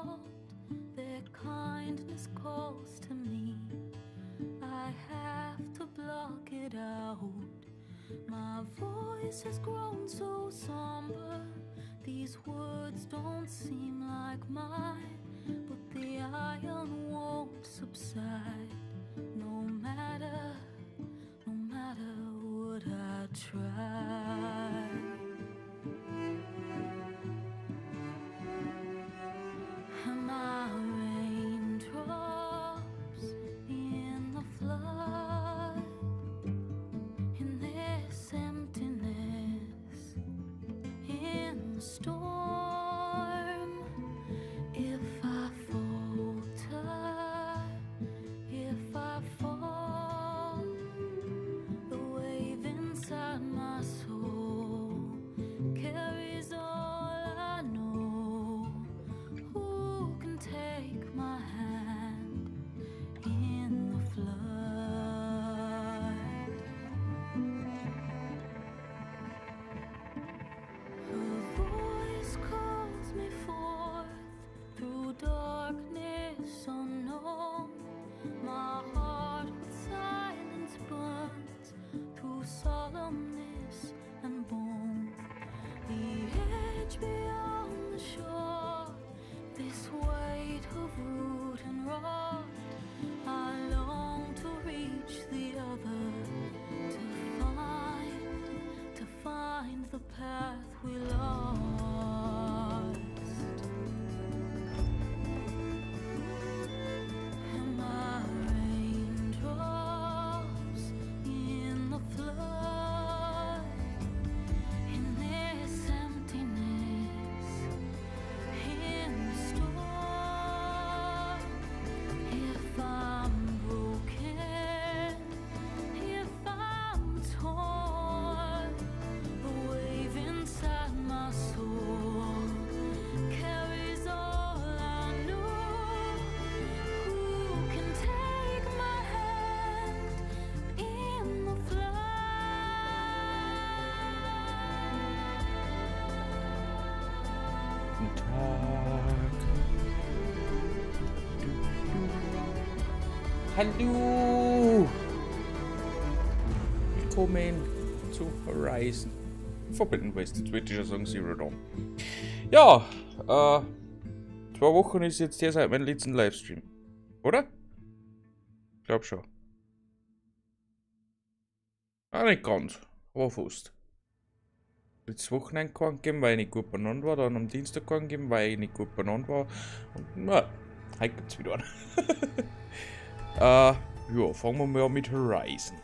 heart, their kindness calls to me. I have to block it out. My voice has grown so somber. These words don't seem like mine, but the iron won't subside. No matter what I try. My raindrops in the flood, in this emptiness, in the storm. If I falter, if I fall, the wave inside my soul carries all I know. Who can take my hand in the flood? Her voice calls me forth through darkness unknown. My heart with silence burns through solemnness and bone. The edge beyond the shore, this weight of root and rod. I long to reach the other, to find the path we lost. And my raindrops in the flood, in this emptiness, in the storm. If I'm broken, if I'm torn, the wave inside my soul carries all I know. Who can take my hand in the Guten Tag. Hallo. Willkommen zu Horizon Forbidden West. Jetzt würde ich ja sagen Zero Dawn. Ja, 2 Wochen ist jetzt hier seit meinem letzten Livestream. Oder? Ich glaub schon. Ah, nicht ganz. Aber fast. Letztes Wochenende keinen gegeben, weil ich nicht gut beieinander war. Dann am Dienstag keinen gegeben, weil ich nicht gut beieinander war. Und na, heute gibt's wieder einen. Ja, fangen wir mal an mit Horizon.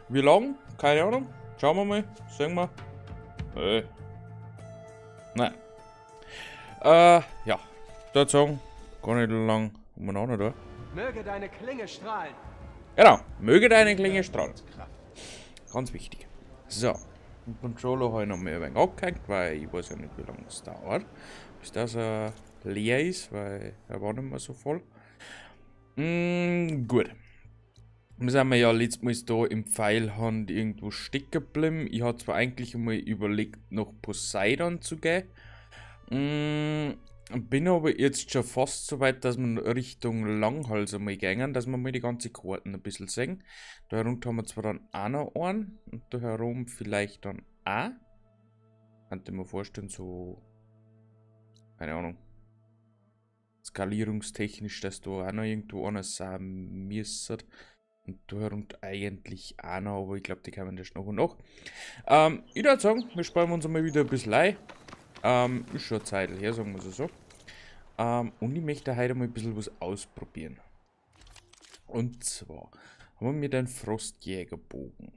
Wie lang? Keine Ahnung. Schauen wir mal. Sehen wir. Nein. Ja. Dort sagen, gar nicht lang umeinander da. Möge deine Klinge strahlen. Genau. Möge deine Klinge strahlen. Ganz wichtig. So. Den Controller habe ich noch mal ein wenig abgehängt, weil ich weiß ja nicht, wie lange es dauert. Bis das leer ist, weil er war nicht mehr so voll. Gut. Wir sind ja letztes Mal da im Pfeilhand irgendwo stecken geblieben. Ich hatte zwar eigentlich einmal überlegt, nach Poseidon zu gehen. Bin aber jetzt schon fast so weit, dass wir Richtung Langhals einmal gehen, dass wir mal die ganze Karten ein bisschen sehen. Da herunter haben wir zwar dann auch noch einen und da herum vielleicht dann auch. Könnte ich mir vorstellen, so. Keine Ahnung. Skalierungstechnisch, dass da auch noch irgendwo einer sein müsste. Und da herunter eigentlich auch noch, aber ich glaube, die kommen erst nach und nach. Ich würde sagen, wir sparen uns einmal wieder ein bisschen ein. Ist schon eine Zeit her, sagen wir so. Und ich möchte heute mal ein bisschen was ausprobieren. Und zwar haben wir den Frostjägerbogen.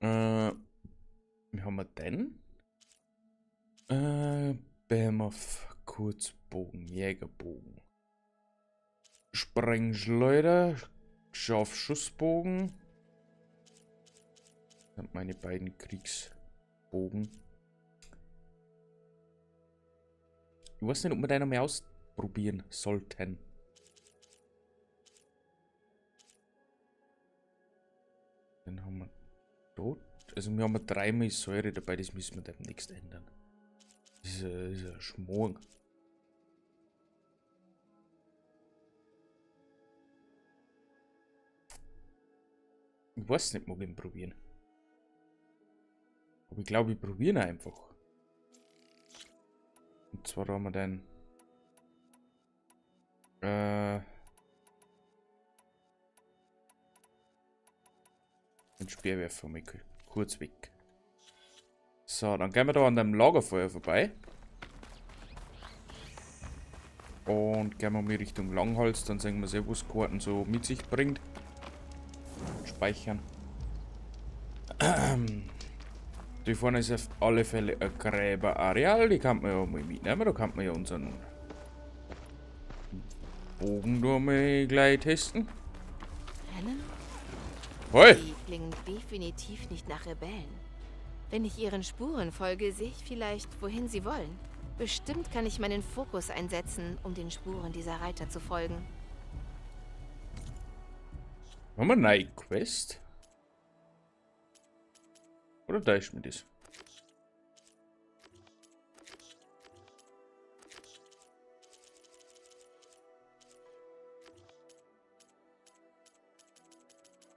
Wie haben wir den? Behemoth Kurzbogen, Jägerbogen. Sprengschleuder, Scharfschussbogen. Das sind meine beiden Kriegsbogen. Ich weiß nicht, ob wir den einmal ausprobieren sollten. Dann haben wir dort. Also wir haben dreimal Säure dabei, das müssen wir demnächst ändern. Dieser Schmorn. Ich weiß nicht, mag ich ihn probieren. Aber ich glaube, ich probiere ihn einfach. Und zwar haben wir den den Speerwerfer mal kurz weg. So, dann gehen wir da an dem Lagerfeuer vorbei. Und gehen wir mal Richtung Langhals, dann sehen wir sehr, was Karten so mit sich bringt. Speichern. Da vorne ist auf alle Fälle ein Gräberareal, die kann man ja mal mitnehmen, da kann man ja unseren Bogen da mal gleich testen. Rennen? Hoi! Die klingen definitiv nicht nach Rebellen. Wenn ich ihren Spuren folge, sehe ich vielleicht, wohin sie wollen. Bestimmt kann ich meinen Fokus einsetzen, um den Spuren dieser Reiter zu folgen. Haben wir eine neue Quest? Oder da ist mir das?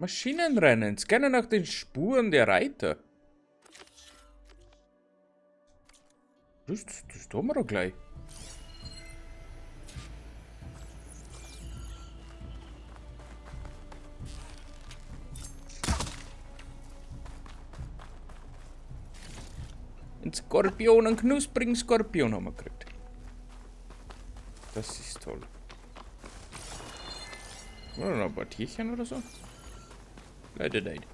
Maschinenrennen, scanne nach den Spuren der Reiter. Das tun wir doch gleich. Ein Skorpion, einen knusprigen Skorpion haben wir gekriegt. Das ist toll. Oder noch ein paar Tierchen oder so? Leider nicht.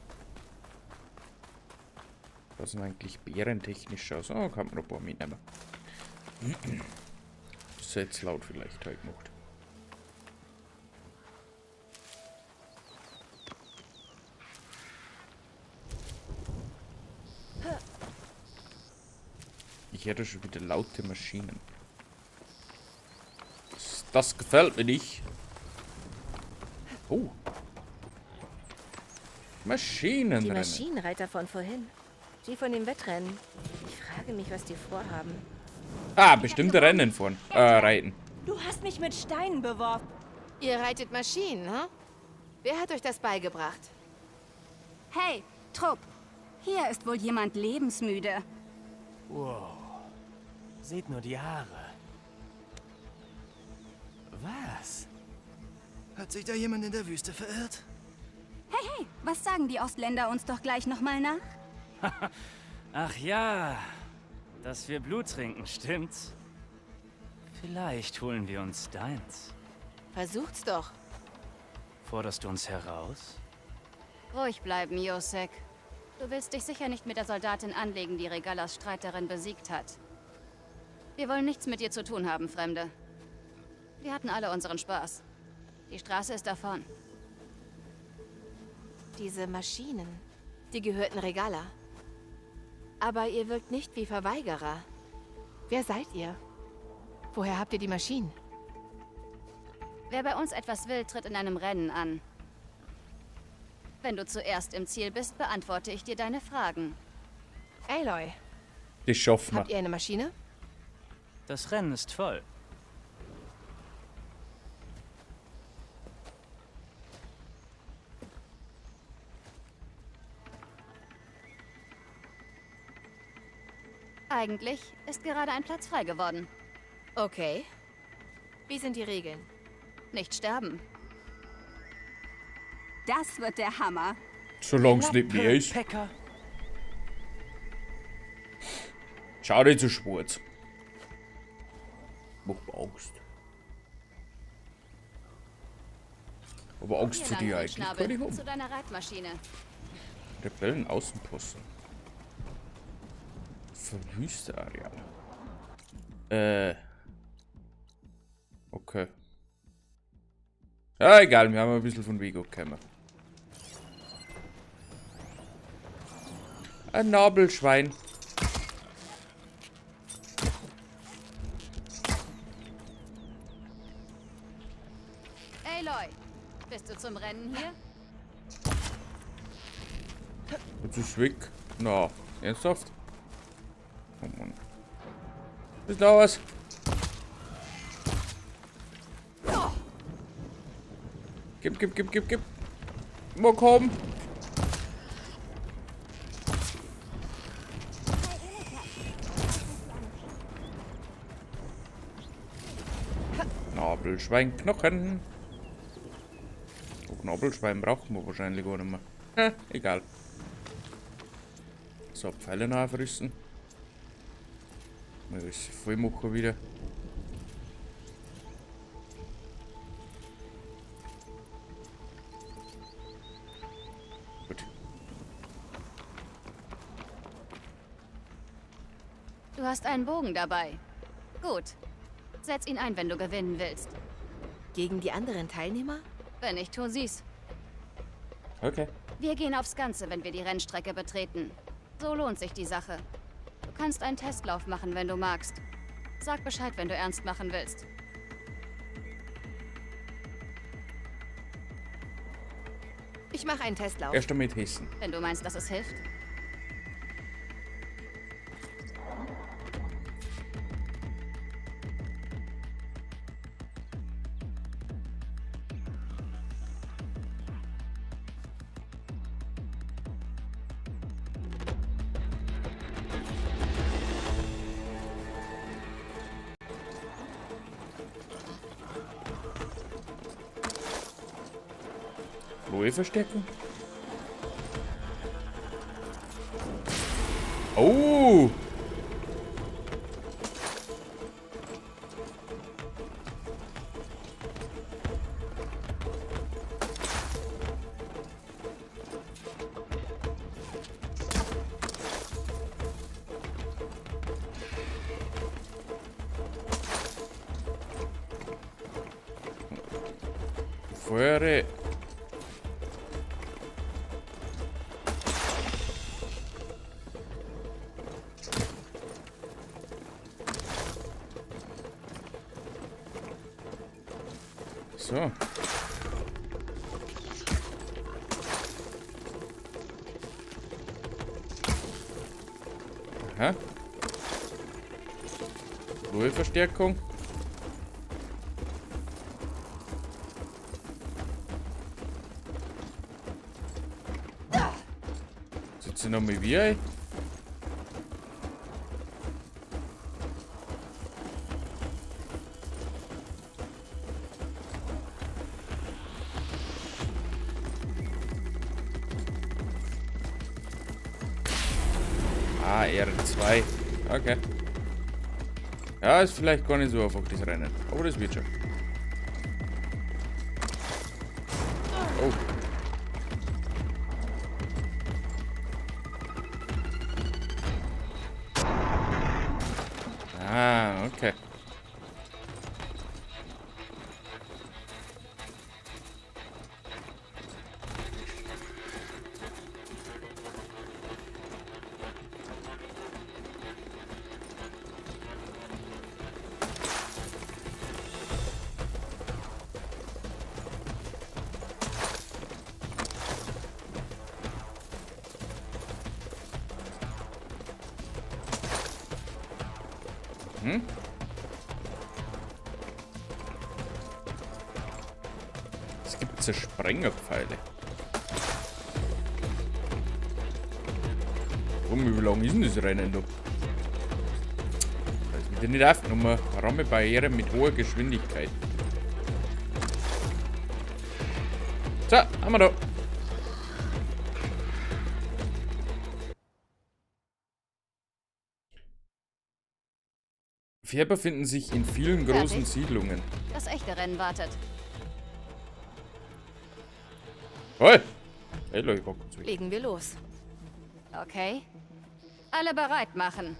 Das sind eigentlich bärentechnisch aus. Oh, kann man noch ein paar mitnehmen. Das ist jetzt laut vielleicht halt gemacht. Ich hätte schon wieder laute Maschinen. Das gefällt mir nicht. Oh. Maschinenrennen. Die Maschinenreiter von vorhin. Die von dem Wettrennen. Ich frage mich, was die vorhaben. Ah, bestimmte Rennen von. Reiten. Du hast mich mit Steinen beworfen. Ihr reitet Maschinen, ne? Wer hat euch das beigebracht? Hey, Trupp. Hier ist wohl jemand lebensmüde. Wow. Seht nur die Haare. Was? Hat sich da jemand in der Wüste verirrt? Hey, was sagen die Ostländer uns doch gleich nochmal nach? Ach ja, dass wir Blut trinken, stimmt's? Vielleicht holen wir uns deins. Versucht's doch. Forderst du uns heraus? Ruhig bleiben, Josek. Du willst dich sicher nicht mit der Soldatin anlegen, die Regalas Streiterin besiegt hat. Wir wollen nichts mit dir zu tun haben, Fremde. Wir hatten alle unseren Spaß. Die Straße ist davon. Diese Maschinen, die gehörten Regala. Aber ihr wirkt nicht wie Verweigerer. Wer seid ihr? Woher habt ihr die Maschinen? Wer bei uns etwas will, tritt in einem Rennen an. Wenn du zuerst im Ziel bist, beantworte ich dir deine Fragen. Aloy, Das schaffen habt wir. ihr eine Maschine? Das Rennen ist voll. Eigentlich ist gerade ein Platz frei geworden. Okay. Wie sind die Regeln? Nicht sterben. Das wird der Hammer. Solange es nicht mehr ist. Pekka. Schau dir zu schwarz. Macht mir Angst. Aber Angst vor dir eigentlich kann ich haben. Zu deiner Reitmaschine. Rebellen Außenposten. Verwüste Areal. Okay. Ja, egal, wir haben ein bisschen von Weg gekommen. Ein Nabelschwein. Aloy, bist du zum Rennen hier? Jetzt ist weg. Na, ernsthaft? Oh Mann. Ist da was? Gib. Mal kommen. Nabelschweinknochen. Nabelschwein brauchen wir wahrscheinlich gar nicht mehr. Egal. So, Pfeile nachfristen. Mal alles voll machen wieder. Gut. Du hast einen Bogen dabei. Gut. Setz ihn ein, wenn du gewinnen willst. Gegen die anderen Teilnehmer? Wenn nicht, tu sie's. Okay. Wir gehen aufs Ganze, wenn wir die Rennstrecke betreten. So lohnt sich die Sache. Du kannst einen Testlauf machen, wenn du magst. Sag Bescheid, wenn du ernst machen willst. Ich mache einen Testlauf. Erst damit Hessen. Wenn du meinst, dass es hilft. Chloe verstecken? Oh! Feuere! So. Aha. Ruheverstärkung. Sitzen noch mal wie? Ah, R2. Okay. Ja, ist vielleicht gar nicht so einfach, das Rennen. Aber das wird schon. Oh. Ah, okay. Hm? Es gibt Zersprengerpfeile. Wie lang ist denn das Rennen da? Das wird ja nicht aufgenommen. Rammebarriere mit hoher Geschwindigkeit. So, haben wir da. Färber finden sich in vielen großen Siedlungen. Das echte Rennen wartet. Hey! Hey Leute, komm zurück. Legen wir los. Okay. Alle bereit machen.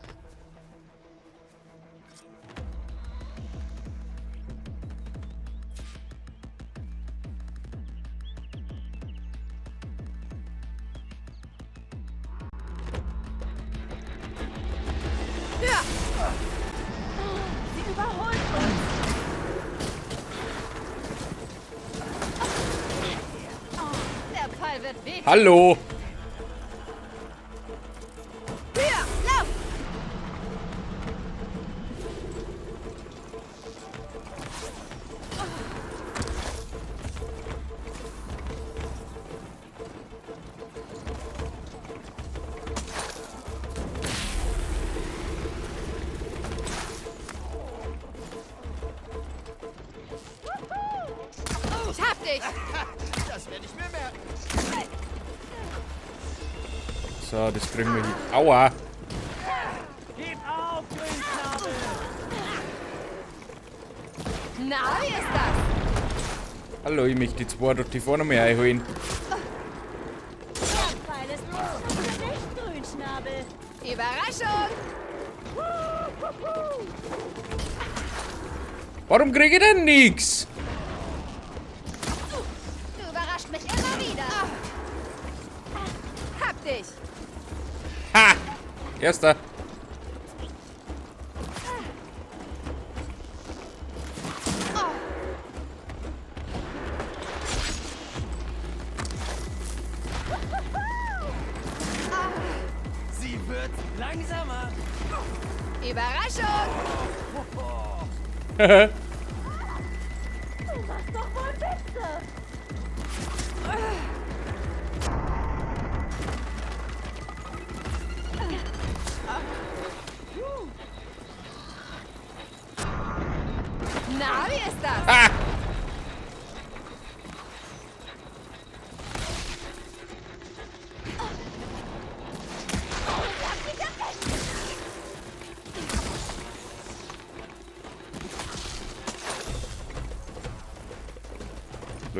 Sie überholt uns. Der Pfeil wird weh. Hallo! So, das kriegen wir hin. Aua! Gib auf, Grünschnabel! Na, wie ist das? Hallo, ich möchte die zwei dort die vorne mal einholen. Weil es nicht, Grünschnabel. Überraschung! Warum kriege ich denn nix? Du überrascht mich immer wieder. Hab dich! Ha! Erster. Sie wird langsamer. Überraschung! Du machst doch wohl Witze. Na, wie ist das? Ah!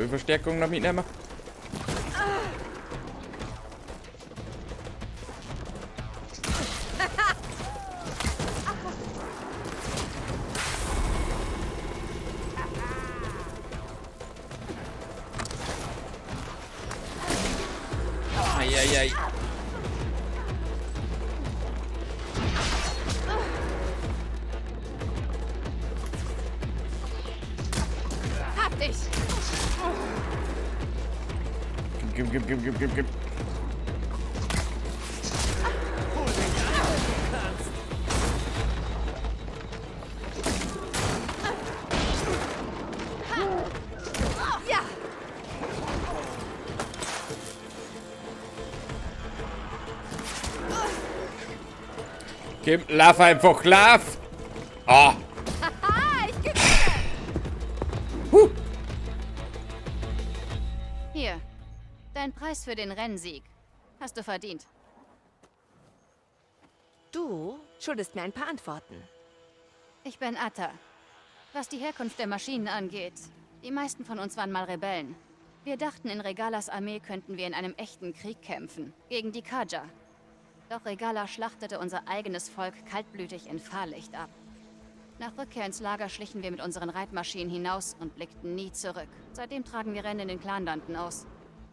Verstärkung noch mitnehmen. Eieiei. Hab dich! Gib. Ja! Lauf einfach, lauf! Ah! Haha, ich gewinne! Hier, dein Preis für den Rennsieg. Hast du verdient. Du schuldest mir ein paar Antworten. Ich bin Atta. Was die Herkunft der Maschinen angeht, die meisten von uns waren mal Rebellen. Wir dachten, in Regalas Armee könnten wir in einem echten Krieg kämpfen, gegen die Kaja. Doch Regala schlachtete unser eigenes Volk kaltblütig in Fahrlicht ab. Nach Rückkehr ins Lager schlichen wir mit unseren Reitmaschinen hinaus und blickten nie zurück. Seitdem tragen wir Rennen in den Clanlanden aus.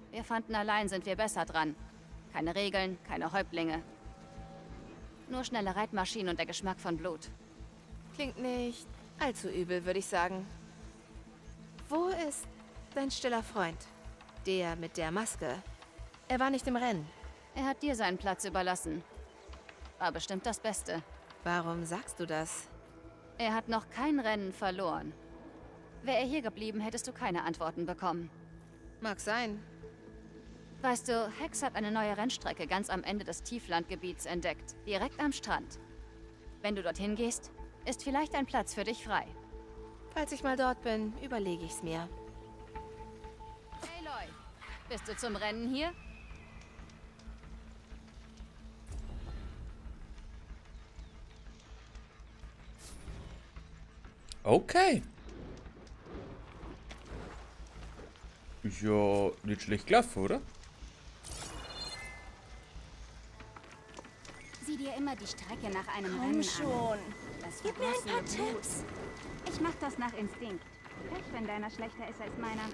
Wir fanden, allein sind wir besser dran. Keine Regeln, keine Häuptlinge. Nur schnelle Reitmaschinen und der Geschmack von Blut. Klingt nicht allzu übel, würde ich sagen. Wo ist dein stiller Freund? Der mit der Maske. Er war nicht im Rennen. Er hat dir seinen Platz überlassen. War bestimmt das Beste. Warum sagst du das? Er hat noch kein Rennen verloren. Wäre er hier geblieben, hättest du keine Antworten bekommen. Mag sein. Weißt du, Hex hat eine neue Rennstrecke ganz am Ende des Tieflandgebiets entdeckt. Direkt am Strand. Wenn du dorthin gehst, ist vielleicht ein Platz für dich frei. Falls ich mal dort bin, überlege ich's mir. Aloy, bist du zum Rennen hier? Okay. Ist ja nicht schlecht gelaufen, oder? Sieh dir immer die Strecke nach einem Komm Rennen schon. an. Das Gib mir ein paar vergossene Blut. Tipps. Ich mach das nach Instinkt. Pech, wenn deiner schlechter ist als meiner.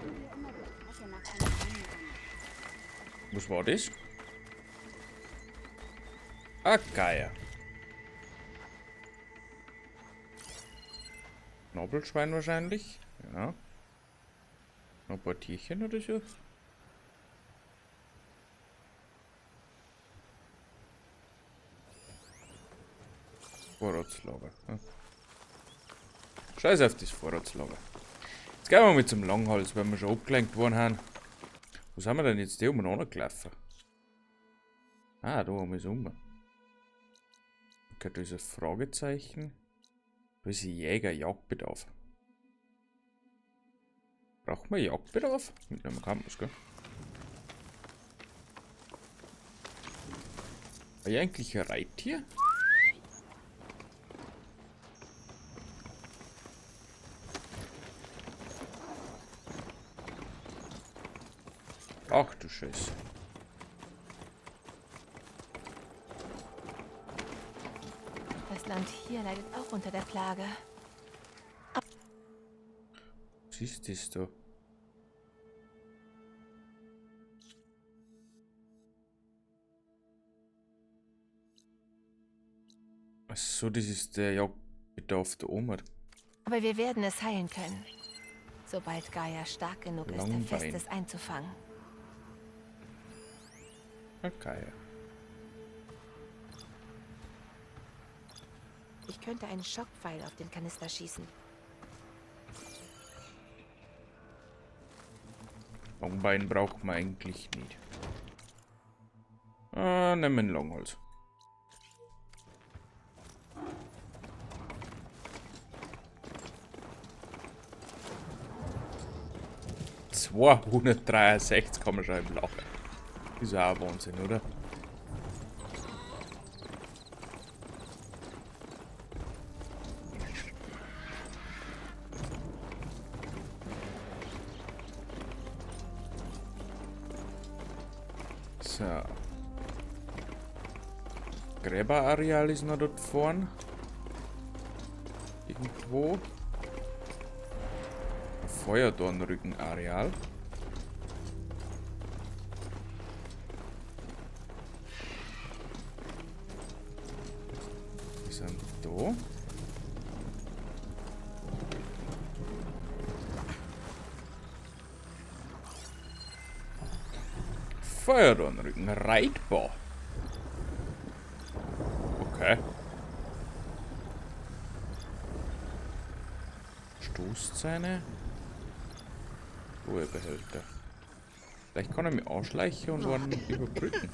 Sieh dir immer die Strecke nach einem Rennen an. Was war das? Ah, geil. Nobelschwein wahrscheinlich. Ja. Noch ein paar Tierchen oder so. Vorratslager. Ja. Scheiß auf das Vorratslager. Jetzt gehen wir mit zum Langhals, weil wir schon abgelenkt worden haben. Wo sind wir denn jetzt hier umeinander gelaufen? Ah, da haben wir es um. Okay, da ist ein Fragezeichen. Da ist ein Jäger, Jagdbedarf. Braucht man Jagdbedarf? Mit einem Campus, gell? War ja eigentlich ein Reittier? Ach du Scheiße. Das Land hier leidet auch unter der Plage. Was ist das da? Achso, das ist der Jagdbedarf da oben. Aber wir werden es heilen können. Sobald Gaia stark genug ist, Langbein. der Festes einzufangen. Okay. Ich könnte einen Schockpfeil auf den Kanister schießen. Langbein braucht man eigentlich nicht. Ah, nehmen wir Langholz. $263 kann man schon im Lachen. Ist auch ein Wahnsinn, oder? So. Gräberareal ist noch dort vorn. Irgendwo. Feuerdornrückenareal. Wir sind da. Feuerdornrücken, reitbar. Okay. Stoßzähne. Ruhebehälter. Vielleicht kann er mich ausschleichen und einen überbrücken.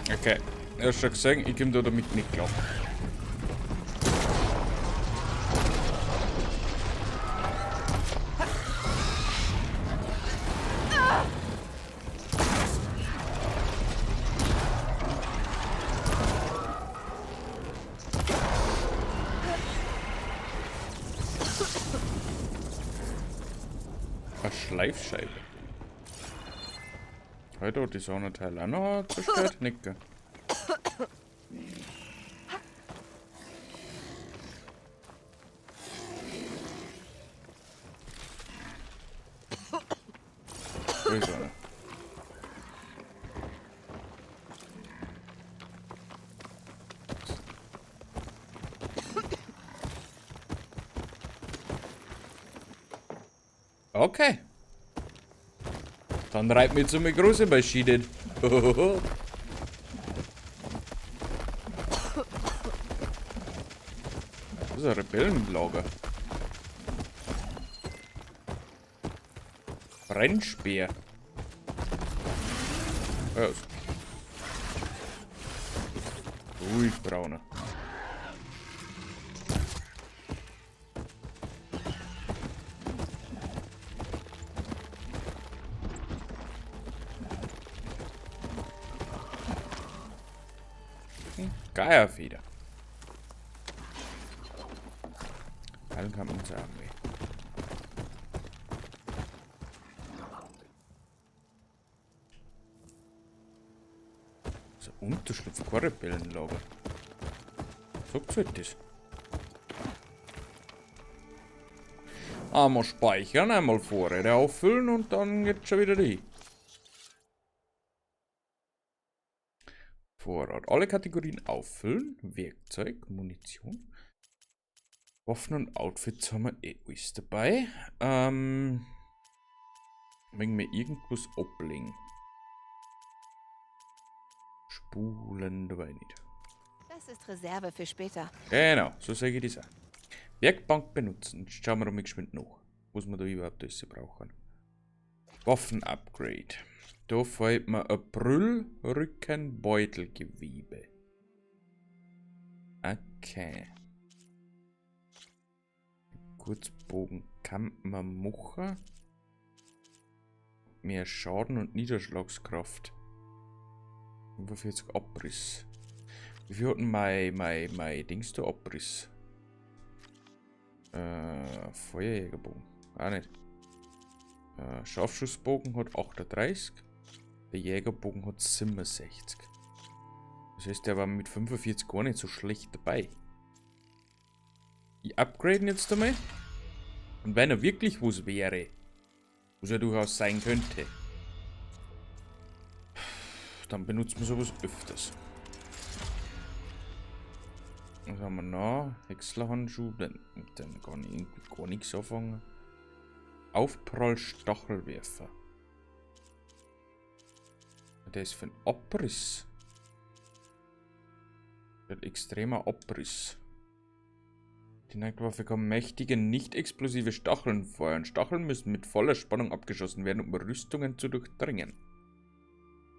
Okay, er hat schon gesagt, ich komme da damit nicht klar. Eine Schleifscheibe. Heute hat die Sonneteil auch noch zerstört, Nicke. Wo ist er? Okay. Dann reibt mir zu mir große Maschinen. Das ist ein Rebellenlager. Brennspeer. Ja. Ruhig, Brauner. Geierfeder. Dann kann man sagen, da steht kein Rebellenlager. Sagt's halt das. Einmal speichern, einmal Vorräte auffüllen und dann geht's schon wieder die. Vorrat. Alle Kategorien auffüllen. Werkzeug, Munition. Waffen und Outfits haben wir eh alles dabei. Wenn wir irgendwas ablegen. Spulen dabei nicht. Das ist Reserve für später. Genau, so sage ich das auch. Werkbank benutzen. Jetzt schauen wir mal geschwind nach, was wir da überhaupt alles brauchen. Waffen-Upgrade. Da fällt mir ein Brüllrückenbeutelgewebe. Okay. Kurzbogen kann man machen. Mehr Schaden und Niederschlagskraft. 45 Abriss. Wie viel hat denn mein Dings da Abriss? Feuerjägerbogen. Auch nicht. Scharfschussbogen hat 38. Der Jägerbogen hat 67. Das heißt, der war mit 45 gar nicht so schlecht dabei. Ich upgraden jetzt einmal. Und wenn er wirklich was wäre, was er durchaus sein könnte, dann benutzt man sowas öfters. Was haben wir noch? Häckslerhandschuh, dann kann ich irgendwie gar nichts anfangen. Aufprall-Stachelwerfer. Der ist für einen Abriss. Der hat extremer Abriss. Die Nightwaffe kann mächtige, nicht explosive Stacheln feuern. Stacheln müssen mit voller Spannung abgeschossen werden, um Rüstungen zu durchdringen.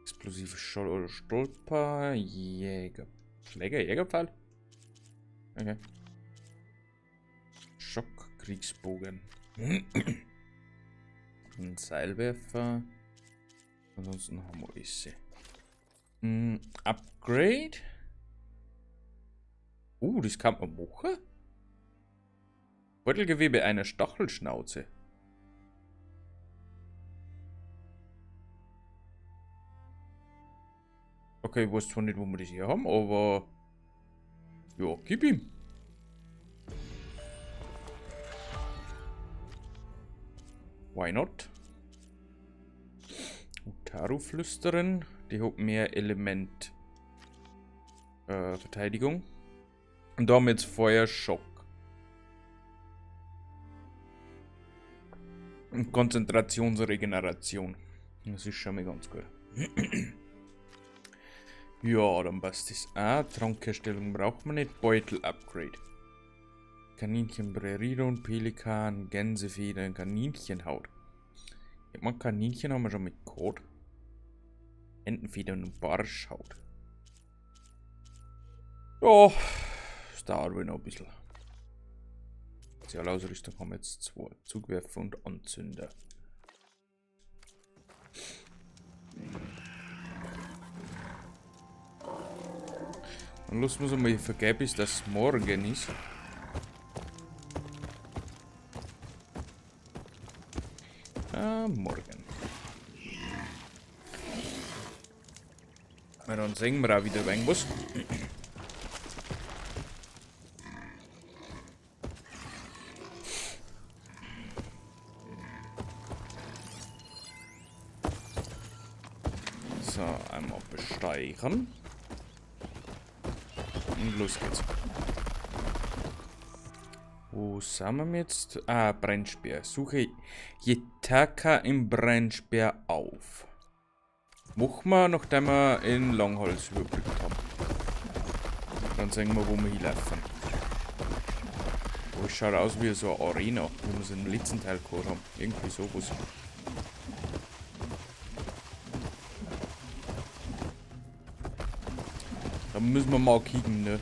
Explosive Stolper, Jäger. Schläger, Jägerpfeil? Okay. Schock, Kriegsbogen. Ein Seilwerfer. Ansonsten haben wir alles. Upgrade. Das kann man machen. Beutelgewebe einer Stachelschnauze. Okay, ich weiß zwar nicht, wo wir das hier haben, aber ja, gib ihm. Why not? Utaru-Flüsterin, die hat mehr Element Verteidigung. Und da haben wir jetzt Feuerschock. Und Konzentrationsregeneration. Das ist schon mal ganz gut. Ja, dann passt das auch. Trankherstellung braucht man nicht. Beutel-Upgrade. Kaninchen, Breridon, Pelikan, Gänsefedern, Kaninchenhaut. Ich meine, Kaninchen haben wir schon mit Kot. Entenfedern und Barschhaut. Ja, das dauert wohl noch ein bisschen. Spezialausrüstung haben wir jetzt 2. Zugwerfer und Anzünder. Dann lassen wir es einmal vergeben, bis das morgen ist. Morgen. Na, dann sehen wir auch wieder irgendwas. So, einmal besteigen. Und los geht's. Wo sind wir jetzt? Brennspeer. Suche Yetaka im Brennspeer auf. Machen wir, nachdem wir in Langholz überbrückt haben. Dann sehen wir, wo wir hinlaufen. Es schaut aus wie so eine Arena, wie wir es im letzten Teil gehabt haben. Irgendwie sowas. Da müssen wir mal kicken, ne?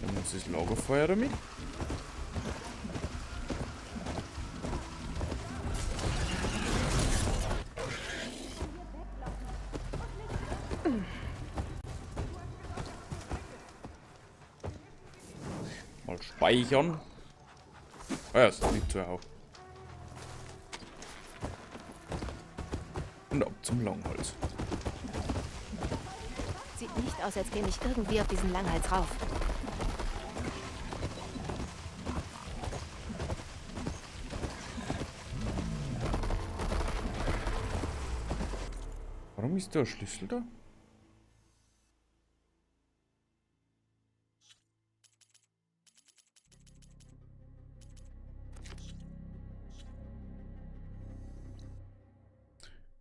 Dann haben wir uns das Lagerfeuer damit. Mal speichern. Ja, es liegt zu hoch. Und ab zum Langholz. Sieht nicht aus, als käme ich irgendwie auf diesen Langhals rauf. Warum ist da ein Schlüssel da?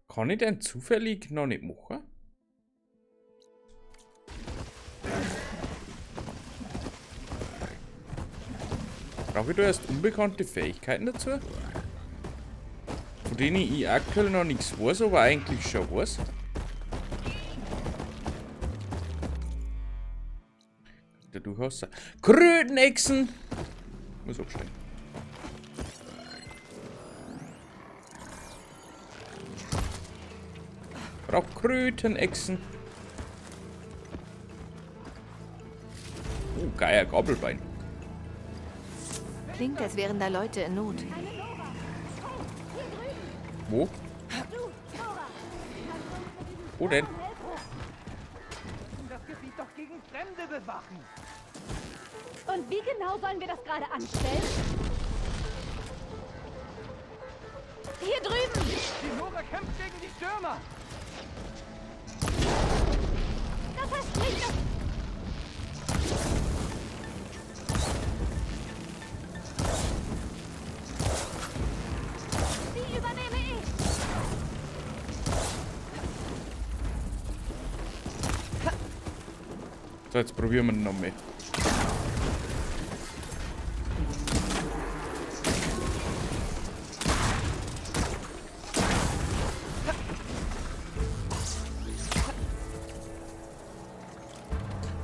Kann ich den zufällig noch nicht machen? Brauche ich da erst unbekannte Fähigkeiten dazu? Von denen ich aktuell noch nichts weiß, aber eigentlich schon weiß. Der durchaus sein. Krötenechsen! Muss absteigen. Braucht Krötenechsen. Oh, geiler Gabelbein. Klingt, als wären da Leute in Not. Wo? Wo denn? Das Gebiet doch gegen Fremde bewachen. Und wie genau sollen wir das gerade anstellen? Hier drüben! Die Nora kämpft gegen die Stürmer. Das heißt nicht, dass... Die übernehme ich! So, jetzt probieren wir noch mehr.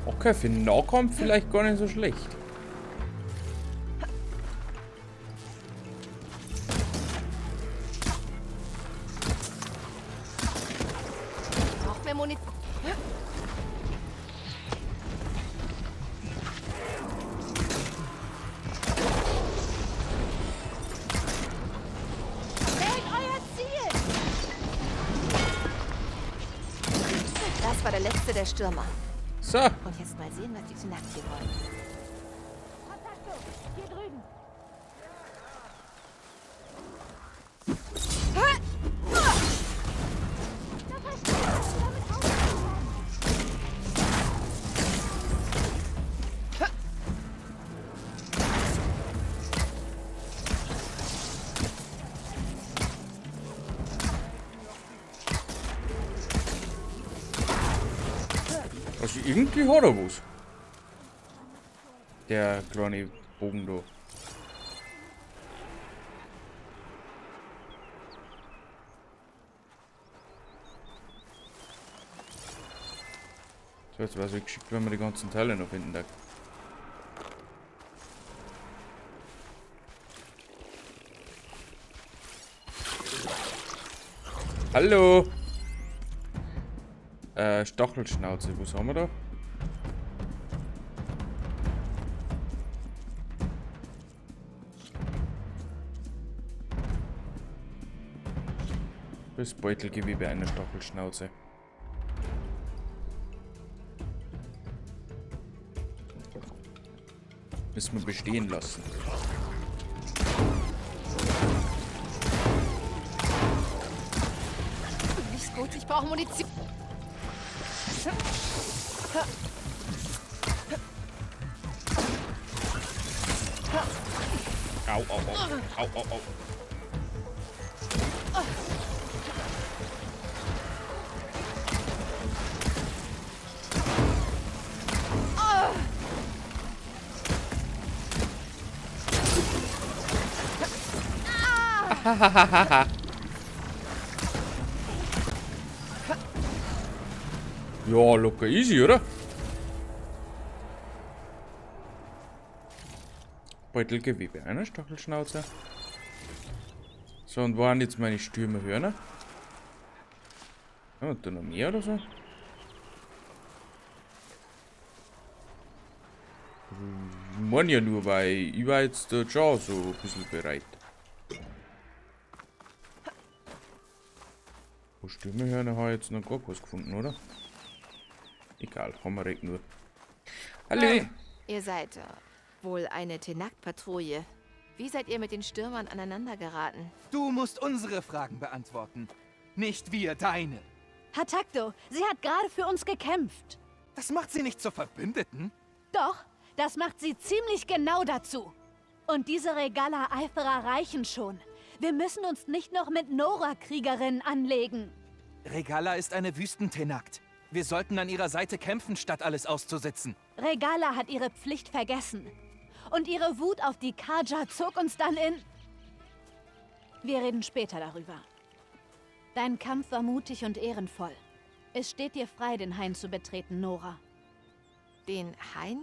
Okay, für den Nahkampf vielleicht gar nicht so schlecht. Braucht mehr Munition. Wählt euer Ziel! Das war der letzte der Stürmer. So, Und jetzt mal sehen, was die Synax hier wollen. Kontakto! Hier drüben! Das heißt, damit aufzuhören! also irgendwie hat er was. Der kleine Bogen da. So, jetzt weiß ich geschickt, wenn wir die ganzen Teile noch finden. Hallo! Stachelschnauze, was haben wir da? Das Beutelgewebe einer Stachelschnauze. Müssen wir bestehen lassen. Nicht gut, ich brauche Munition. Au, au, au. Au, au, au. Ja, locker easy, oder? Beutelgewebe einer Stachelschnauze. So, und wo waren jetzt meine Stürmerhörner? Haben wir da noch mehr oder so? Ich meine ja nur, weil ich war jetzt da schon so ein bisschen bereit. Wo Stürmerhörner habe ich jetzt noch gar was gefunden, oder? Egal, haben wir direkt nur. Hallo. Ihr seid wohl eine Tenakt-Patrouille. Wie seid ihr mit den Stürmern aneinander geraten? Du musst unsere Fragen beantworten, nicht wir deine. Hatakto, sie hat gerade für uns gekämpft. Das macht sie nicht zur Verbündeten. Doch, das macht sie ziemlich genau dazu. Und diese Regala-Eiferer reichen schon. Wir müssen uns nicht noch mit Nora-Kriegerinnen anlegen. Regala ist eine Wüstentenakt. Wir sollten an ihrer Seite kämpfen, statt alles auszusitzen. Regala hat ihre Pflicht vergessen. Und ihre Wut auf die Kaja zog uns dann in... Wir reden später darüber. Dein Kampf war mutig und ehrenvoll. Es steht dir frei, den Hain zu betreten, Nora. Den Hain?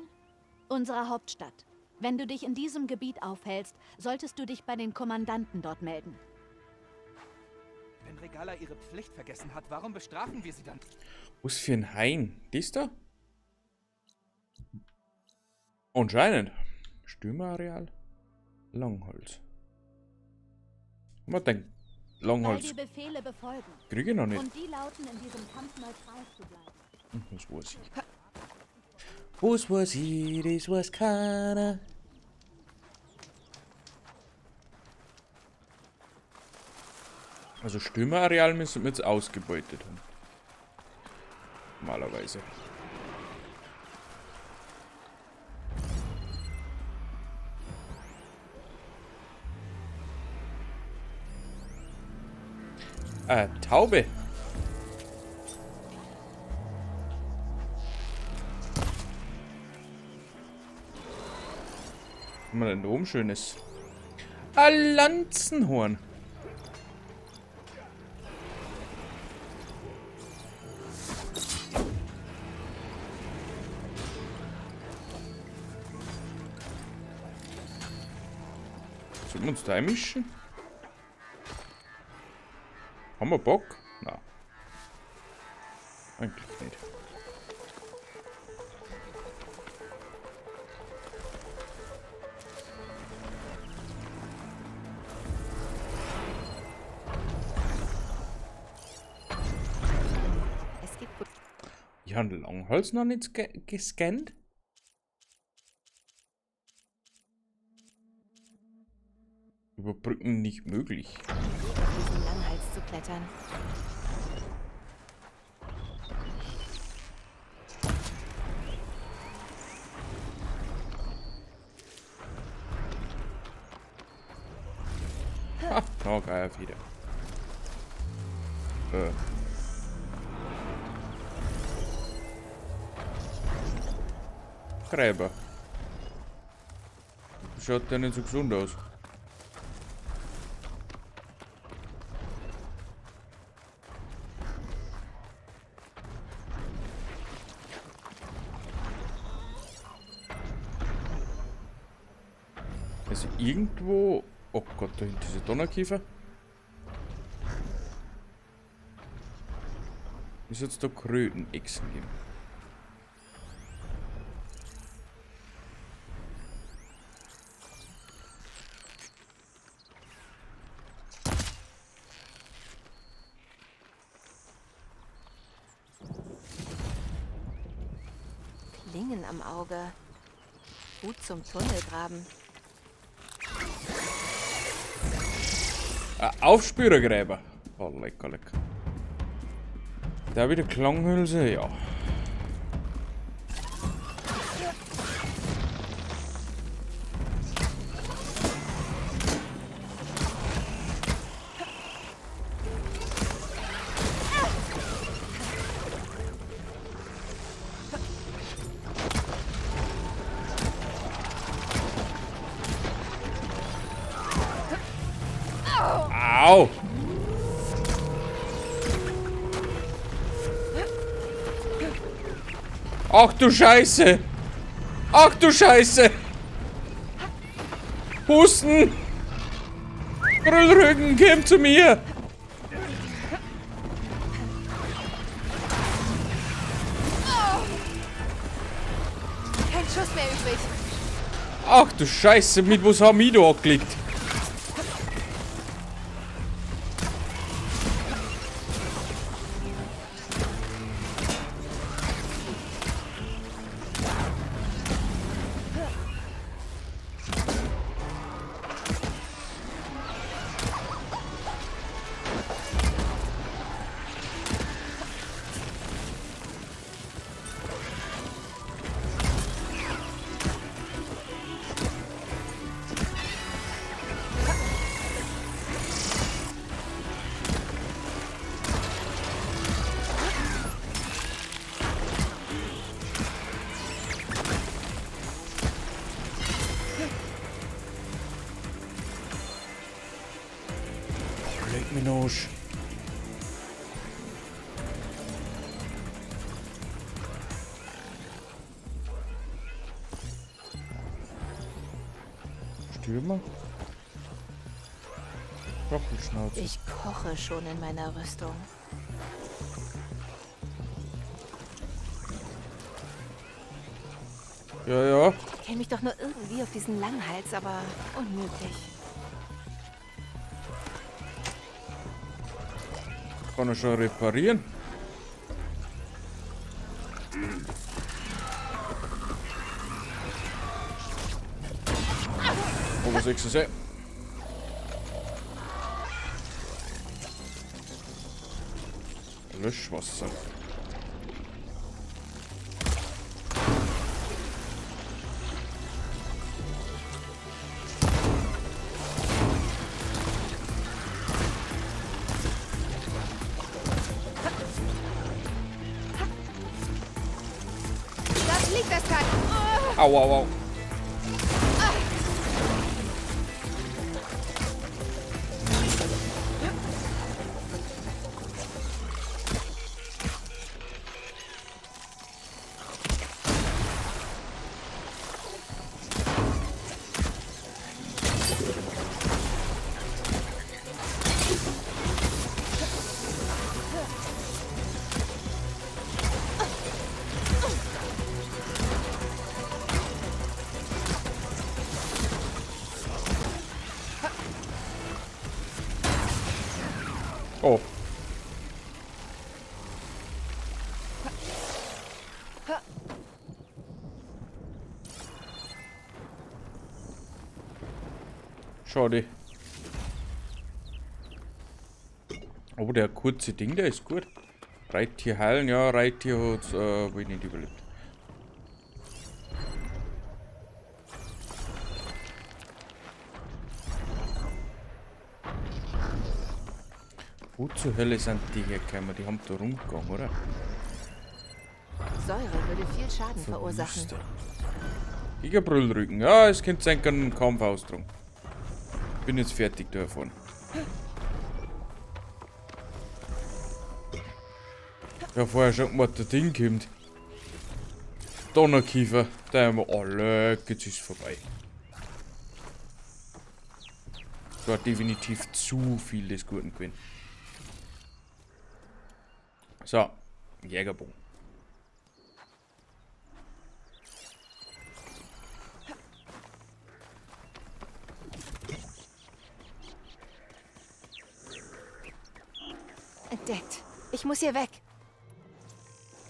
Unsere Hauptstadt. Wenn du dich in diesem Gebiet aufhältst, solltest du dich bei den Kommandanten dort melden. Wenn Regala ihre Pflicht vergessen hat, warum bestrafen wir sie dann? Was für ein Hain? Dies da? Anscheinend. Stürmerareal. Langholz. Was denkt? Weil Langholz. die Befehle befolgen. Kriege ich noch nicht. Und die lauten, in diesem Kampf neutral zu bleiben. Was weiß ich? Was weiß ich? Das weiß keiner. Also Stürmerareal müssen wir jetzt ausgebeutet haben. Normalerweise. Taube. Was haben wir denn da oben Schönes? Ein Lanzenhorn. Sollen wir uns da einmischen? Haben wir Bock? Na. Eigentlich nicht. Es gibt... Ich habe Langholz noch nicht gescannt. Überbrücken nicht möglich. auf diesen Langhals zu klettern. Ha, oh, geil wieder. Gräber. Schaut ja nicht so gesund aus. Also irgendwo... Oh Gott, da hinten diese Donnerkiefer. Muss jetzt da Krötenechsen geben. Klingen am Auge. Gut zum Tunnelgraben. Aufspürergräber. Oh, lecker, lecker. Da wieder Klanghülse, ja. Au! Ach du Scheiße! Ach du Scheiße! Husten! Brüllrücken, komm zu mir! Kein Schuss mehr übrig. Ach du Scheiße, mit was haben wir da angeklickt? Minoj. Stürmer? Stachelschnauze. Ich koche schon in meiner Rüstung. Ja, ja. Ich käme mich doch nur irgendwie auf diesen Langhals, aber unmöglich. Kann er schon reparieren. Aber 6 ist Löschwasser. Das liegt das Teil. Au, au, au. Oh. Schade. Oh, der kurze Ding, der ist gut. Reittier heilen, ja, Reittier hat wohl nicht überlebt. Wo zur Hölle sind die hergekommen? Die haben da rumgegangen, oder? Säure würde viel Schaden verursachen. Gigabrüllrücken. Ja, es könnte sein, einen Kampf austragen. Bin jetzt fertig davon. Ja, vorher schon gemacht, der Ding kommt. Donnerkiefer. Da haben wir alle. Jetzt ist vorbei. Das war definitiv zu viel des Guten gewesen. So, Jägerbogen. Entdeckt. Ich muss hier weg.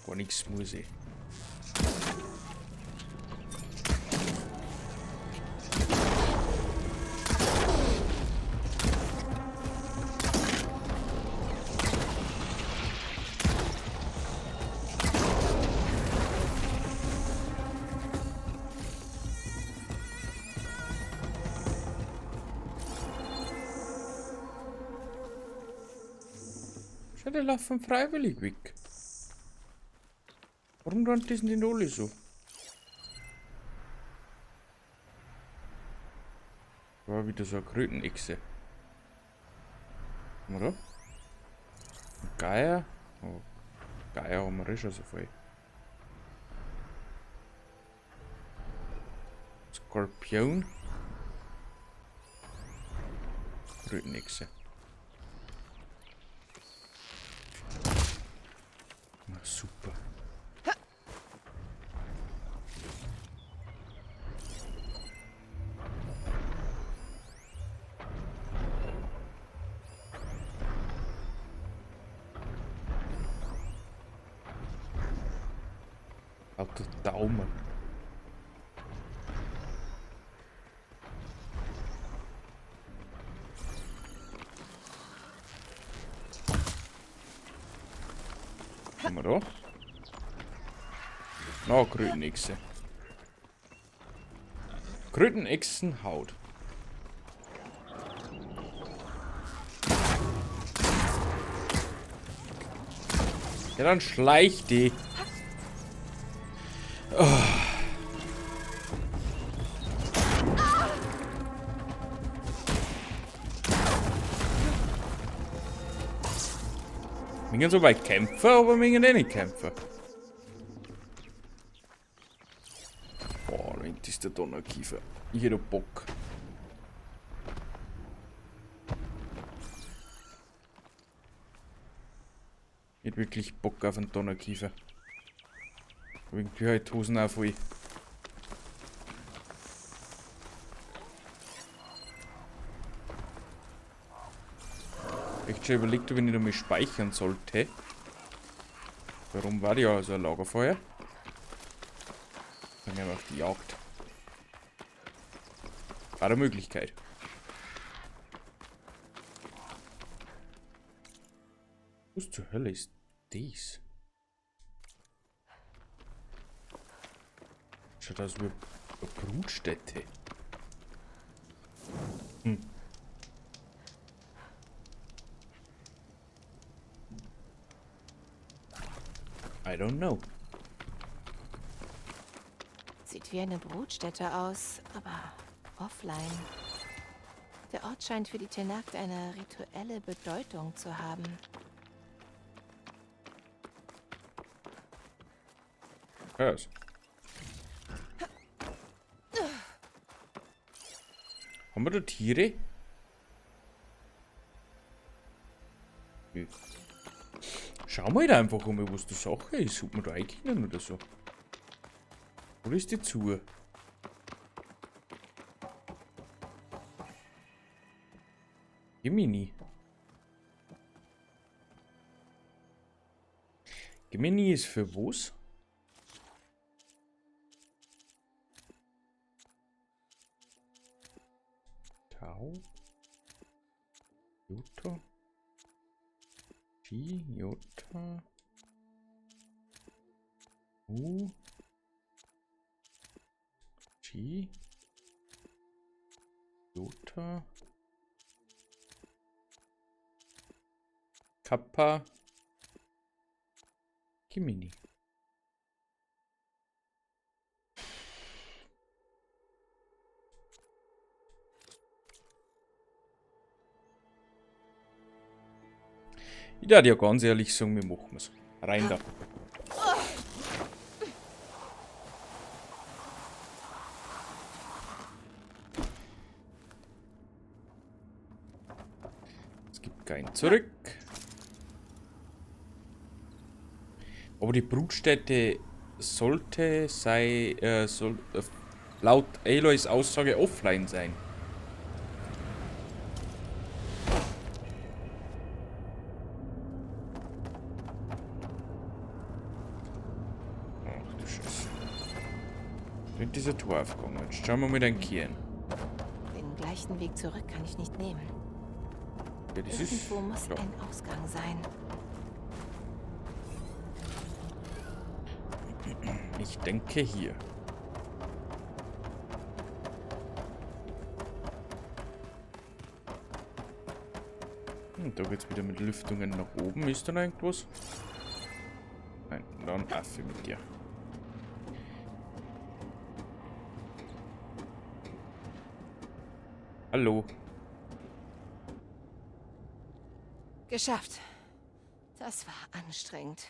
Gar nichts muss ich. Schau, die laufen freiwillig weg. Warum rennt das denn alle so? War wieder so eine Krötenechse. Oder? Ein Geier? Oh, Geier haben wir schon so viel. Skorpion. Krötenechse. Na super. Auf der Daumen. Haben wir da? Na, Krötenechse. Krötenechsenhaut. Ja, dann schleich die. Oh. Wir gehen so weit kämpfen, aber wir gehen nicht kämpfen. Boah, da hinten ist der Donnerkiefer. Ich hätte Bock. Ich hätte wirklich Bock auf einen Donnerkiefer. Irgendwie halt Hosen auch voll. Echt schon überlegt, ob ich nicht einmal speichern sollte. Warum war ja so ein Lagerfeuer? Dann gehen wir auf die Jagd. War eine Möglichkeit. Was zur Hölle ist das? Schaut aus wie eine Brutstätte. Hm. I don't know. Sieht wie eine Brutstätte aus, aber offline. Der Ort scheint für die Tenakt eine rituelle Bedeutung zu haben. Was? Haben wir da Tiere? Schau mal da einfach um, was die Sache ist. Ob wir da reingehen oder so. Oder ist die zu? Gemini. Gemini ist für was? Tau. Jota. Chi, Jota. Chi. Jota. Kappa. Gemini. Ich darf ja ganz ehrlich sagen, wir machen es. Rein da. Es gibt kein Zurück. Aber die Brutstätte sollte laut Aloys Aussage offline sein. Ach du Scheiße. Mit dieser Tor aufgegangen. Jetzt schauen wir mal den Kieren. Den gleichen Weg zurück kann ich nicht nehmen. Ja, das Irgendwo ist muss klar. ein Ausgang sein. Ich denke hier. Und da geht's wieder mit Lüftungen nach oben. Ist da noch irgendwas? Nein, dann Affe mit dir. Hallo. Geschafft. Das war anstrengend.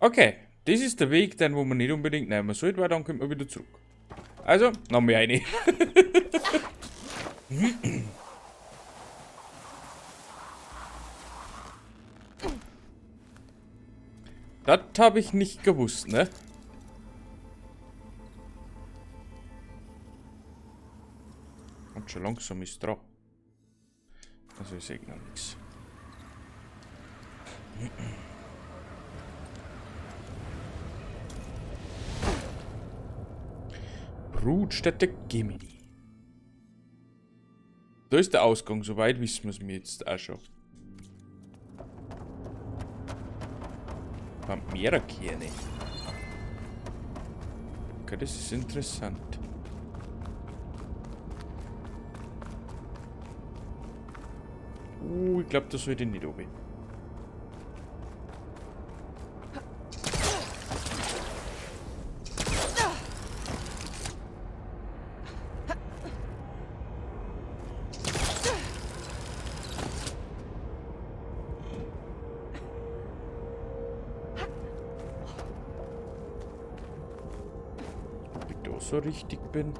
Okay, das ist der Weg, den wo man nicht unbedingt nehmen sollte, weil dann kommt man wieder zurück. Also, noch mehr eine. Das habe ich nicht gewusst, ne? Und schon langsam ist dran. Also ich sehe noch nichts. Brutstätte Gemini. Da ist der Ausgang, soweit wissen wir es mir jetzt auch schon. Meererkerne. Okay, das ist interessant. Ich glaube, das sollte nicht oben. auch so richtig bin.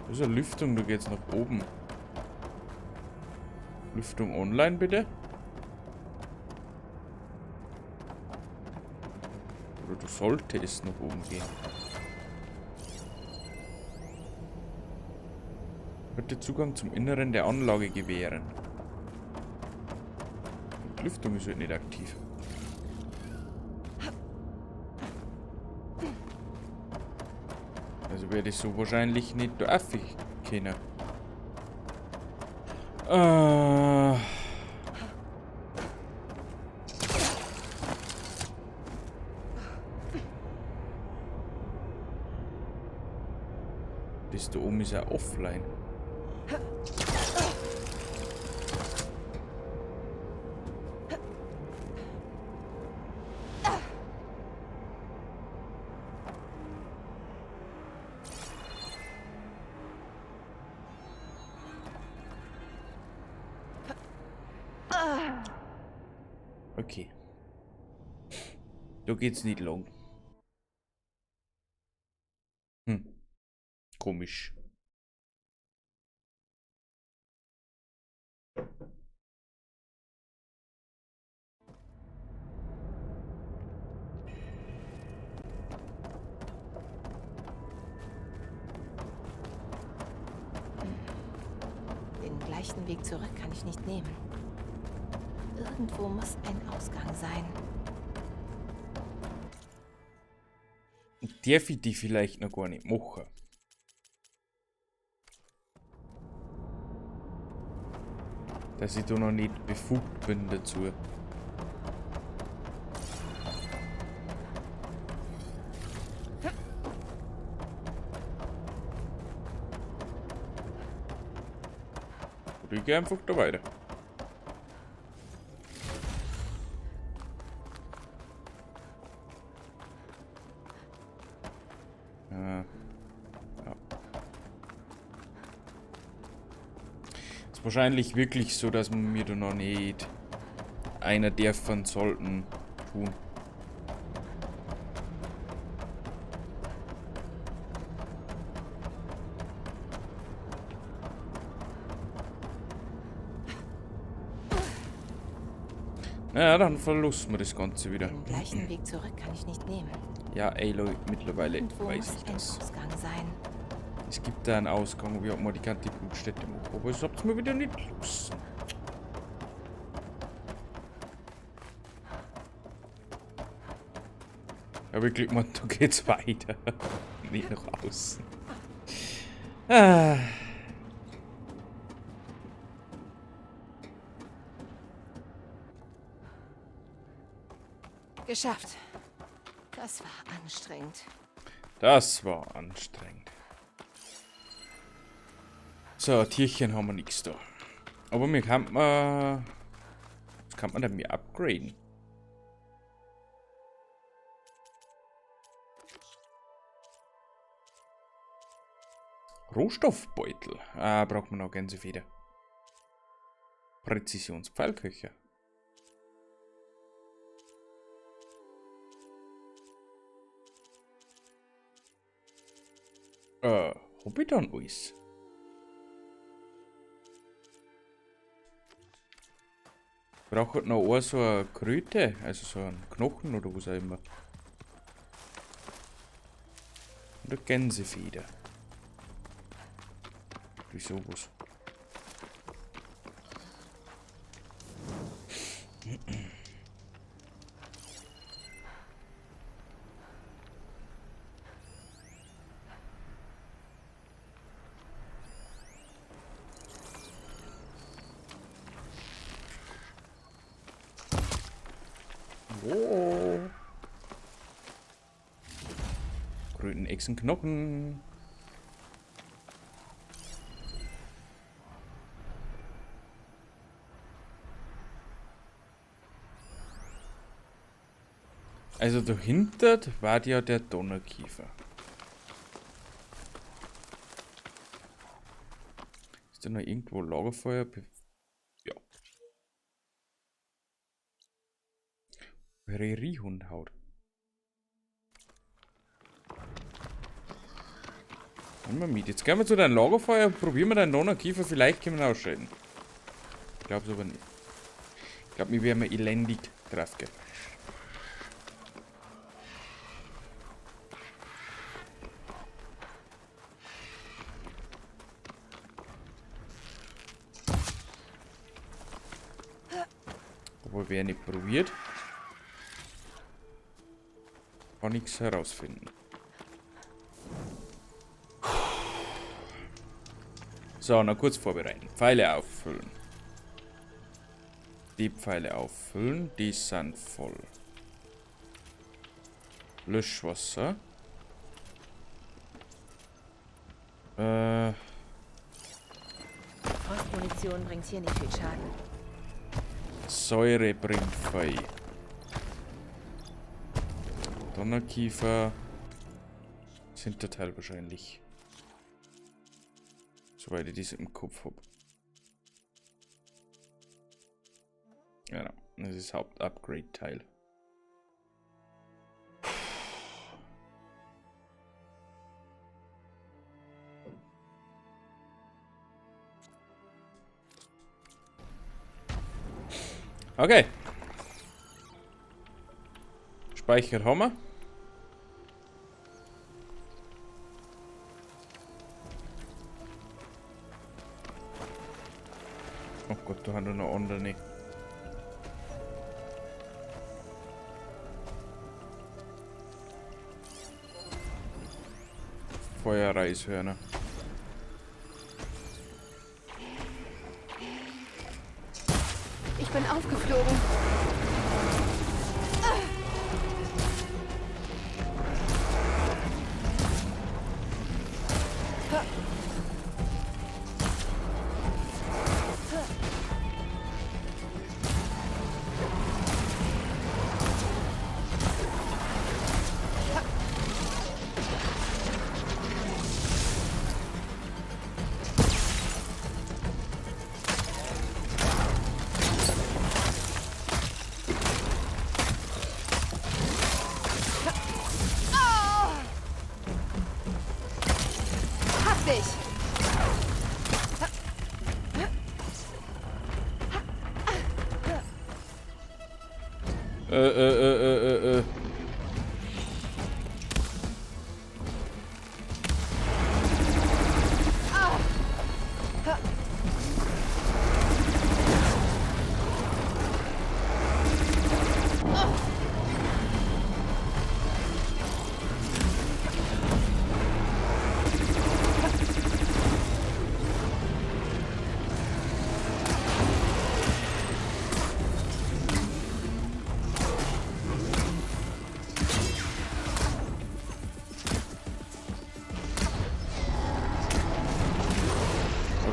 Das ist eine Lüftung, da geht's nach oben. Lüftung online bitte. Oder du solltest nach oben gehen. Bitte Zugang zum Inneren der Anlage gewähren. Die Lüftung ist halt nicht aktiv. Also werde ich so wahrscheinlich nicht dürfen können. Das da oben ist ja offline. Okay. Da geht's nicht lang. Komisch. Den gleichen Weg zurück kann ich nicht nehmen. Irgendwo muss ein Ausgang sein. Darf ich die vielleicht noch gar nicht machen? Dass ich da noch nicht befugt bin dazu. Oder ich gehe einfach da weiter. Ist wahrscheinlich wirklich so, dass wir da noch nicht einer davon sollten tun. Naja, dann verlassen wir das Ganze wieder. Den gleichen Weg zurück kann ich nicht nehmen. Ja, ey Leute, mittlerweile Irgendwo weiß muss ich ein das. Ausgang sein. Es gibt da einen Ausgang, wie man die ganze Blutstätte machen. Aber das habt ihr mir wieder nicht gelassen. Aber ich glaube, da geht's weiter. Nicht nach außen. Ah. Geschafft. Das war anstrengend. Das war anstrengend. So, Tierchen haben wir nichts da. Aber mir kann man... Was kann man denn mir upgraden? Rohstoffbeutel. Ah, braucht man noch Gänsefeder. Präzisionspfeilköcher. Hab ich dann alles? Braucht halt noch so eine Kröte, also so einen Knochen oder was auch immer. Und eine Gänsefeder. Wieso was? Oh. Kröten, Echsen, Knochen. Also dahinter war ja der Donnerkiefer. Ist da noch irgendwo Lagerfeuer? Ja. Präriehundhaut. Nimm mal mit. Jetzt gehen wir zu deinem Lagerfeuer und probieren wir deinen Donnerkiefer. Vielleicht können wir ihn ausschalten. Ich glaube es aber nicht. Ich glaube, wir werden elendig drauf gehen. Aber wer nicht probiert, kann nichts herausfinden. So, noch kurz vorbereiten. Pfeile auffüllen. Die Pfeile auffüllen, die sind voll. Löschwasser. Frostmunition bringt hier nicht viel Schaden. Säure bringt Fei. Donnerkiefer. Sind der Teil wahrscheinlich. Soweit ich das im Kopf habe. Genau, das ist Haupt-Upgrade-Teil. Okay. Speicher haben wir. Oh Gott, da haben wir noch andere. Feuerreishörner. Ich bin aufgeflogen.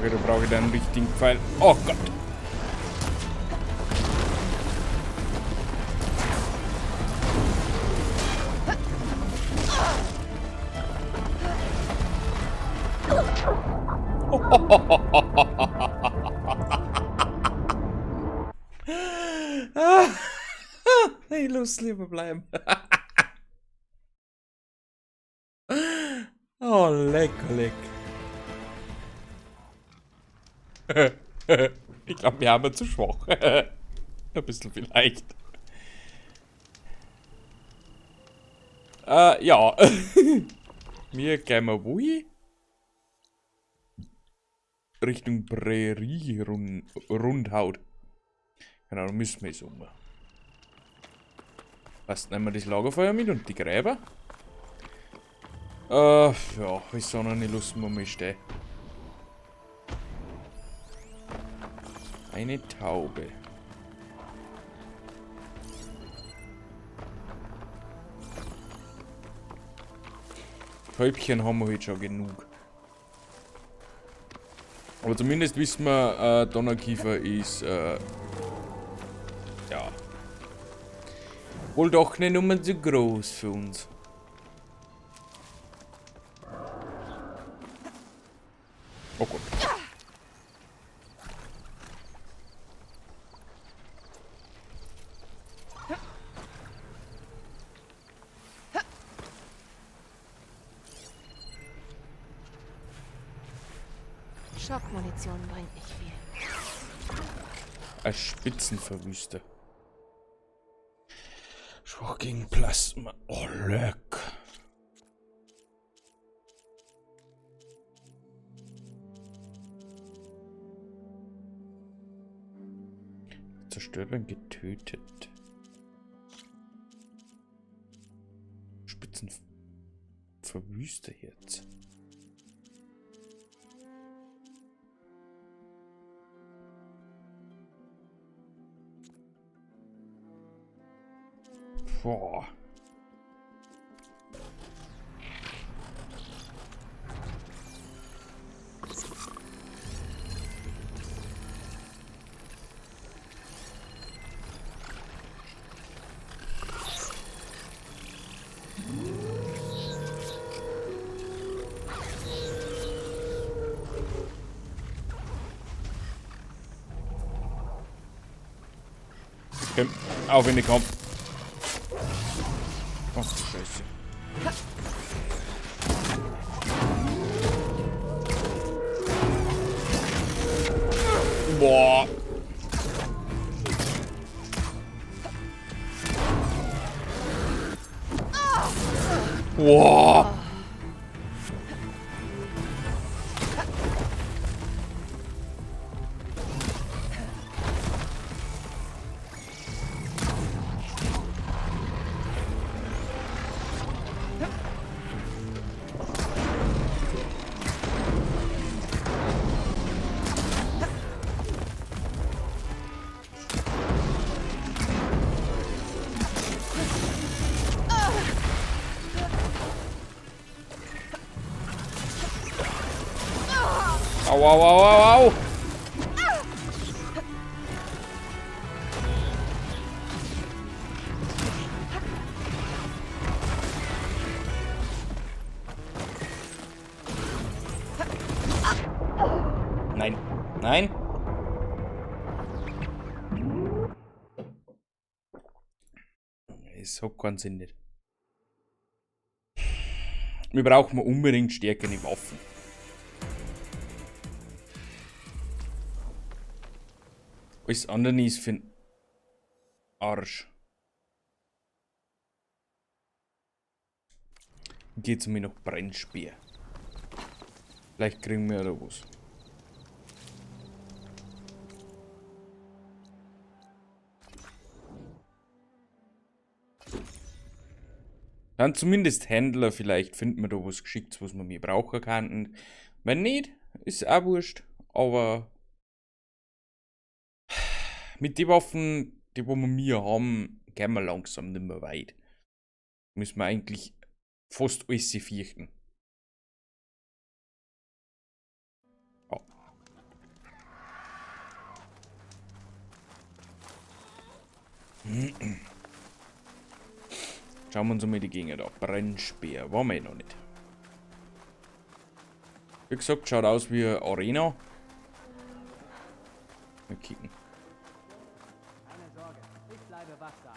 Okay, da brauche ich einen richtigen Pfeil. Oh Gott! Ich muss lieber bleiben. Oh, lecker, lecker. Ich glaube, wir haben zu schwach. Ein bisschen vielleicht. Ja. Wir gehen mal wohin? Richtung Prärie-Rundhaut. Genau, da müssen wir jetzt um. Passt, nehmen wir das Lagerfeuer mit und die Gräber. Ja, ist so noch nicht Lust, wo wir stehen. Eine Taube. Häubchen haben wir heute schon genug. Aber zumindest wissen wir, Donnerkiefer ist, ja. Wohl doch nicht nur zu groß für uns. Oh Gott. Schockmunition bringt nicht viel. Ein Spitzenverwüster. Schwach gegen Plasma. Oh, leck. Zerstörer getötet. Spitzenverwüster jetzt. Boah. Okay. Auf in die Kampf. Ach du Scheiße. Boah. Boah. Au, au, au, au, au. Nein, nein. Es hat keinen Sinn nicht. Wir brauchen unbedingt stärkere Waffen. Alles andere ist für den Arsch. Geht's mir noch Brennspeer. Vielleicht kriegen wir da was. Dann zumindest Händler, vielleicht finden wir da was Geschicktes, was wir mir brauchen könnten. Wenn nicht, ist auch wurscht, aber mit den Waffen, die wir haben, gehen wir langsam nicht mehr weit. Müssen wir eigentlich fast alles fürchten. Oh. Schauen wir uns mal die Gegner da. Brennspeer, waren wir noch nicht. Wie gesagt, schaut aus wie eine Arena. Mal kicken. Keine Sorge, ich bleibe wachsam.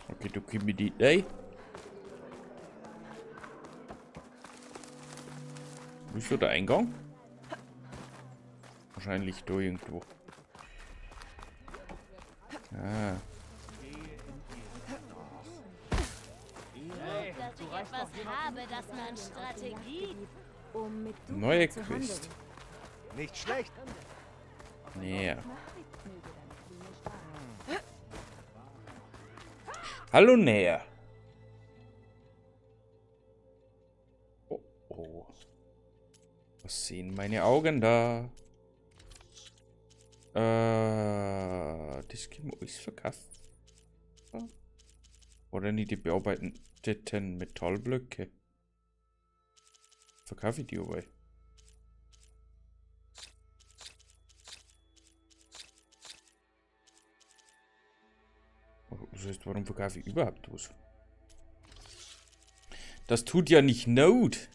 Okay, du gib mir die Idee. Wo ist so der Eingang? Wahrscheinlich da irgendwo. Ah. Dass ich etwas habe, das man Strategie. Um mit Duca Neue zu handeln. Quest. Nicht schlecht. Ja. Hallo näher. Oh, oh. Was sehen meine Augen da? Das können wir alles verkaufen. Oder nicht die bearbeiteten Metallblöcke. Verkaufe ich die aber. Das heißt, warum verkaufe ich überhaupt was? Das tut ja nicht Not.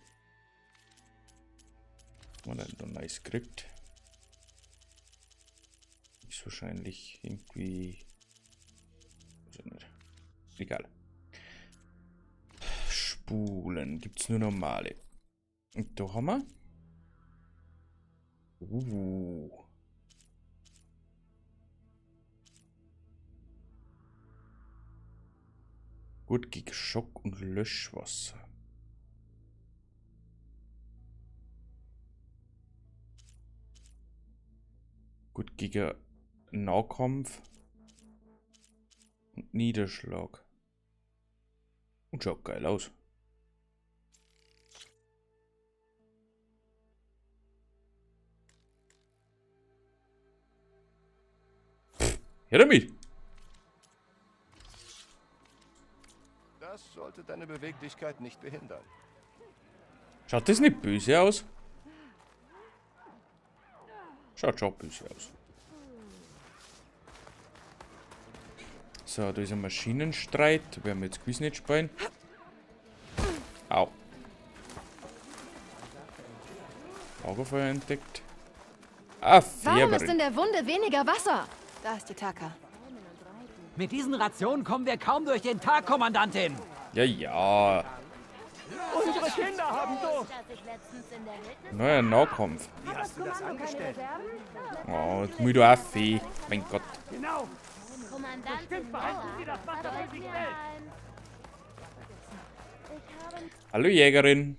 Was hat denn nice gekriegt? Ist wahrscheinlich irgendwie Also nicht. Egal. Spulen. Gibt's nur normale. Und da haben wir. Gut gegen Schock und Löschwasser. Gut gegen Nahkampf und Niederschlag. Und schaut geil aus. Ja, damit. Das sollte deine Beweglichkeit nicht behindern. Schaut das nicht böse aus? Schaut schon böse aus. So, da ist ein Maschinenstreit. Da werden wir jetzt gewiss nicht spielen. Au. Augenfeuer entdeckt. Ah, Warum ist Färberin. in der Wunde weniger Wasser? Da ist die Taka. Mit diesen Rationen kommen wir kaum durch den Tag, Kommandantin. Ja, ja. Unsere Kinder haben Durst. Neuer Nahkampf. Wie hast du das angestellt? Oh, jetzt muss ich da auch Fee. Mein Gott. Genau. Kommandantin, behalten Sie das Wasser bei sich selbst. Hallo Jägerin.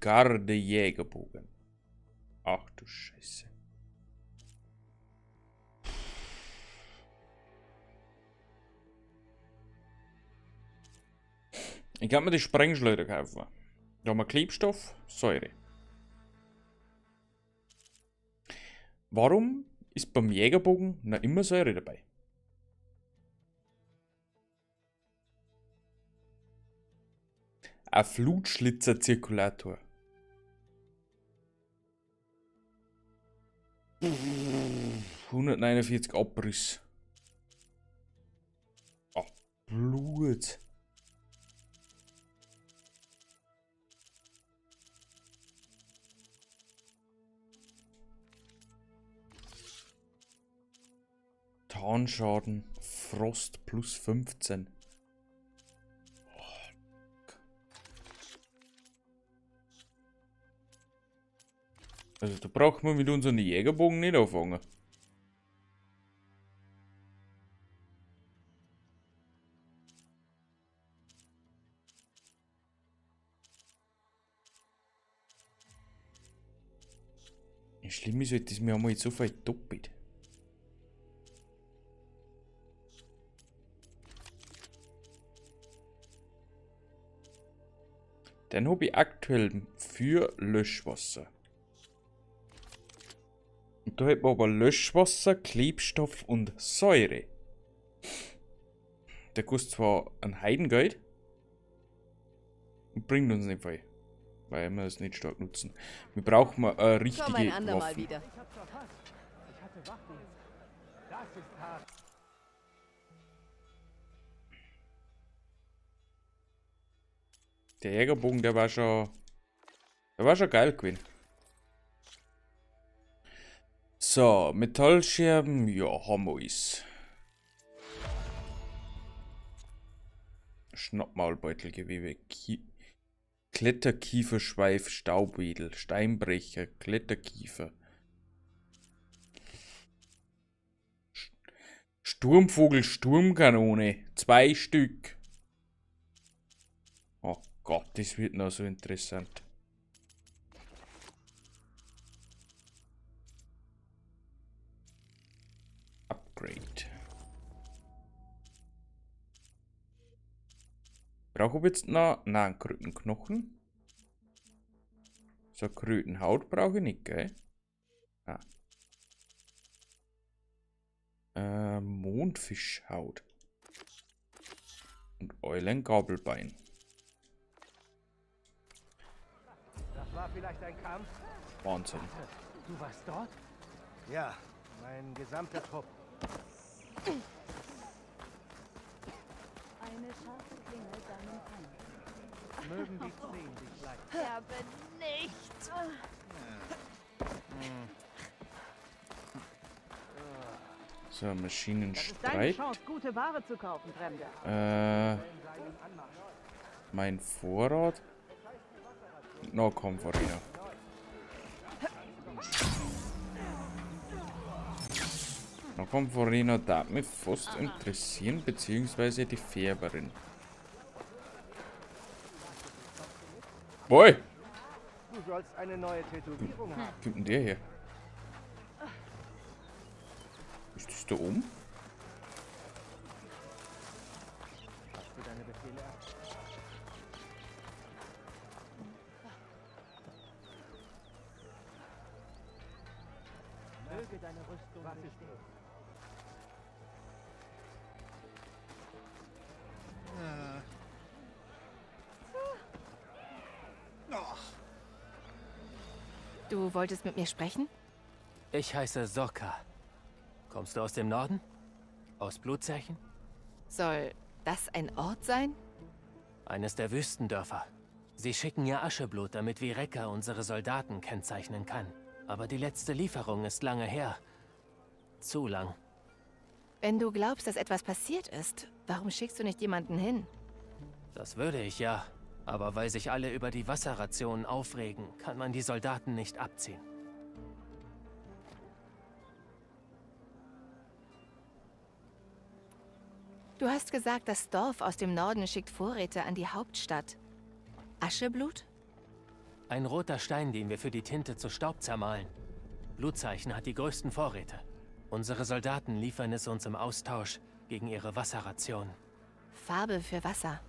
Garde Jägerbogen. Ach du Scheiße. Ich kann mir die Sprengschleuder kaufen. Da haben wir Klebstoff, Säure. Warum ist beim Jägerbogen noch immer Säure dabei? Ein Flutschlitzer-Zirkulator. Pff, 149 Abriss. Oh, Blut. Tarnschaden, Frost plus 15. Also da braucht man mit unseren Jägerbogen nicht anfangen. Schlimm ist halt, dass wir einmal so viel doppelt. Dann habe ich aktuell für Löschwasser. Und da hat man aber Löschwasser, Klebstoff und Säure. Der kostet zwar ein Heidengeld und bringt uns nicht viel, weil wir es nicht stark nutzen. Wir brauchen mal eine richtige Waffe. wieder. Ich hab's verpasst. Ich hatte Wachdienst. Das ist hart. Der Jägerbogen, der war schon geil gewesen. So, Metallscherben, ja, haben wir es. Schnappmaulbeutelgewebe, Kletterkieferschweif, Staubwedel, Steinbrecher, Kletterkiefer. Sturmvogel, Sturmkanone, 2 Stück. Oh Gott, das wird noch so interessant. Upgrade. Brauche ich jetzt noch einen Krötenknochen? So Krötenhaut brauche ich nicht, gell? Ah. Mondfischhaut. Und Eulengabelbein. Das war vielleicht ein Kampf. Wahnsinn. Du warst dort? Ja, mein gesamter Trupp. Eine scharfe Klinge deinen Feind. Mögen die Zehen dich leiten. Sterbe nicht! So, Das ist deine Maschinenstreit. Chance, gute Ware zu kaufen, Fremder. Mein Vorrat. Nahkampfarena. Nahkampfarena darf mich fast interessieren, beziehungsweise die Färberin. Boy! Du sollst eine neue Tätowierung haben. Wo kommt denn der her? Ist das da oben? Hast du deine Befehle ab? Möge deine Rüstung Was ist bestehen. Du wolltest mit mir sprechen? Ich heiße Sokka. Kommst du aus dem Norden? Aus Blutzeichen? Soll das ein Ort sein? Eines der Wüstendörfer. Sie schicken ihr Ascheblut, damit Vireka unsere Soldaten kennzeichnen kann. Aber die letzte Lieferung ist lange her. Zu lang. Wenn du glaubst, dass etwas passiert ist, warum schickst du nicht jemanden hin? Das würde ich ja. Aber weil sich alle über die Wasserrationen aufregen, kann man die Soldaten nicht abziehen. Du hast gesagt, das Dorf aus dem Norden schickt Vorräte an die Hauptstadt. Ascheblut? Ein roter Stein, den wir für die Tinte zu Staub zermahlen. Blutzeichen hat die größten Vorräte. Unsere Soldaten liefern es uns im Austausch gegen ihre Wasserrationen. Farbe für Wasser.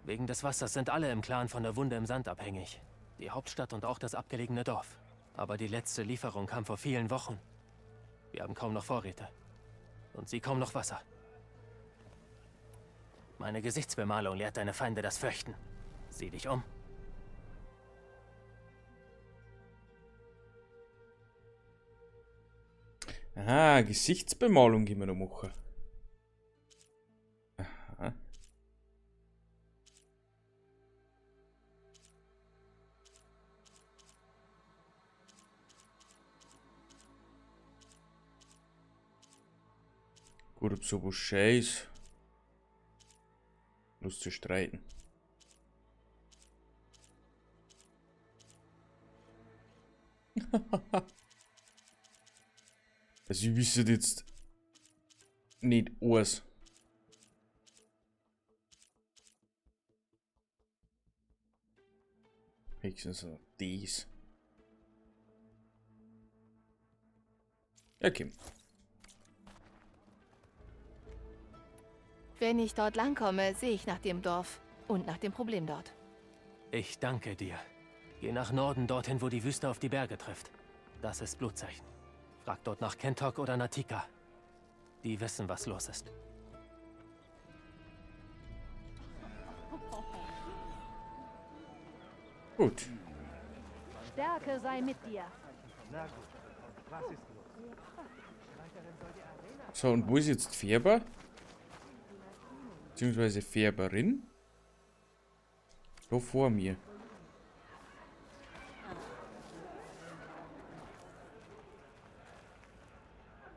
Wegen des Wassers sind alle im Clan von der Wunde im Sand abhängig. Die Hauptstadt und auch das abgelegene Dorf. Aber die letzte Lieferung kam vor vielen Wochen. Wir haben kaum noch Vorräte. Und sie kaum noch Wasser. Meine Gesichtsbemalung lehrt deine Feinde das Fürchten. Sieh dich um. Aha, Gesichtsbemalung gehen wir noch machen. Aha. Gut, ob so was Scheiß. Lust zu streiten. Also ich wüsste jetzt nicht alles. Höchstens so dies. Okay. Wenn ich dort langkomme, sehe ich nach dem Dorf und nach dem Problem dort. Ich danke dir. Geh nach Norden, dorthin, wo die Wüste auf die Berge trifft. Das ist Blutzeichen. Frag dort nach Kentok oder Natika. Die wissen, was los ist. Gut. Stärke sei mit dir. Na gut. Was ist los? So, und wo ist jetzt Färber? Beziehungsweise Färberin? Da vor mir.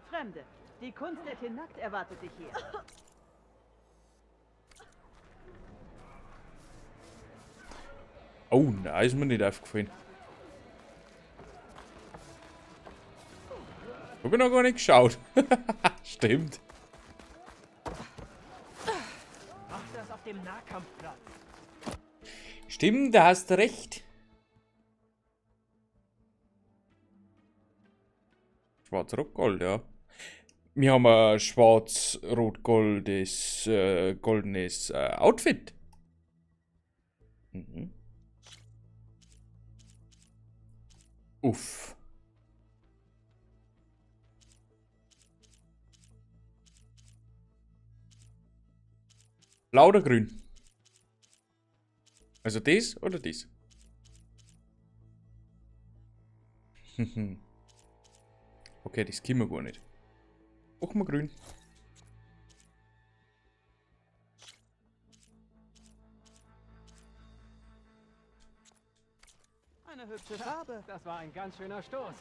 Fremde, die Kunst der Tenakt erwartet dich hier. Oh, da ist mir nicht aufgefallen. Hab ich noch gar nicht geschaut. Stimmt. Mach das auf dem Nahkampfplatz. Stimmt, da hast du recht. Schwarz-Rot-Gold, ja. Wir haben ein schwarz-rot-goldes goldenes Outfit. Mhm. Uff. Blau oder grün? Also das oder das? Okay, das können wir gar nicht. Machen wir grün. Eine hübsche Farbe. Das war ein ganz schöner Stoß.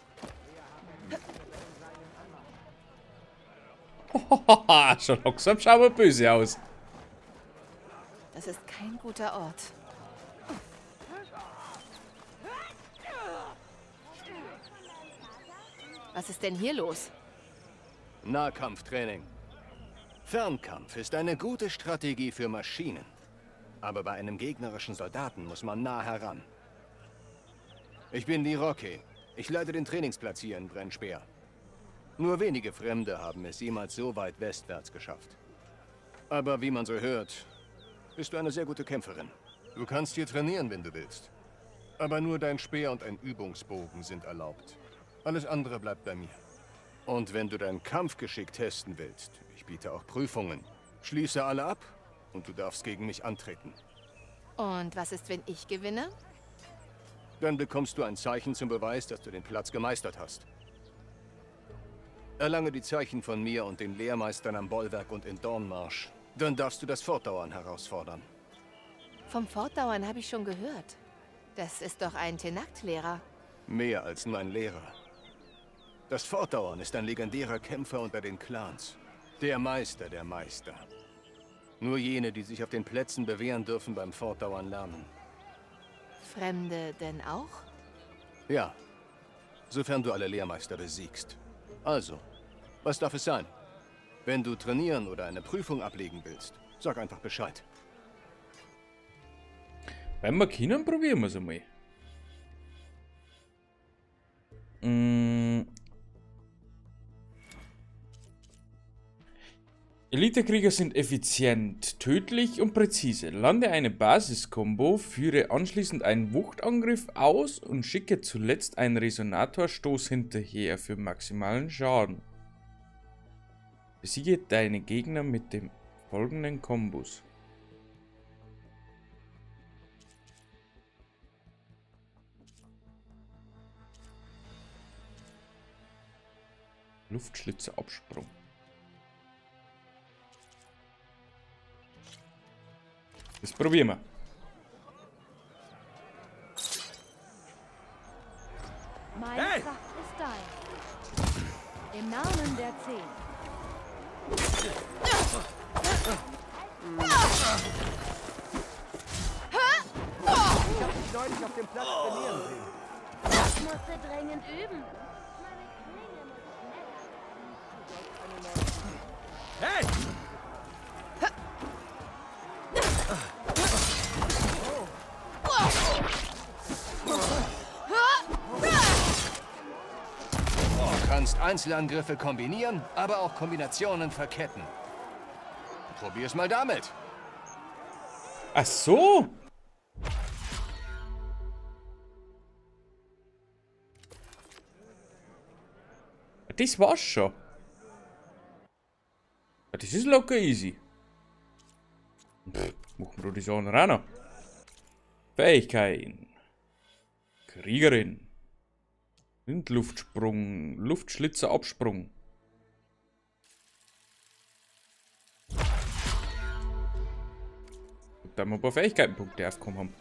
Schon langsam schauen wir böse aus. Das ist kein guter Ort. Was ist denn hier los? Nahkampftraining. Fernkampf ist eine gute Strategie für Maschinen. Aber bei einem gegnerischen Soldaten muss man nah heran. Ich bin Liroke. Ich leite den Trainingsplatz hier in Brennspeer. Nur wenige Fremde haben es jemals so weit westwärts geschafft. Aber wie man so hört, bist du eine sehr gute Kämpferin. Du kannst hier trainieren, wenn du willst. Aber nur dein Speer und ein Übungsbogen sind erlaubt. Alles andere bleibt bei mir. Und wenn du dein Kampfgeschick testen willst, ich biete auch Prüfungen. Schließe alle ab und du darfst gegen mich antreten. Und was ist, wenn ich gewinne? Dann bekommst du ein Zeichen zum Beweis, dass du den Platz gemeistert hast. Erlange die Zeichen von mir und den Lehrmeistern am Bollwerk und in Dornmarsch. Dann darfst du das Fortdauern herausfordern. Vom Fortdauern habe ich schon gehört. Das ist doch ein Tenakt-Lehrer. Mehr als nur ein Lehrer. Das Fortdauern ist ein legendärer Kämpfer unter den Clans. Der Meister der Meister. Nur jene, die sich auf den Plätzen bewähren, dürfen beim Fortdauern lernen. Fremde denn auch? Ja, sofern du alle Lehrmeister besiegst. Also, was darf es sein? Wenn du trainieren oder eine Prüfung ablegen willst, sag einfach Bescheid. Wenn wir können, probieren wir es einmal. Elitekrieger sind effizient, tödlich und präzise. Lande eine Basiskombo, führe anschließend einen Wuchtangriff aus und schicke zuletzt einen Resonatorstoß hinterher für maximalen Schaden. Besiege deine Gegner mit dem folgenden Kombos. Luftschlitzerabsprung. Das probieren wir. Meine Kraft ist dein. Im Namen der 10. Ich hab dich neulich auf dem Platz trainieren sehen. Das musste dringend üben. Hey! Du kannst Einzelangriffe kombinieren, aber auch Kombinationen verketten. Probier's mal damit. Ach so. Das war's schon. Das ist locker easy. Machen wir die Sachen auch noch. Fähigkeiten. Kriegerin. Windluftsprung. Luftschlitzerabsprung. Da wir ein paar Fähigkeitenpunkte aufgekommen haben.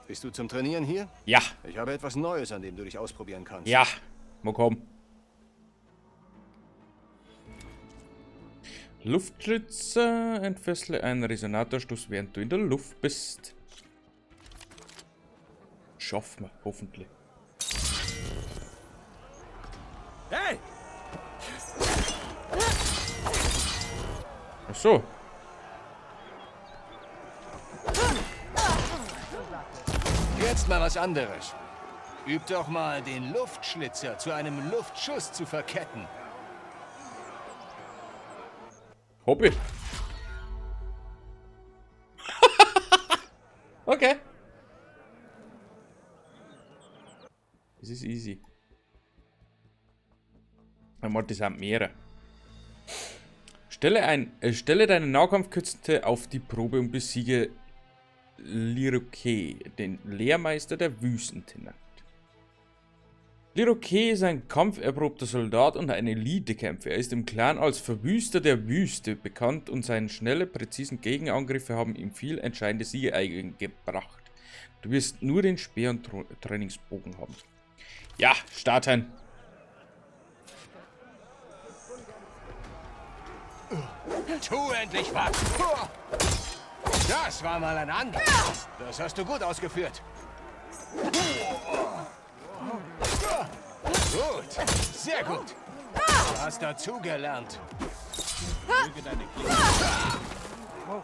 Bist du zum Trainieren hier? Ja. Ich habe etwas Neues, an dem du dich ausprobieren kannst. Ja. Mal kommen. Luftschlitzer. Entfessle einen Resonatorstoß, während du in der Luft bist. Schaffen wir, hoffentlich. Hey! Ach so. Jetzt mal was anderes. Üb doch mal, den Luftschlitzer zu einem Luftschuss zu verketten. Hobby. Okay. Das ist easy. Das sind mehrere. Stelle deine Nahkampfkünste auf die Probe und besiege Liroke, den Lehrmeister der Wüstentenakt. Liroke ist ein kampferprobter Soldat und ein Elitekämpfer. Er ist im Clan als Verwüster der Wüste bekannt und seine schnelle, präzisen Gegenangriffe haben ihm viel entscheidende Siege eingebracht. Du wirst nur den Speer und Trainingsbogen haben. Ja, starten. Tu endlich was! Das war mal ein Angriff. Das hast du gut ausgeführt. Gut, sehr gut. Du hast dazugelernt. Möge deine Klinge. Wow!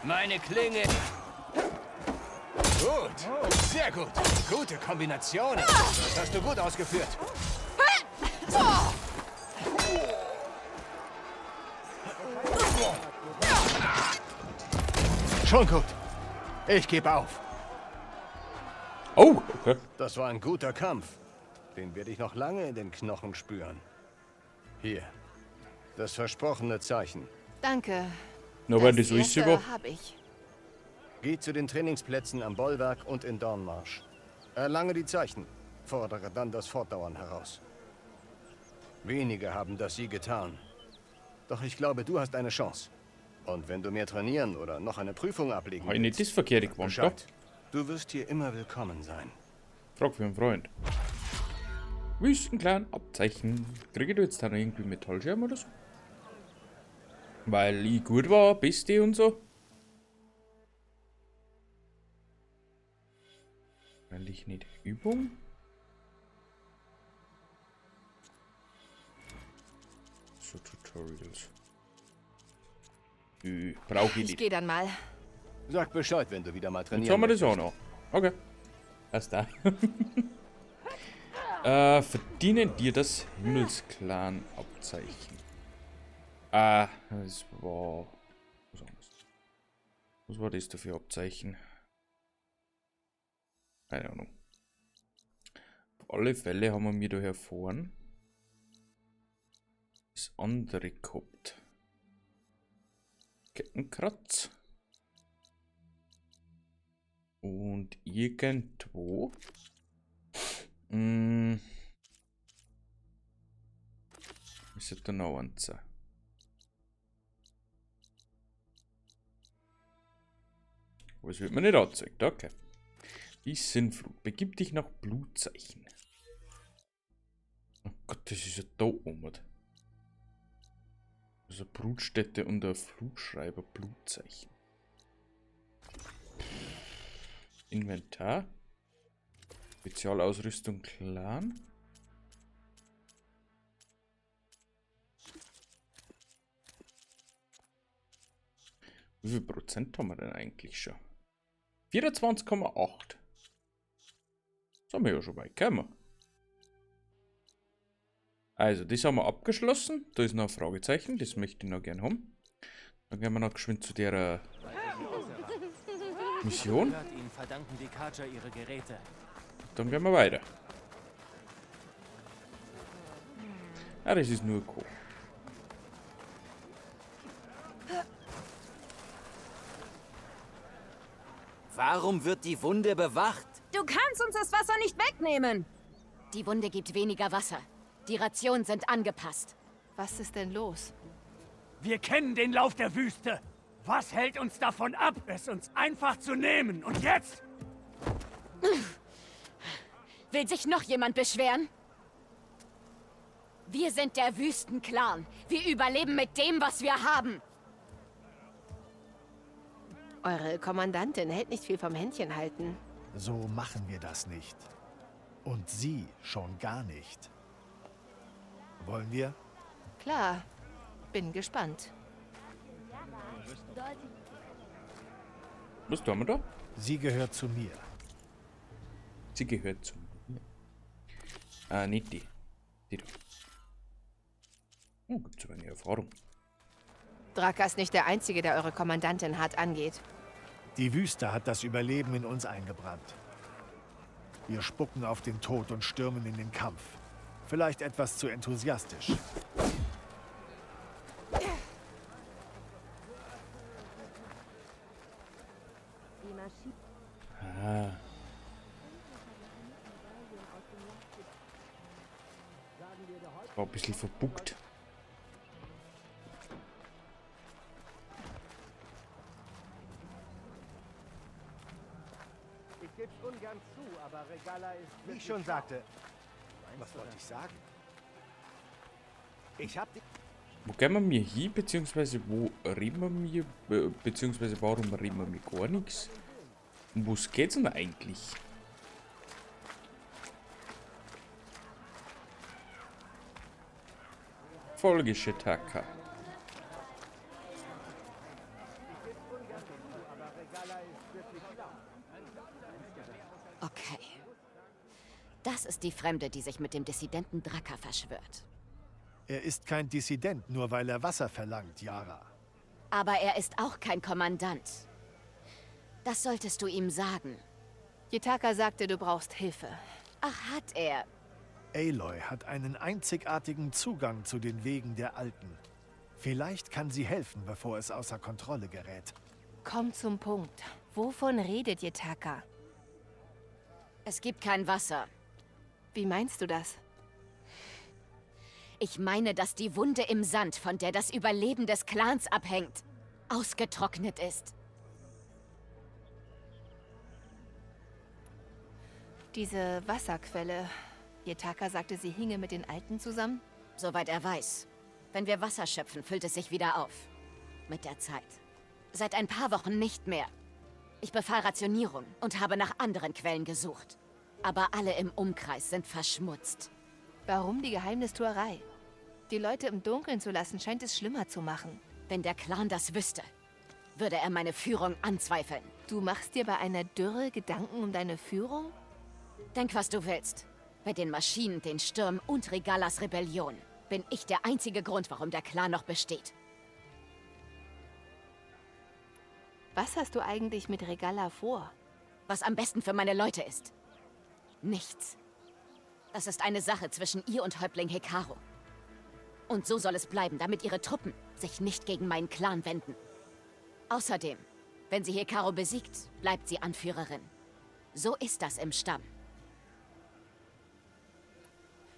Meine Klinge. Gut, sehr gut. Gute Kombinationen. Das hast du gut ausgeführt. Schon gut. Ich gebe auf. Oh, okay. Das war ein guter Kampf. Den werde ich noch lange in den Knochen spüren. Hier. Das versprochene Zeichen. Danke. Nur weil das so ist, habe ich. Geh zu den Trainingsplätzen am Bollwerk und in Dornmarsch. Erlange die Zeichen. Fordere dann das Fortdauern heraus. Wenige haben das je getan. Doch ich glaube, du hast eine Chance. Und wenn du mehr trainieren oder noch eine Prüfung ablegen willst, nicht das verkehrte gewonnen, doch? Du wirst hier immer willkommen sein. Frag für einen Freund. Wüstenclan Abzeichen. Kriege du jetzt dann irgendwie Metallschirm oder so? Weil ich gut war, Beste und so. Weil ich nicht Übung. So Tutorials. Brauche ich nicht. Ich gehe dann mal. Sag Bescheid, wenn du wieder mal trainierst. Jetzt haben wir das auch noch. Okay. Lass da. Verdienen dir das Himmelsklan-Abzeichen. Das war... Was anderes. Was war das da für Abzeichen? Keine Ahnung. Auf alle Fälle haben wir mir da hervorn das andere gehabt. Kettenkratz. Und irgendwo ist da noch eins. Aber es wird mir nicht angezeigt, okay. Die Sinnflut. Begib dich nach Blutzeichen. Oh Gott, das ist ja da oben. Also Brutstätte und der Flugschreiber Blutzeichen. Inventar. Spezialausrüstung Clan. Wie viel Prozent haben wir denn eigentlich schon? 24,8. Das haben wir ja schon weit gekommen. Also, das haben wir abgeschlossen. Da ist noch ein Fragezeichen, das möchte ich noch gerne haben. Dann gehen wir noch geschwind zu der Mission. Ihnen verdanken die Carja ihre Geräte. Dann gehen wir weiter. Ah, das ist nur Co. Warum wird die Wunde bewacht? Du kannst uns das Wasser nicht wegnehmen. Die Wunde gibt weniger Wasser. Die Rationen sind angepasst. Was ist denn los? Wir kennen den Lauf der Wüste. Was hält uns davon ab, es uns einfach zu nehmen? Und jetzt? Will sich noch jemand beschweren? Wir sind der Wüstenclan. Wir überleben mit dem, was wir haben. Eure Kommandantin hält nicht viel vom Händchen halten. So machen wir das nicht. Und Sie schon gar nicht. Wollen wir? Klar. Bin gespannt. Was tun wir da? Sie gehört zu mir. Sie gehört zu mir. Nicht die. Die da. Oh, gibt's aber eine Erfahrung. Draka ist nicht der Einzige, der eure Kommandantin hart angeht. Die Wüste hat das Überleben in uns eingebrannt. Wir spucken auf den Tod und stürmen in den Kampf. Vielleicht etwas zu enthusiastisch. Ah. War ein bisschen verbuckt. ganz zu, aber Regala ist... Wie ich schon sagte... Was wollte ich sagen? Ich hab die... Wo gehen wir hin, beziehungsweise wo reden wir, beziehungsweise warum reden wir gar nichts? Um was geht's denn eigentlich? Folge Shataka. Okay. Das ist die Fremde, die sich mit dem Dissidenten Draka verschwört. Er ist kein Dissident, nur weil er Wasser verlangt, Yara. Aber er ist auch kein Kommandant. Das solltest du ihm sagen. Yetaka sagte, du brauchst Hilfe. Ach, hat er. Aloy hat einen einzigartigen Zugang zu den Wegen der Alten. Vielleicht kann sie helfen, bevor es außer Kontrolle gerät. Komm zum Punkt. Wovon redet Yetaka? Es gibt kein Wasser. Wie meinst du das? Ich meine, dass die Wunde im Sand, von der das Überleben des Clans abhängt, ausgetrocknet ist. Diese Wasserquelle. Yetaka sagte, sie hinge mit den Alten zusammen? Soweit er weiß. Wenn wir Wasser schöpfen, füllt es sich wieder auf. Mit der Zeit. Seit ein paar Wochen nicht mehr. Ich befahl Rationierung und habe nach anderen Quellen gesucht. Aber alle im Umkreis sind verschmutzt. Warum die Geheimnistuerei? Die Leute im Dunkeln zu lassen, scheint es schlimmer zu machen. Wenn der Clan das wüsste, würde er meine Führung anzweifeln. Du machst dir bei einer Dürre Gedanken um deine Führung? Denk, was du willst. Bei den Maschinen, den Stürmen und Regalas Rebellion bin ich der einzige Grund, warum der Clan noch besteht. Was hast du eigentlich mit Regala vor? Was am besten für meine Leute ist. Nichts. Das ist eine Sache zwischen ihr und Häuptling Hekarro. Und so soll es bleiben, damit ihre Truppen sich nicht gegen meinen Clan wenden. Außerdem, wenn sie Hekarro besiegt, bleibt sie Anführerin. So ist das im Stamm.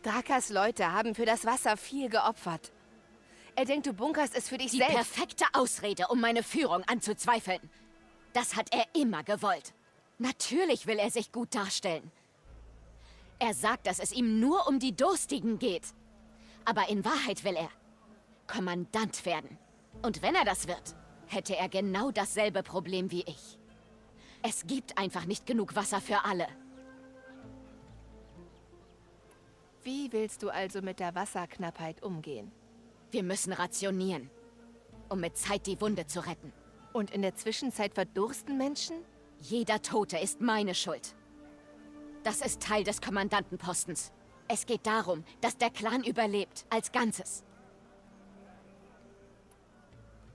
Drakas Leute haben für das Wasser viel geopfert. Er denkt, du bunkerst es für dich selbst. Die perfekte Ausrede, um meine Führung anzuzweifeln. Das hat er immer gewollt. Natürlich will er sich gut darstellen. Er sagt, dass es ihm nur um die Durstigen geht. Aber in Wahrheit will er Kommandant werden. Und wenn er das wird, hätte er genau dasselbe Problem wie ich. Es gibt einfach nicht genug Wasser für alle. Wie willst du also mit der Wasserknappheit umgehen? Wir müssen rationieren, um mit Zeit die Wunde zu retten. Und in der Zwischenzeit verdursten Menschen? Jeder Tote ist meine Schuld. Das ist Teil des Kommandantenpostens. Es geht darum, dass der Clan überlebt, als Ganzes.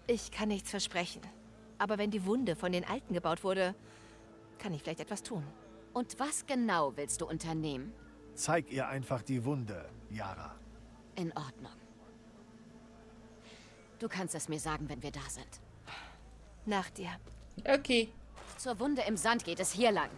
Ich kann nichts versprechen. Aber wenn die Wunde von den Alten gebaut wurde, kann ich vielleicht etwas tun. Und was genau willst du unternehmen? Zeig ihr einfach die Wunde, Yara. In Ordnung. Du kannst es mir sagen, wenn wir da sind. Nach dir. Okay. Zur Wunde im Sand geht es hier lang.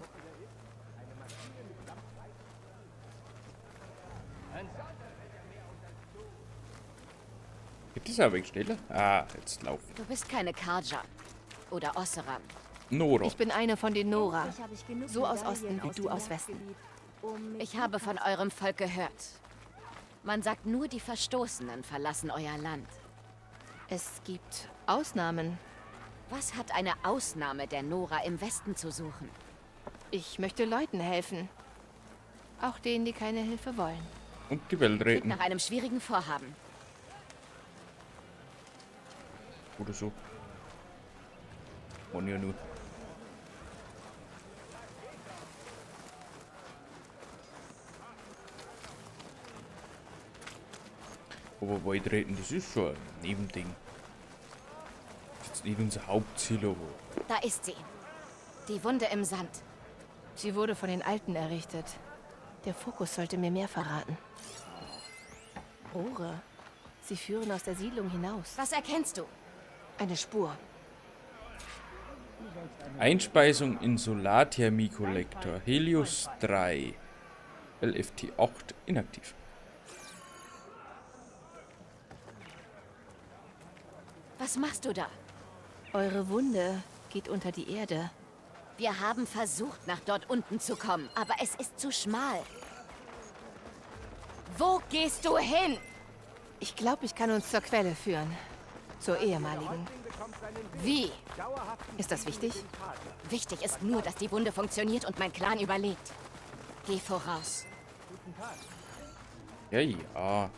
Gibt es aber schneller? Ah, jetzt laufen. Du bist keine Karja. Oder Osseram. Nora. Ich bin eine von den Nora. So aus Osten wie du aus Westen. Ich habe von eurem Volk gehört. Man sagt, nur die Verstoßenen verlassen euer Land. Es gibt Ausnahmen. Was hat eine Ausnahme der Nora im Westen zu suchen? Ich möchte Leuten helfen. Auch denen, die keine Hilfe wollen. Und die Welt Klingt retten. nach einem schwierigen Vorhaben. Oder so. Und ja nur. Aber weit retten, das ist schon ein Nebending. Das ist jetzt nicht unser Hauptziel, aber... Da ist sie. Die Wunde im Sand. Sie wurde von den Alten errichtet. Der Fokus sollte mir mehr verraten. Rohre. Sie führen aus der Siedlung hinaus. Was erkennst du? Eine Spur. Einspeisung in Solarthermie-Kollektor. Helios 3. LFT 8 inaktiv. Was machst du da? Eure Wunde geht unter die Erde. Wir haben versucht, nach dort unten zu kommen, aber es ist zu schmal. Wo gehst du hin? Ich glaube, ich kann uns zur Quelle führen. Zur ehemaligen. Wie? Ist das wichtig? Wichtig ist nur, dass die Wunde funktioniert und mein Clan überlebt. Geh voraus. Ja, ja.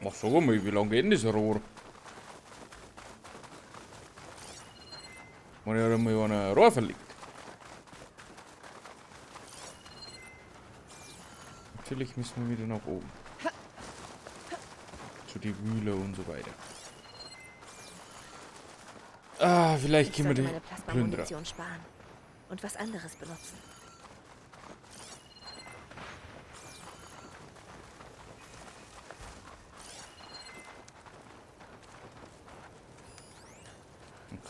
Ach, sag mal, wie lange geht denn das Rohr? Man hat einmal ein Rohr verlegt. Natürlich müssen wir wieder nach oben. Zu die Wühle und so weiter. Ah, vielleicht können wir meine die Plünderer. Plasma-Munition sparen. Und was anderes benutzen.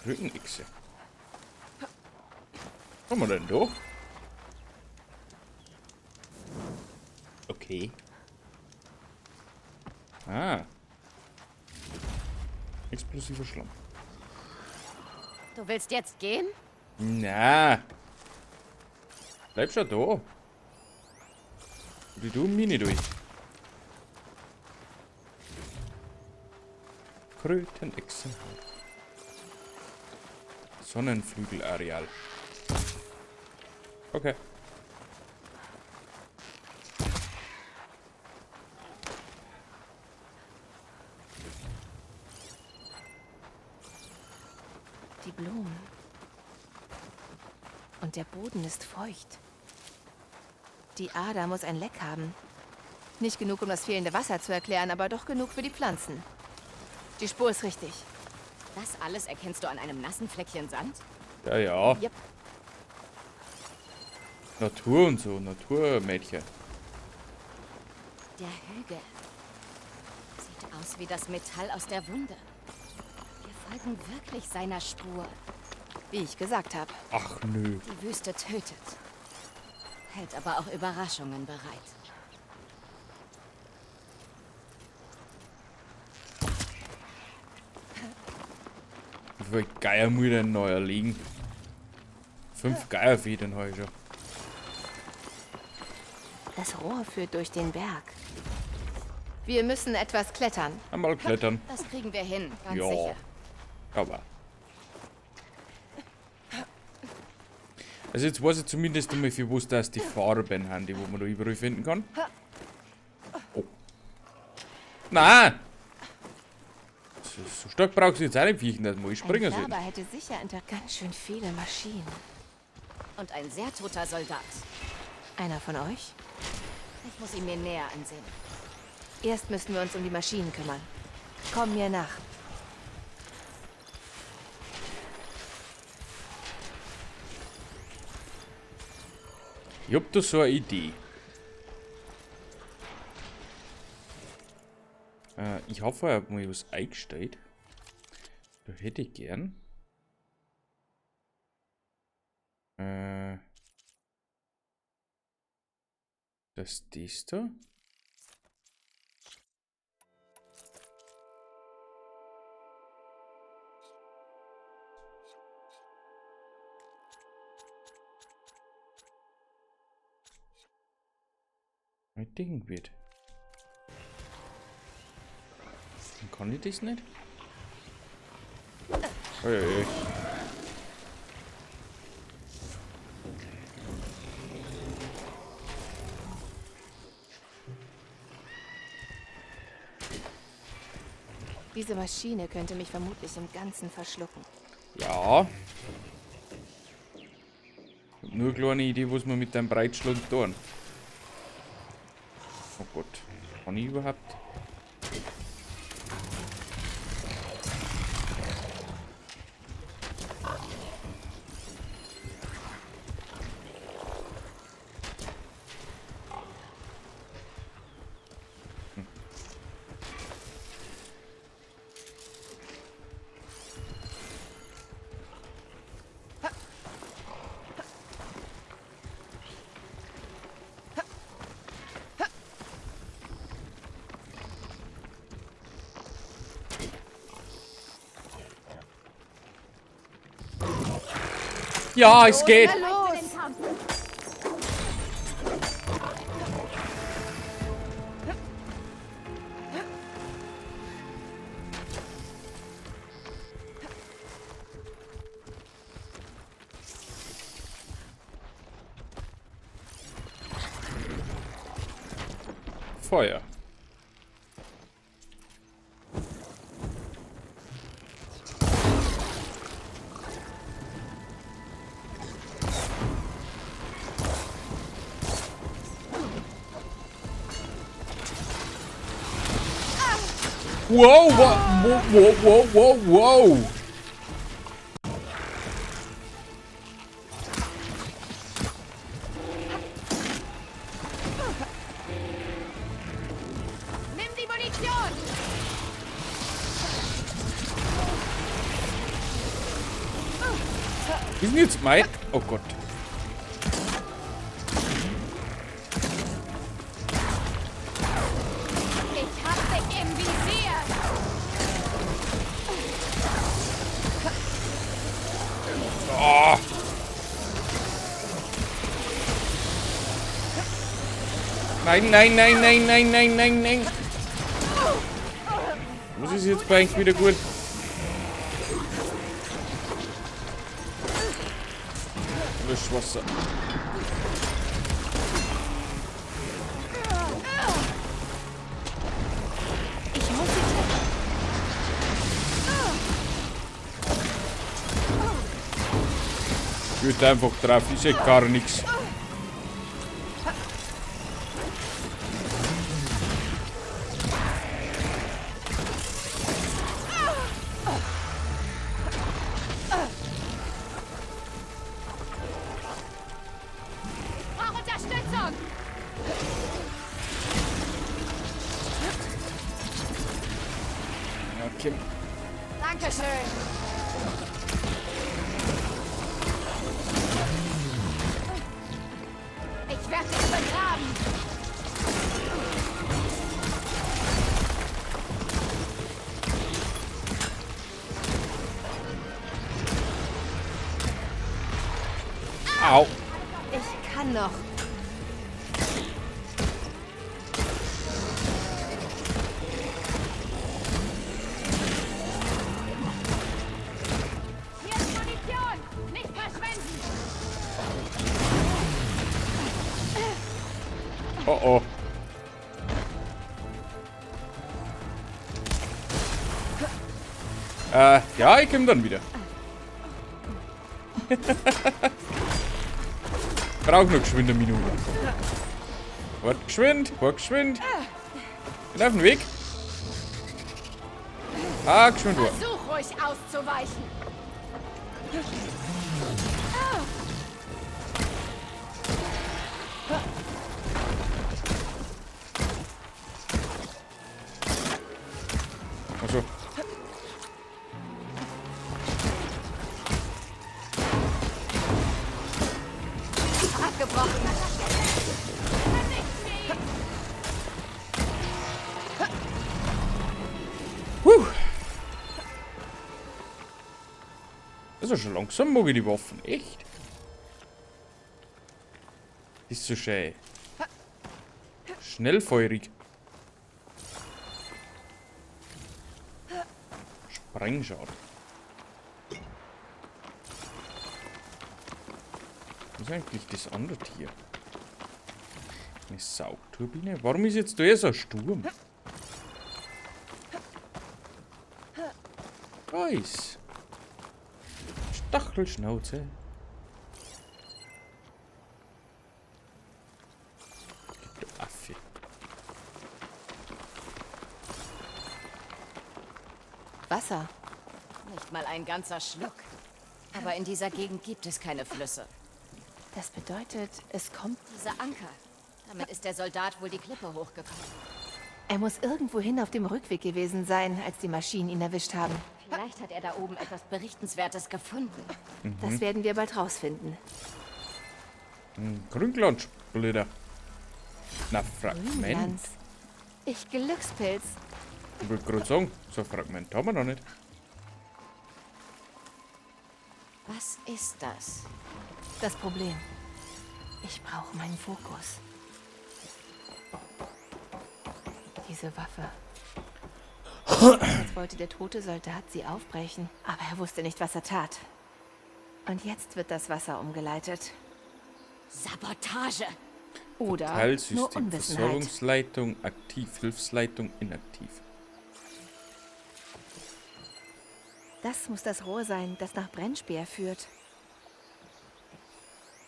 Krückenichse. Was haben wir denn da? Okay. Ah. Explosiver Schlamm. Du willst jetzt gehen? Na. Bleib schon da. Wie du Mini durch. Krötenechse. Sonnenflügelareal. Okay. Die Blumen. Und der Boden ist feucht. Die Ader muss ein Leck haben. Nicht genug, um das fehlende Wasser zu erklären, aber doch genug für die Pflanzen. Die Spur ist richtig. Das alles erkennst du an einem nassen Fleckchen Sand? Ja, ja. Yep. Natur und so, Naturmädchen. Der Hügel. Sieht aus wie das Metall aus der Wunde. Wir folgen wirklich seiner Spur. Wie ich gesagt habe. Ach nö. Die Wüste tötet. Hält aber auch Überraschungen bereit. Wie viel Geier muss denn neu erlegen? 5 Geierfedern habe ich schon. Das Rohr führt durch den Berg. Wir müssen etwas klettern. Einmal klettern. Das kriegen wir hin, ganz Ja. sicher. Aber. Also jetzt weiß ich zumindest einmal, für was das die Farben haben, die wo man da überall finden kann. Oh. Nein! So stark brauchst du jetzt auch nicht Viechen, dass wir springen Ein sollen. Färber hätte sicher ganz schön viele Maschinen. Und ein sehr toter Soldat. Einer von euch? Ich muss ihn mir näher ansehen. Erst müssen wir uns um die Maschinen kümmern. Komm mir nach. Ich hab da so eine Idee. Ich habe vorher mal was eingestellt. Da hätte ich gern. Das da. Ein Ding wird. Dann kann ich das nicht? Hey. Diese Maschine könnte mich vermutlich im Ganzen verschlucken. Ja. Ich hab nur eine kleine Idee, was wir mit deinem Breitschlag tun. Oh Gott. Kann ich überhaupt? Ja, es geht. Na los! Feuer. Wow, wow. Nimm die Munition! Wie ist denn jetzt mein... Oh Gott. Ich hab dich im Visier! Oh. Nein. Was ist jetzt eigentlich wieder gut? Löschwasser. Ich muss dich... Geht einfach drauf, ich seh gar nichts. Brauch Unterstützung! Okay. Dankeschön! Ich werde dich begraben! Au. Ich kann noch. Hier ist Munition! Nicht verschwenden! Oh. Ja, ich komm dann wieder. Brauch noch geschwind eine Minute. Wart geschwind. Bin auf dem Weg. Geschwind war. Versuch ruhig auszuweichen! Achso. Abgebrochen! Das ist schon langsam, mag ich die Waffen. Echt? Ist so schön. Schnellfeurig. Sprengschad. Was ist eigentlich das andere Tier? Eine Saugturbine? Warum ist jetzt da so ein Sturm? Weiß. Stachelschnauze. Du Affe. Wasser. Nicht mal ein ganzer Schluck. Aber in dieser Gegend gibt es keine Flüsse. Das bedeutet, es kommt... Dieser Anker. Damit ist der Soldat wohl die Klippe hochgekommen. Er muss irgendwohin auf dem Rückweg gewesen sein, als die Maschinen ihn erwischt haben. Vielleicht hat er da oben etwas Berichtenswertes gefunden. Das werden wir bald rausfinden. Grünglanzsplitter. Na, Fragment. Grünlanz. Ich Glückspilz. Ich wollte gerade sagen, so ein Fragment haben wir noch nicht. Was ist das? das Problem. Ich brauche meinen Fokus. Diese Waffe. Jetzt wollte der tote Soldat sie aufbrechen, aber er wusste nicht, was er tat. Und jetzt wird das Wasser umgeleitet. Sabotage! Oder nur Teilsystem, Unwissenheit. Versorgungsleitung aktiv, Hilfsleitung inaktiv. Das muss das Rohr sein, das nach Brennspeer führt.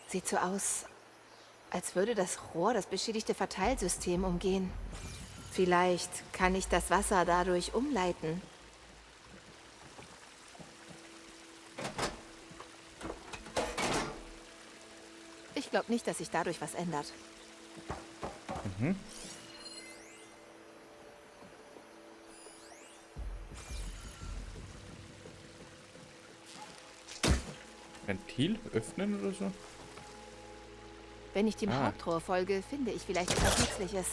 Sieht so aus, als würde das Rohr das beschädigte Verteilsystem umgehen. Vielleicht kann ich das Wasser dadurch umleiten. Ich glaube nicht, dass sich dadurch was ändert. Mhm. Ventil öffnen oder so? Wenn ich dem Hauptrohr folge, finde ich vielleicht etwas Nützliches.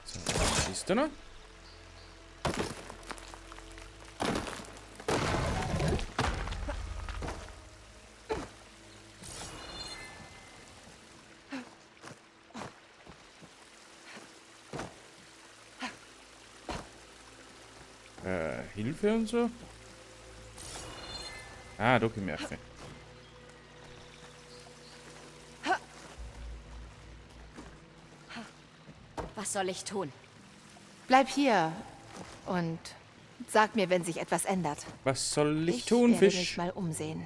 So, was ist da noch? Hilfe und so? Ah, Dokumente. Was soll ich tun? Bleib hier und sag mir, wenn sich etwas ändert. Was soll ich tun, werde Fisch? mich mal umsehen.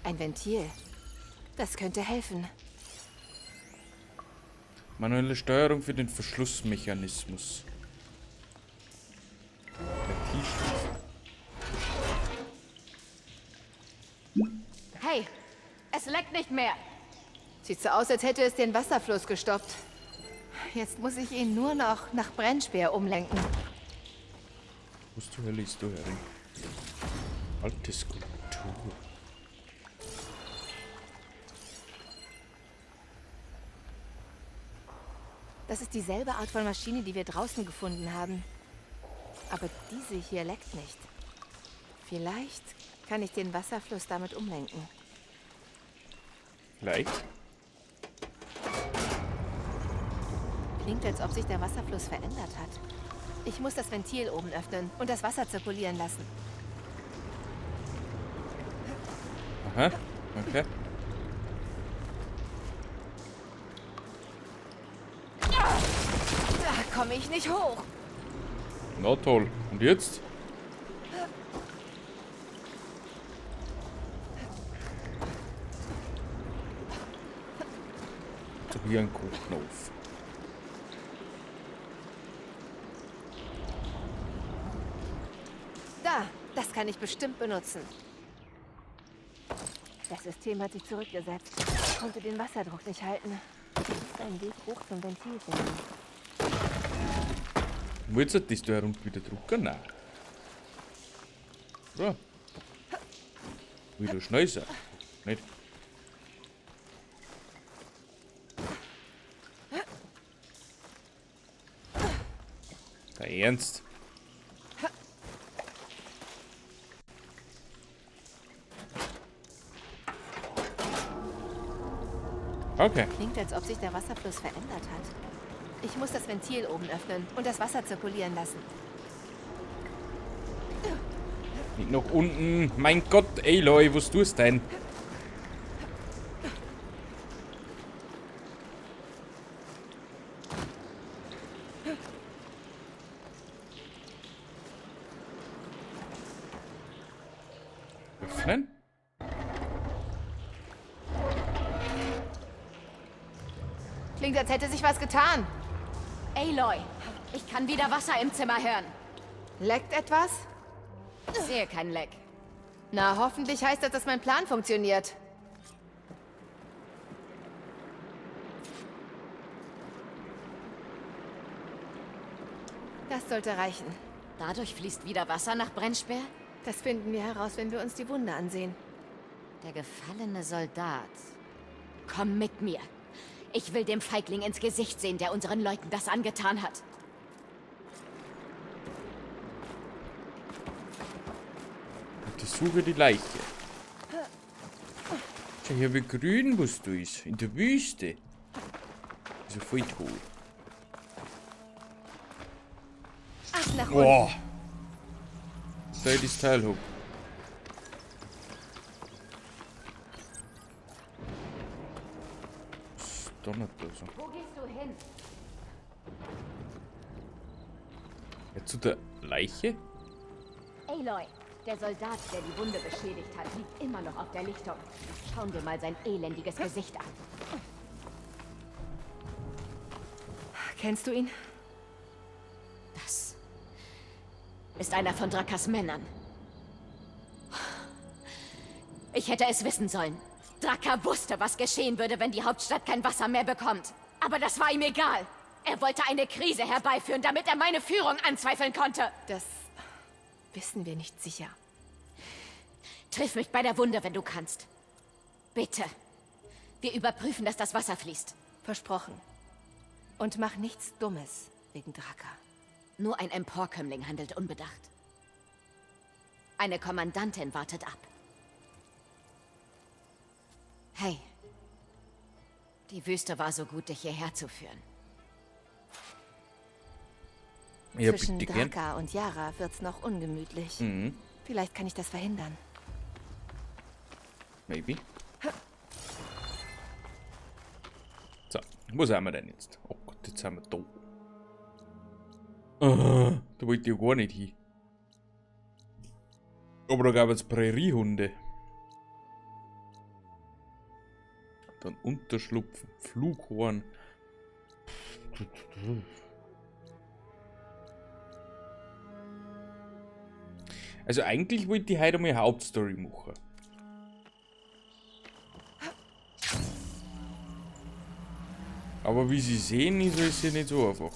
Ein Ventil. Das könnte helfen. Manuelle Steuerung für den Verschlussmechanismus. Ventil schließen. Hey, es leckt nicht mehr. Sieht so aus, als hätte es den Wasserfluss gestoppt. Jetzt muss ich ihn nur noch nach Brennspeer umlenken. Wo zur Hölle ist du, Herrin? Alte Skulptur. Das ist dieselbe Art von Maschine, die wir draußen gefunden haben. Aber diese hier leckt nicht. Vielleicht kann ich den Wasserfluss damit umlenken. Vielleicht? Klingt, als ob sich der Wasserfluss verändert hat. Ich muss das Ventil oben öffnen und das Wasser zirkulieren lassen. Aha, okay. Da komme ich nicht hoch. Na toll. Und jetzt? So wie ein Kochknopf. Da, das kann ich bestimmt benutzen. Das System hat sich zurückgesetzt. Ich konnte den Wasserdruck nicht halten. Ich muss einen Weg hoch zum Ventil finden. Willst du herum wieder drucken? Nein. So. Wieder schnell sein. Nicht? Der Ernst? Okay. Klingt, als ob sich der Wasserfluss verändert hat. Ich muss das Ventil oben öffnen und das Wasser zirkulieren lassen. Nicht nach unten. Mein Gott, Aloy, was tust du denn? Öffnen? Klingt, als hätte sich was getan. Aloy, ich kann wieder Wasser im Zimmer hören. Leckt etwas? Ich sehe kein Leck. Na, hoffentlich heißt das, dass mein Plan funktioniert. Das sollte reichen. Dadurch fließt wieder Wasser nach Brennspeer? Das finden wir heraus, wenn wir uns die Wunde ansehen. Der gefallene Soldat. Komm mit mir. Ich will dem Feigling ins Gesicht sehen, der unseren Leuten das angetan hat. Ich suche die Leiche. Schau hier, wie grün was da ist. In der Wüste. Ist ja voll toll. Ach, nach Boah. unten. Da hätte ich das Teil hoch. Was donnert da so? Wo gehst du hin? Ja, zu der Leiche? Aloy, der Soldat, der die Wunde beschädigt hat, liegt immer noch auf der Lichtung. Schauen wir mal sein elendiges Gesicht an. Kennst du ihn? Das ist einer von Drakkars Männern. Ich hätte es wissen sollen. Drakkar wusste, was geschehen würde, wenn die Hauptstadt kein Wasser mehr bekommt. Aber das war ihm egal. Er wollte eine Krise herbeiführen, damit er meine Führung anzweifeln konnte. Das wissen wir nicht sicher. Triff mich bei der Wunde, wenn du kannst. Bitte. Wir überprüfen, dass das Wasser fließt. Versprochen. Und mach nichts Dummes wegen Drakkar. Nur ein Emporkömmling handelt unbedacht. Eine Kommandantin wartet ab. Hey. Die Wüste war so gut, dich hierher zu führen. Ja, Zwischen bitte gern. Drakkar und Yara wird's noch ungemütlich. Mhm. Vielleicht kann ich das verhindern. Maybe. So, wo sind wir denn jetzt? Oh Gott, jetzt sind wir da. Da wollte ich ja gar nicht hin. Aber da gab es Präriehunde. Dann Unterschlupf, Flughorn. Also eigentlich wollte ich heute mal eine Hauptstory machen. Aber wie Sie sehen, ist es ja nicht so einfach.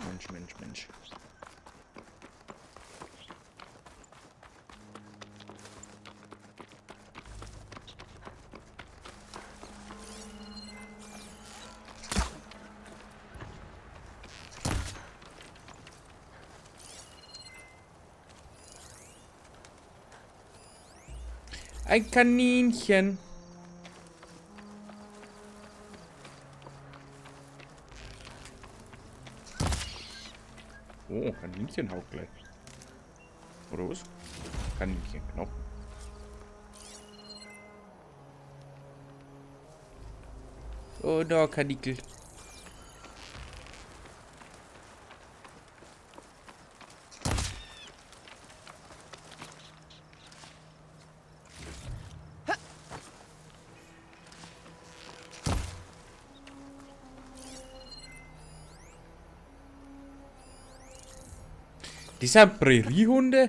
Mensch, Mensch, Mensch. Ein Kaninchen. Oh, Kaninchen haut gleich. Oder was? Kaninchen, Knochen. Oh, da, Kanickel. Die sind Präriehunde?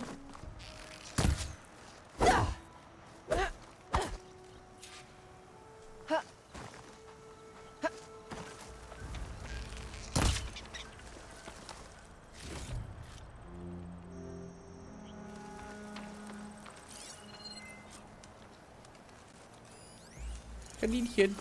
Kaninchen.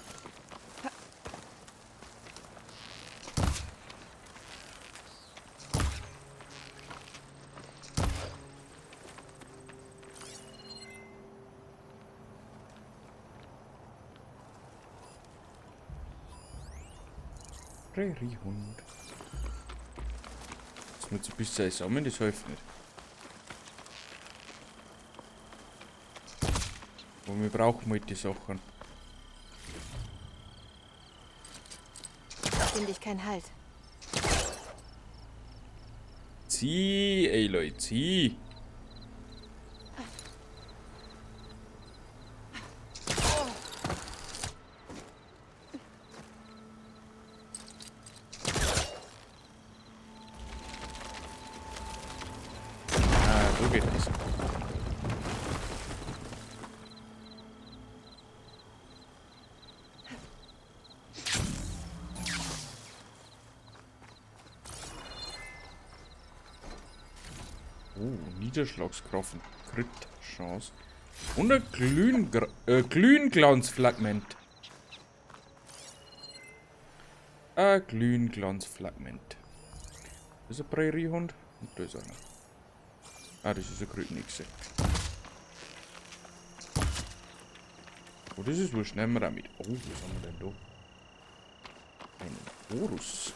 Präriehund. Das muss ein bisschen sammeln, das hilft nicht. Aber wir brauchen halt die Sachen. Finde ich keinen Halt. Zieh, ey Leute, zieh. So geht das. Oh, Niederschlagskraft, Crit-Chance. Und ein Glühenglanzfragment. Ein Glühenglanzfragment. Das ist ein Präriehund. Und da ist einer. Ah, das ist eine Krötenixe. Oh, das ist wohl schnell mal damit. Oh, was haben wir denn da? Einen Horus.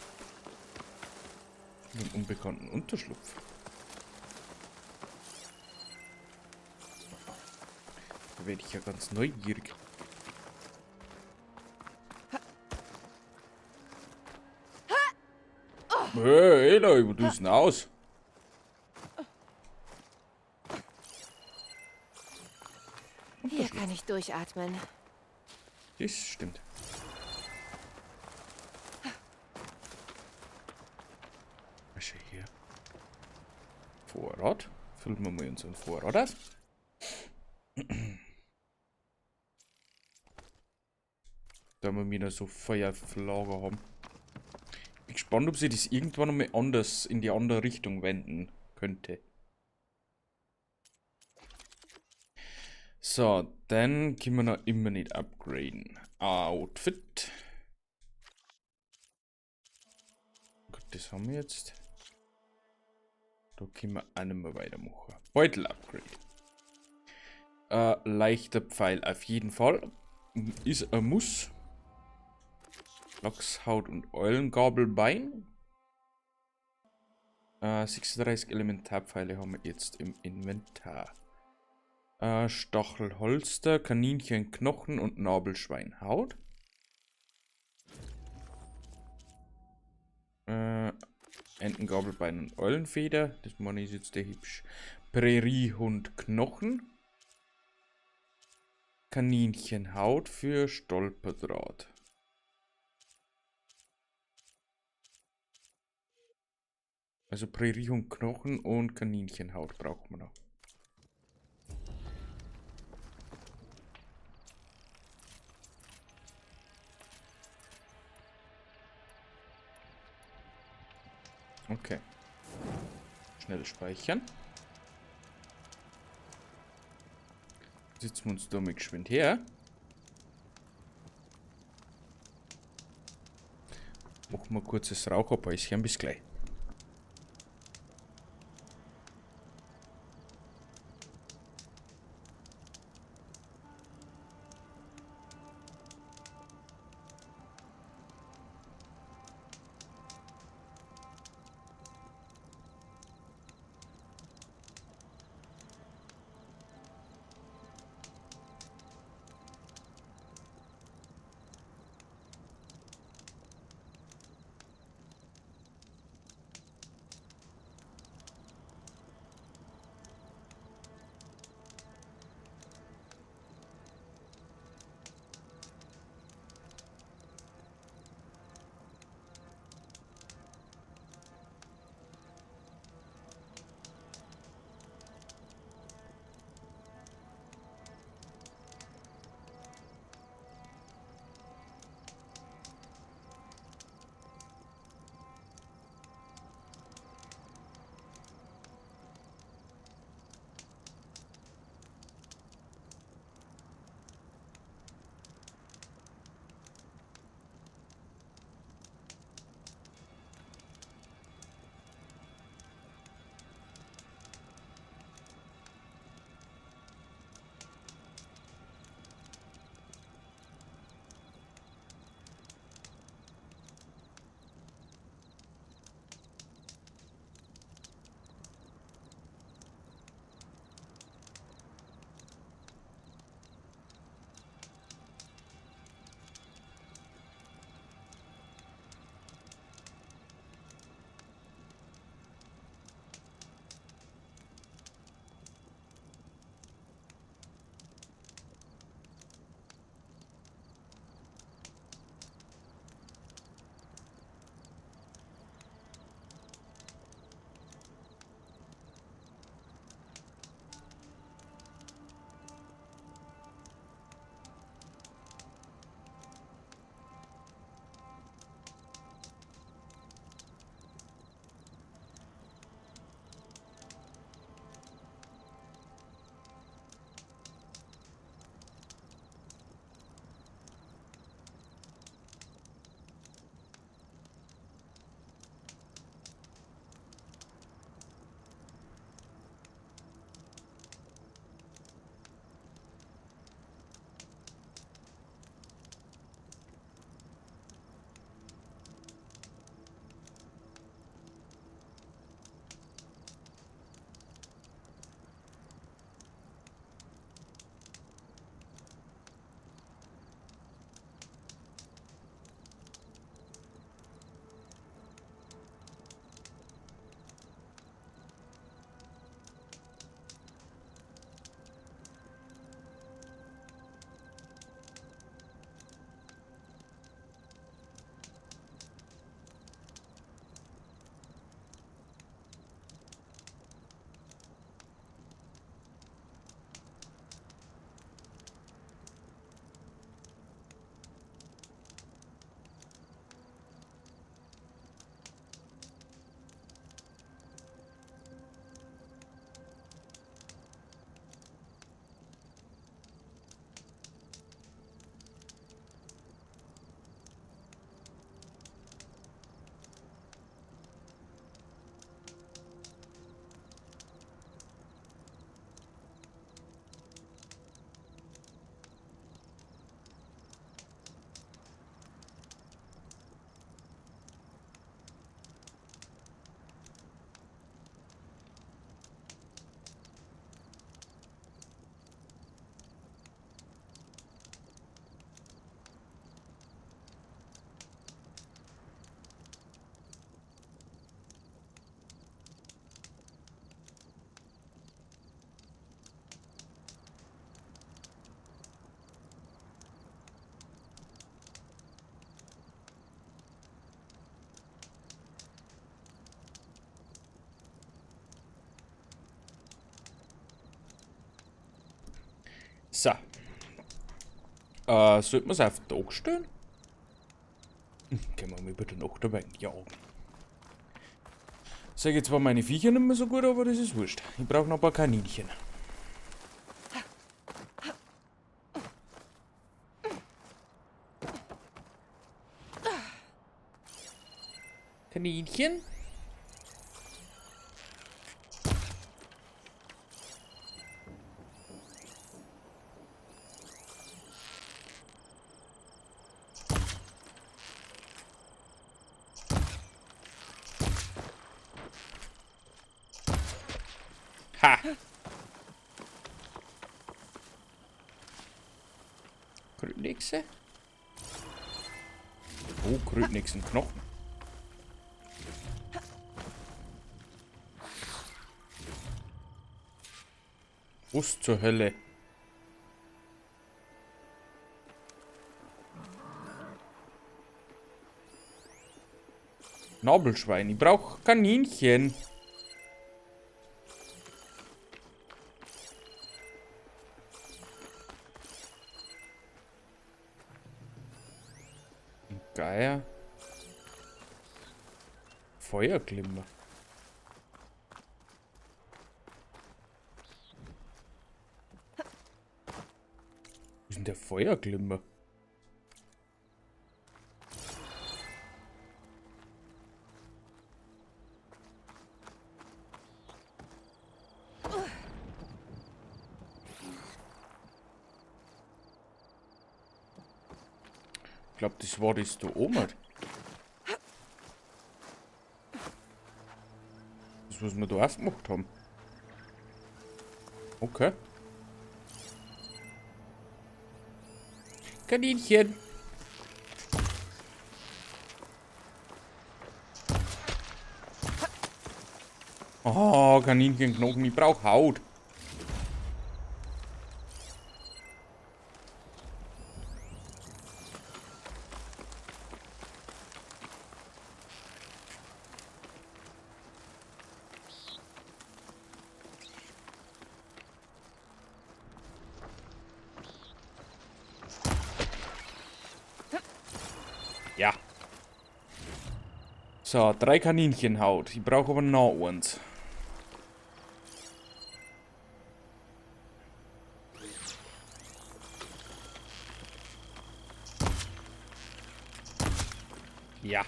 Einen unbekannten Unterschlupf. Da werde ich ja ganz neugierig. Hey, Eloy, wo tust du denn aus? Hier kann ich durchatmen. Das stimmt. Was ist hier? Vorrat. Füllen wir mal unseren Vorrat auf. Da wir wieder so Feuerflager haben. Bin gespannt, ob sie das irgendwann einmal anders in die andere Richtung wenden könnte. So, dann können wir noch immer nicht upgraden. Outfit. Gut, das haben wir jetzt. Da können wir auch nicht mehr weitermachen. Beutel-Upgrade. Leichter Pfeil auf jeden Fall. Ist ein Muss. Lachshaut und Eulengabelbein. 36 Elementarpfeile haben wir jetzt im Inventar. Stachelholster, Kaninchenknochen und Nabelschweinhaut. Entengabelbein und Eulenfeder. Das meine ich jetzt der hübsch. Präriehundknochen. Kaninchenhaut für Stolperdraht. Also Präriehundknochen und Kaninchenhaut braucht man noch. Okay. Schnell speichern. Sitzen wir uns da mit geschwind her. Machen wir kurzes Raucherpäuschen. Bis gleich. So. Sollte man es auf den Tag stellen? Können wir mal über den Nacht dabei jagen. Sag jetzt zwar meine Viecher nicht mehr so gut, aber das ist wurscht. Ich brauche noch ein paar Kaninchen. Kaninchen? Ha! Krötnixe? Oh, Krötnixen Knochen. Was zur Hölle? Nabelschwein, ich brauche Kaninchen. Geier. Feuerglimmer. Wo ist denn der Feuerglimmer? Ich glaube, das war das da oben. Das, was wir da aufgemacht haben. Okay. Kaninchen. Oh, Kaninchenknochen, ich brauche Haut. Ja. So, 3 Kaninchenhaut. Ich brauche aber noch eins. Ja.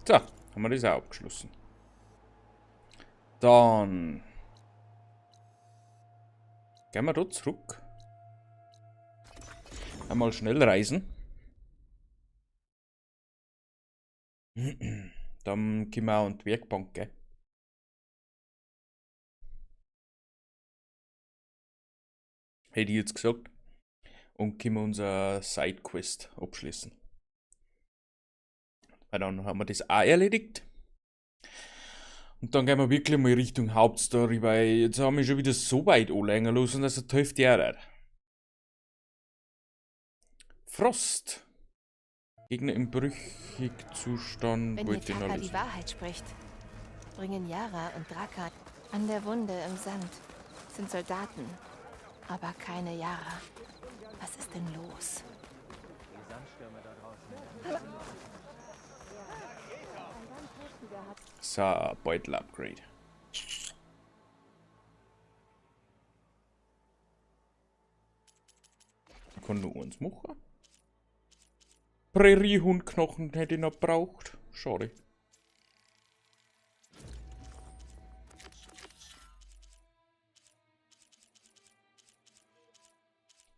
So, haben wir das auch abgeschlossen. Dann gehen wir da zurück. Einmal schnell reisen. Dann gehen wir auch an die Werkbank, gell? Hätte ich jetzt gesagt. Und können wir unser Sidequest abschließen. Weil dann haben wir das auch erledigt. Und dann gehen wir wirklich mal Richtung Hauptstory, weil jetzt haben wir schon wieder so weit anlegen lassen, dass er die Hälfte auch. Frost. Gegner im Brüchigzustand. Wenn Mitaka die Wahrheit spricht, bringen Yara und Drakan an der Wunde im Sand. Sind Soldaten, aber keine Yara. Was ist denn los? So, Beutel-Upgrade. Ich kann nur eins machen. Präriehundknochen hätte ich noch gebraucht. Schade.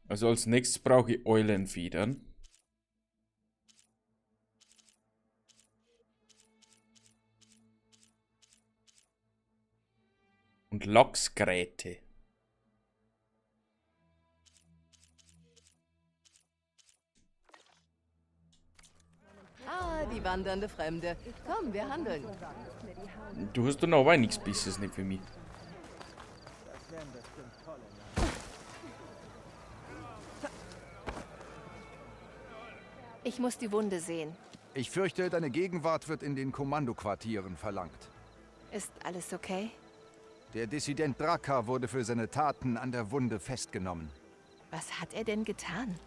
Also als nächstes brauche ich Eulenfedern. Und Lachsgräte. Ah, die wandernde Fremde. Komm, wir handeln. Du hast doch noch aber nichts Besseres nicht für mich. Ich muss die Wunde sehen. Ich fürchte, deine Gegenwart wird in den Kommandoquartieren verlangt. Ist alles okay? Der Dissident Draka wurde für seine Taten an der Wunde festgenommen. Was hat er denn getan?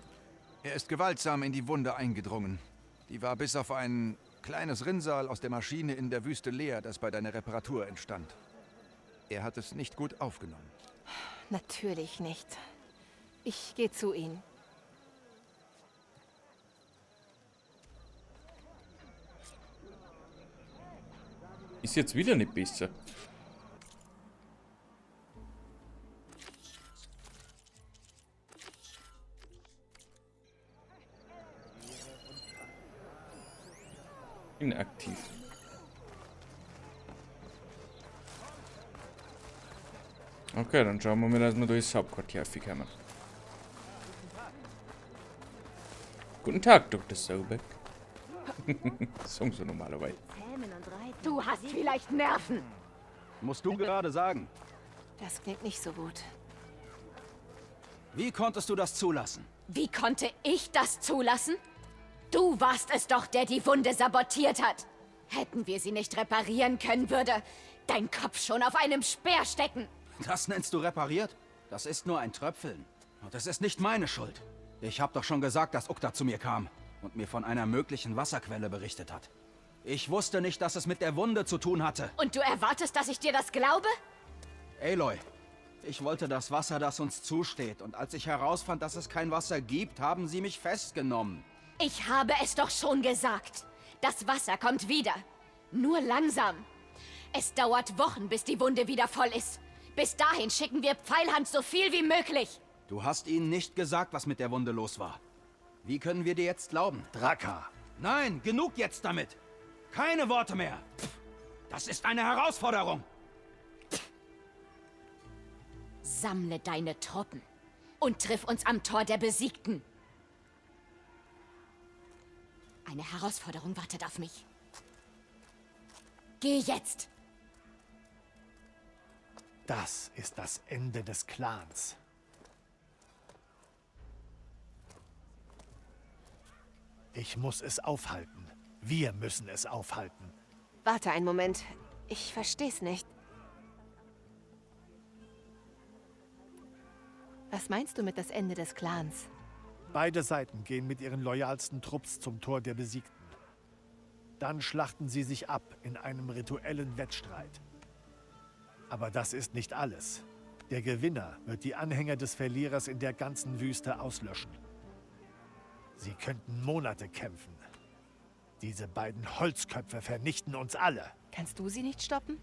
Er ist gewaltsam in die Wunde eingedrungen. Die war bis auf ein kleines Rinnsal aus der Maschine in der Wüste leer, das bei deiner Reparatur entstand. Er hat es nicht gut aufgenommen. Natürlich nicht. Ich gehe zu ihm. Ist jetzt wieder nicht besser. Inaktiv. Okay, dann schauen wir mal, dass wir durchs Hauptquartier kommen. Guten Tag, Dr. Sobeck. Sagen sie normalerweise. Du hast vielleicht Nerven. Musst du gerade sagen. Das klingt nicht so gut. Wie konntest du das zulassen? Wie konnte ich das zulassen? Du warst es doch, der die Wunde sabotiert hat. Hätten wir sie nicht reparieren können, würde dein Kopf schon auf einem Speer stecken. Das nennst du repariert? Das ist nur ein Tröpfeln. Und es ist nicht meine Schuld. Ich hab doch schon gesagt, dass Ukta zu mir kam und mir von einer möglichen Wasserquelle berichtet hat. Ich wusste nicht, dass es mit der Wunde zu tun hatte. Und du erwartest, dass ich dir das glaube? Aloy, ich wollte das Wasser, das uns zusteht. Und als ich herausfand, dass es kein Wasser gibt, haben sie mich festgenommen. Ich habe es doch schon gesagt. Das Wasser kommt wieder. Nur langsam. Es dauert Wochen, bis die Wunde wieder voll ist. Bis dahin schicken wir Pfeilhand so viel wie möglich. Du hast ihnen nicht gesagt, was mit der Wunde los war. Wie können wir dir jetzt glauben? Draka! Nein, genug jetzt damit! Keine Worte mehr! Das ist eine Herausforderung! Sammle deine Truppen und triff uns am Tor der Besiegten. Eine Herausforderung wartet auf mich. Geh jetzt! Das ist das Ende des Clans. Ich muss es aufhalten. Wir müssen es aufhalten. Warte einen Moment. Ich versteh's nicht. Was meinst du mit das Ende des Clans? Beide Seiten gehen mit ihren loyalsten Trupps zum Tor der Besiegten. Dann schlachten sie sich ab in einem rituellen Wettstreit. Aber das ist nicht alles. Der Gewinner wird die Anhänger des Verlierers in der ganzen Wüste auslöschen. Sie könnten Monate kämpfen. Diese beiden Holzköpfe vernichten uns alle. Kannst du sie nicht stoppen?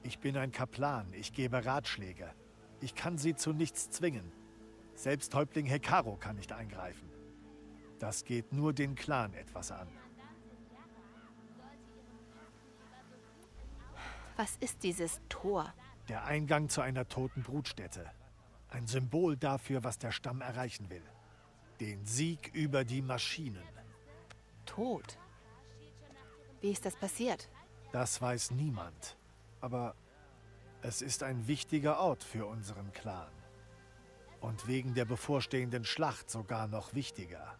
Ich bin ein Kaplan, ich gebe Ratschläge. Ich kann sie zu nichts zwingen. Selbst Häuptling Hekarro kann nicht eingreifen. Das geht nur den Clan etwas an. Was ist dieses Tor? Der Eingang zu einer toten Brutstätte. Ein Symbol dafür, was der Stamm erreichen will. Den Sieg über die Maschinen. Tod? Wie ist das passiert? Das weiß niemand. Aber es ist ein wichtiger Ort für unseren Clan. Und wegen der bevorstehenden Schlacht sogar noch wichtiger.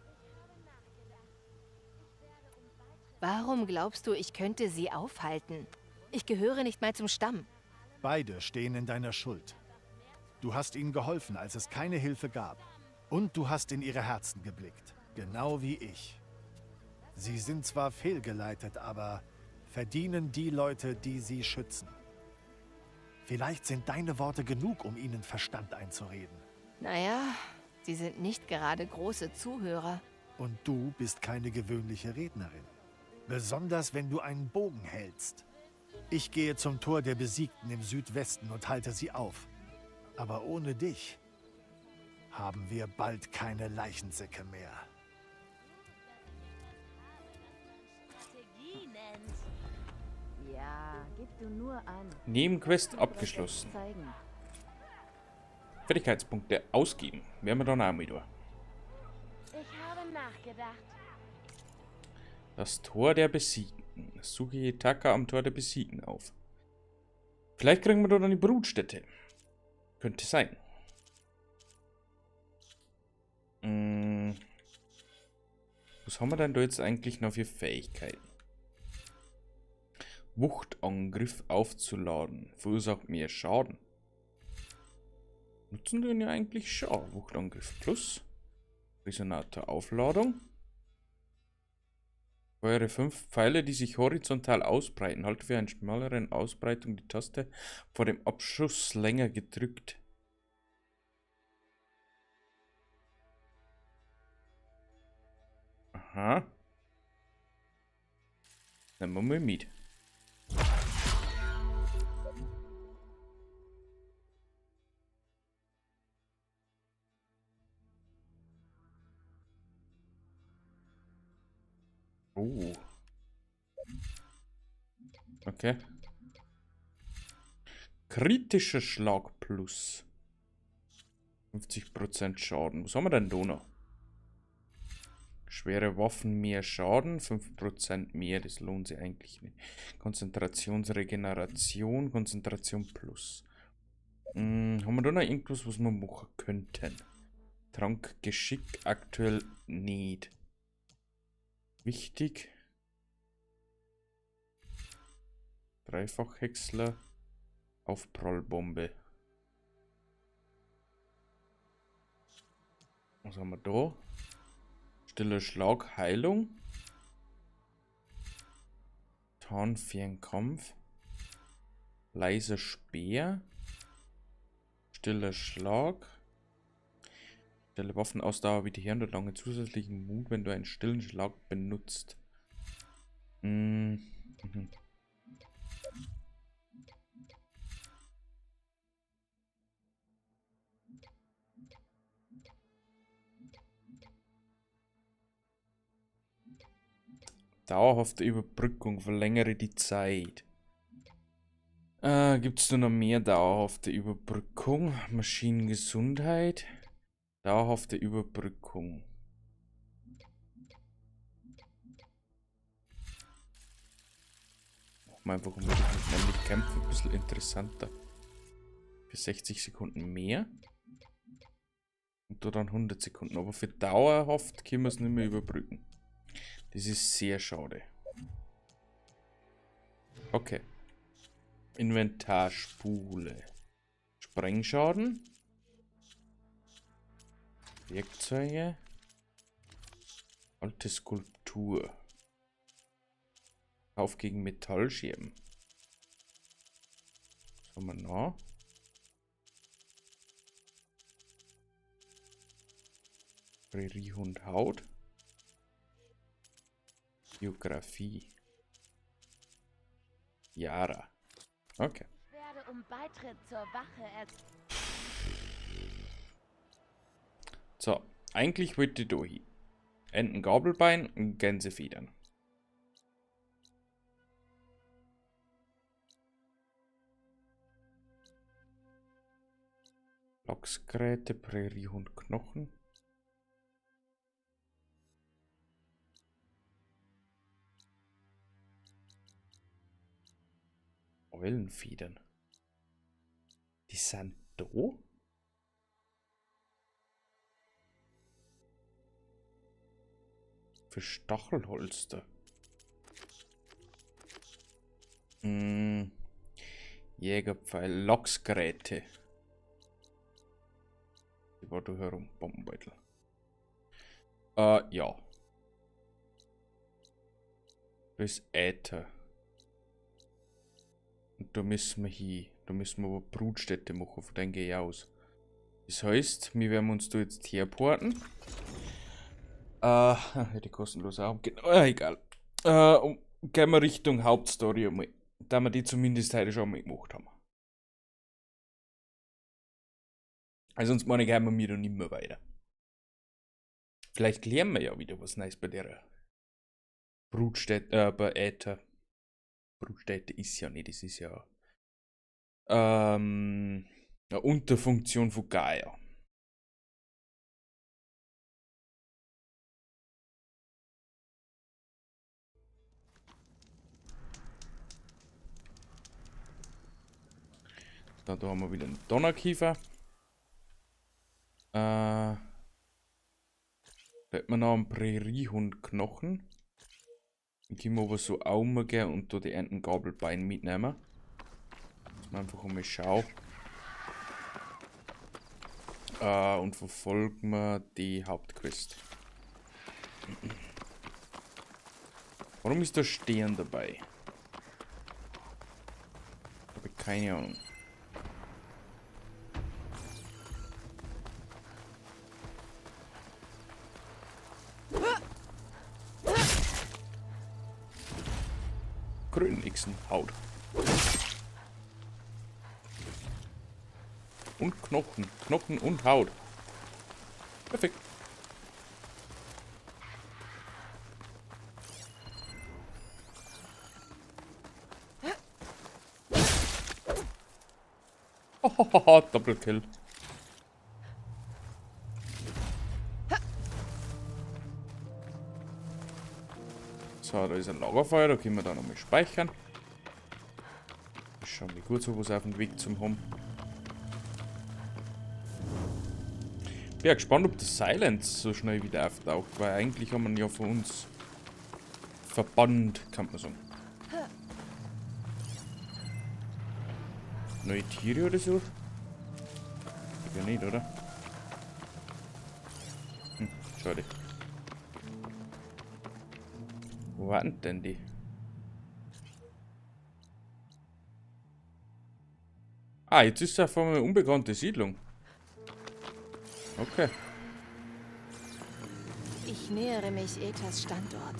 Warum glaubst du, ich könnte sie aufhalten? Ich gehöre nicht mal zum Stamm. Beide stehen in deiner Schuld. Du hast ihnen geholfen, als es keine Hilfe gab. Und du hast in ihre Herzen geblickt. Genau wie ich. Sie sind zwar fehlgeleitet, aber verdienen die Leute, die sie schützen. Vielleicht sind deine Worte genug, um ihnen Verstand einzureden. Naja, sie sind nicht gerade große Zuhörer. Und du bist keine gewöhnliche Rednerin. Besonders wenn du einen Bogen hältst. Ich gehe zum Tor der Besiegten im Südwesten und halte sie auf. Aber ohne dich haben wir bald keine Leichensäcke mehr. Ja, gib du nur an. Nebenquest abgeschlossen. Fertigkeitspunkte ausgeben. Werden wir dann auch wieder. Ich habe nachgedacht. Das Tor der Besiegten. Suche Yetaka am Tor der Besiegten auf. Vielleicht kriegen wir dort dann die Brutstätte. Könnte sein. Was haben wir denn da jetzt eigentlich noch für Fähigkeiten? Wuchtangriff aufzuladen. Verursacht mehr Schaden. Nutzen den ja eigentlich schon. Wuchtangriff plus. Resonator Aufladung. Feuere 5 Pfeile, die sich horizontal ausbreiten. Halte für eine schmaleren Ausbreitung die Taste vor dem Abschuss länger gedrückt. Aha. Nehmen wir mal mit. Oh. Okay. Kritischer Schlag plus. 50% Schaden. Was haben wir denn da noch? Schwere Waffen mehr Schaden. 5% mehr. Das lohnt sich eigentlich nicht. Konzentrationsregeneration. Konzentration plus. Haben wir da noch irgendwas, was wir machen könnten? Trank Geschick aktuell nicht. Wichtig. Dreifachhäcksler. Aufprallbombe. Was haben wir da? Stiller Schlag, Heilung. Tarnfernkampf. Leiser Speer. Stiller Schlag. Stelle Waffenausdauer wieder her und lange zusätzlichen Mut, wenn du einen stillen Schlag benutzt. Dauerhafte Überbrückung, verlängere die Zeit. Gibt es da noch mehr dauerhafte Überbrückung? Maschinengesundheit. Dauerhafte Überbrückung. Machen wir einfach mit nämlich Kämpfen ein bisschen interessanter. Für 60 Sekunden mehr. Und da dann 100 Sekunden. Aber für dauerhaft können wir es nicht mehr überbrücken. Das ist sehr schade. Okay. Inventarspule. Sprengschaden. Werkzeuge. Alte Skulptur. Kauf gegen Metallscherben. Was haben wir noch? Präriehund Haut. Biografie. Yara. Okay. Ich werde um Beitritt zur Wache So, eigentlich wollte ich da hin. Entengabelbein und Gänsefedern. Lachsgräte, Präriehund Knochen. Eulenfedern. Die sind da? Für Stachelholster. Jägerpfeil, Lachsgräte. Die war da herum, Bombenbeutel. Ja. Das ist Äther. Und da müssen wir hin. Da müssen wir aber Brutstätte machen, von denen gehe ich aus. Das heißt, wir werden uns da jetzt herporten. Hätte kostenlos auch. Egal. Und gehen wir Richtung Hauptstory einmal. Da wir die zumindest heute schon mal gemacht haben. Also sonst meine ich, gehen wir mir da nicht mehr weiter. Vielleicht lernen wir ja wieder was Neues bei der Brutstätte, bei Äther. Brutstätte ist ja nicht, das ist ja eine Unterfunktion von Gaia. Da haben wir wieder einen Donnerkiefer. Da hat man noch einen Präriehund Knochen. Ich kann aber so umgehen und da die Entengabelbeine mitnehmen. Dass man einfach einmal schauen. Und verfolgen wir die Hauptquest. Warum ist da Stehen dabei? Habe ich keine Ahnung. Grünixen, Haut. Und Knochen. Knochen und Haut. Perfekt. Hahaha, Doppelkill. So, da ist ein Lagerfeuer, da können wir dann nochmal speichern. Schauen, wie gut sowas auf dem Weg zum haben. Ich bin gespannt, ob das Silence so schnell wieder auftaucht, weil eigentlich haben wir ihn ja von uns verbannt, kann man sagen. Neue Tiere oder so? Ja nicht, oder? Schade. Wo waren denn die? Ah, jetzt ist es auf einmal eine unbekannte Siedlung. Okay. Ich nähere mich Ethas Standort.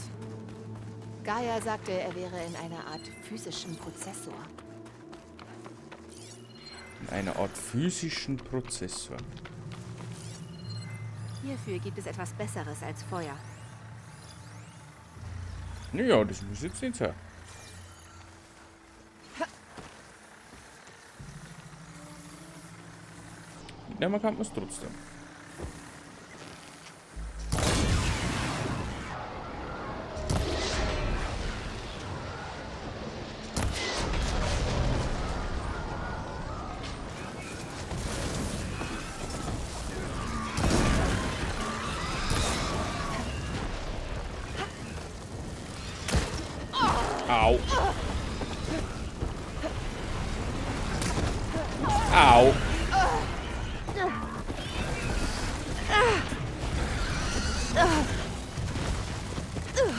Gaia sagte, er wäre in einer Art physischen Prozessor. In einer Art physischen Prozessor. Hierfür gibt es etwas Besseres als Feuer. Naja, das muss jetzt nicht sein. Mitnehmen kann man es trotzdem. Au. Au.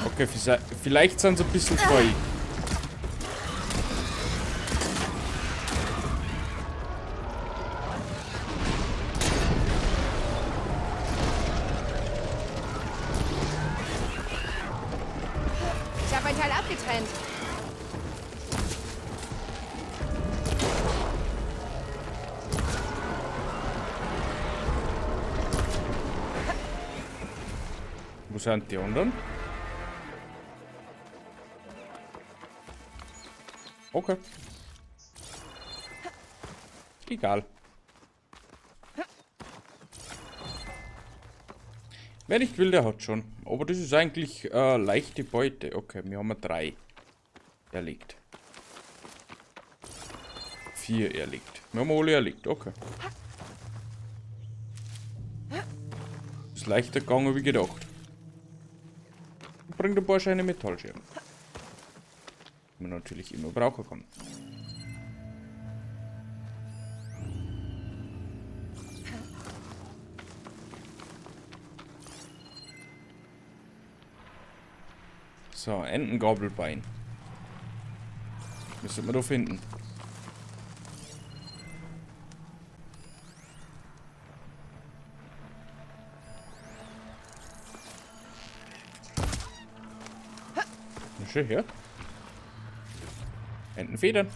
Okay, vielleicht sind sie ein bisschen voll. Ich habe ein Teil abgetrennt. Wo sind die anderen? Okay. Egal. Wer nicht will, der hat schon. Aber das ist eigentlich leichte Beute. Okay, wir haben 3 erlegt. 4 erlegt. Wir haben alle erlegt. Okay. Ist leichter gegangen wie gedacht. Bringt ein paar Scheine Metallscherben. Die man natürlich immer brauchen kann. So, Entengabelbein. Müssen wir da finden. Na schön her. Entenfedern.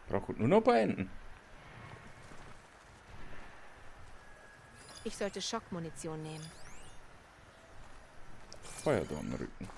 Braucht nur noch ein paar Enten. Ich sollte Schockmunition nehmen. Feuer da am Rücken.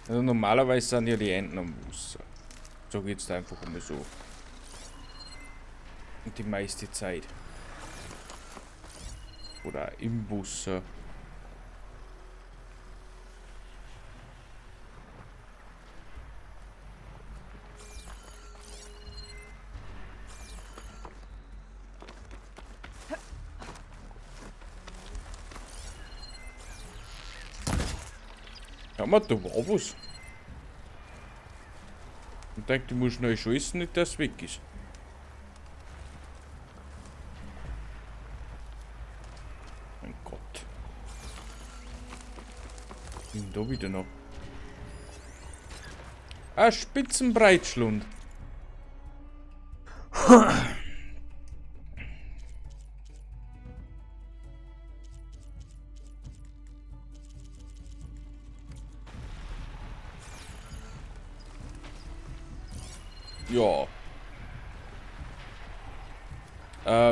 Also normalerweise sind ja die Enten am Wasser. So geht's da einfach immer so. Und die meiste Zeit. Oder im Wasser. Ja, man, da war was. Ich denke, du musst schnell schießen, nicht dass es weg ist. Mein Gott. Was ist denn da wieder noch? Ah, Spitzenbreitschlund. Ja.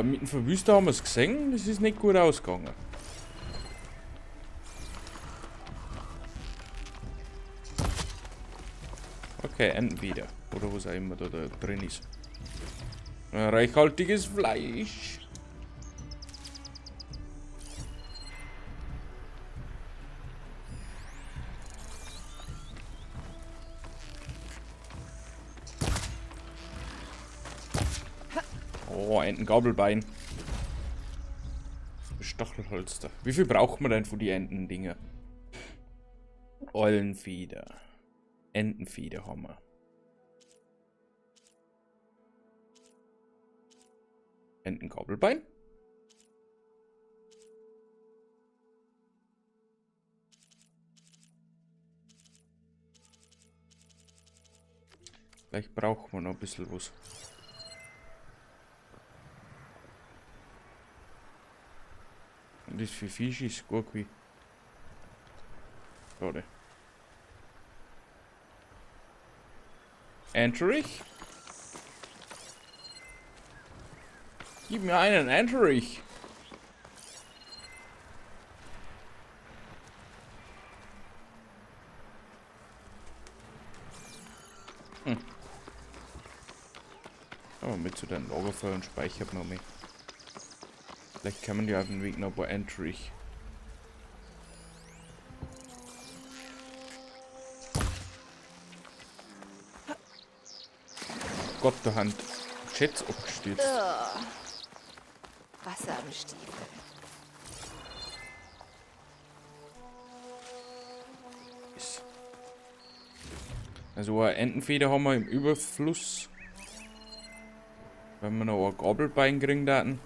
Mit dem Verwüster haben wir es gesehen, das ist nicht gut ausgegangen. Okay, Enten wieder. Oder was auch immer da drin ist. Reichhaltiges Fleisch. Oh, Entengabelbein. Stachelholster. Wie viel braucht man denn für die Entendinger? Eulenfeder. Entenfeder haben wir. Entengabelbein. Vielleicht braucht man noch ein bisschen was. Und das für Fisch ist gut wie. Schade. Enterich? Gib mir einen Enterich. Aber mit zu den Lagerfeuer und speichert noch mehr. Vielleicht kann man ja auf den Weg noch ein paar Enterich. Gott, der Hand. Schätz abgestürzt. Wasser am Stiefel. Also eine Entenfeder haben wir im Überfluss. Wenn wir noch ein Gabelbein kriegen hatten.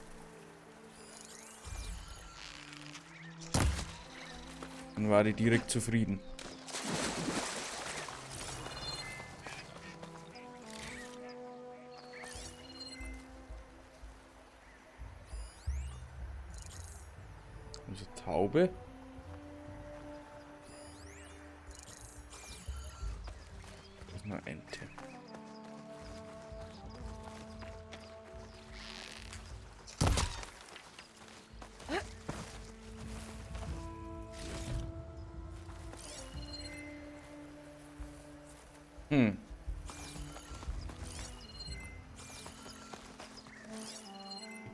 Dann war ich direkt zufrieden. Also Taube. Das ist eine Ente.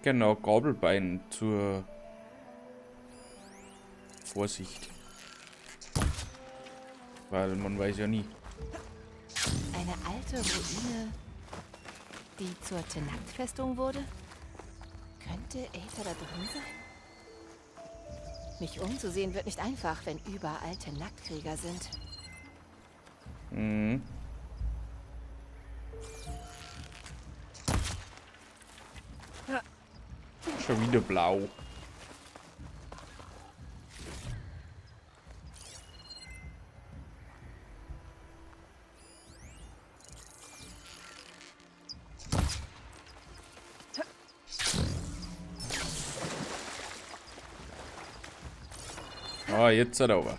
Genau, Gabelbein zur Vorsicht. Weil man weiß ja nie. Eine alte Ruine, die zur Tenakt-Festung wurde? Könnte Aether da drin sein? Mich umzusehen wird nicht einfach, wenn überall Tenakt-Krieger sind. Mhm. Schon wieder blau. Ah, jetzt hat er aber.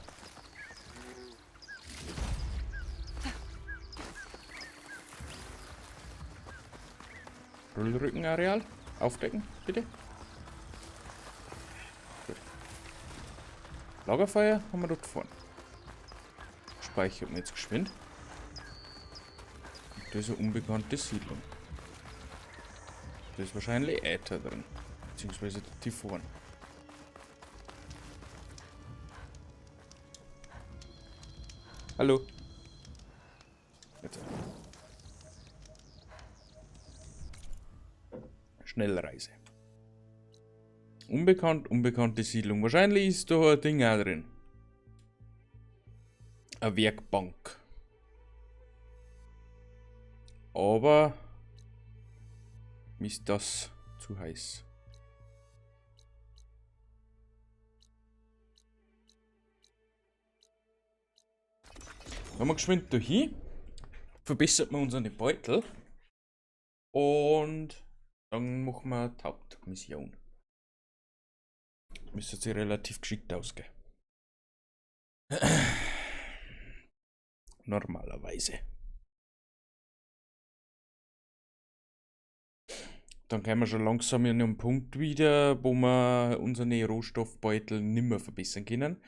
Rückenareal aufdecken, bitte. Gut. Lagerfeuer haben wir dort vorne. speichert man jetzt geschwind. Und das ist eine unbekannte Siedlung. Da ist wahrscheinlich Äther drin. Beziehungsweise der Typhon. Hallo. Jetzt. Schnellreise. Unbekannt, unbekannte Siedlung. Wahrscheinlich ist da ein Ding auch drin. Eine Werkbank. Aber mir ist das zu heiß. Wenn wir geschwind hier verbessert man unsere Beutel und dann machen wir die Hauptmission. Müsste sie relativ geschickt ausgehen. Normalerweise. Dann kommen wir schon langsam in einen Punkt wieder, wo wir unsere Rohstoffbeutel nicht mehr verbessern können.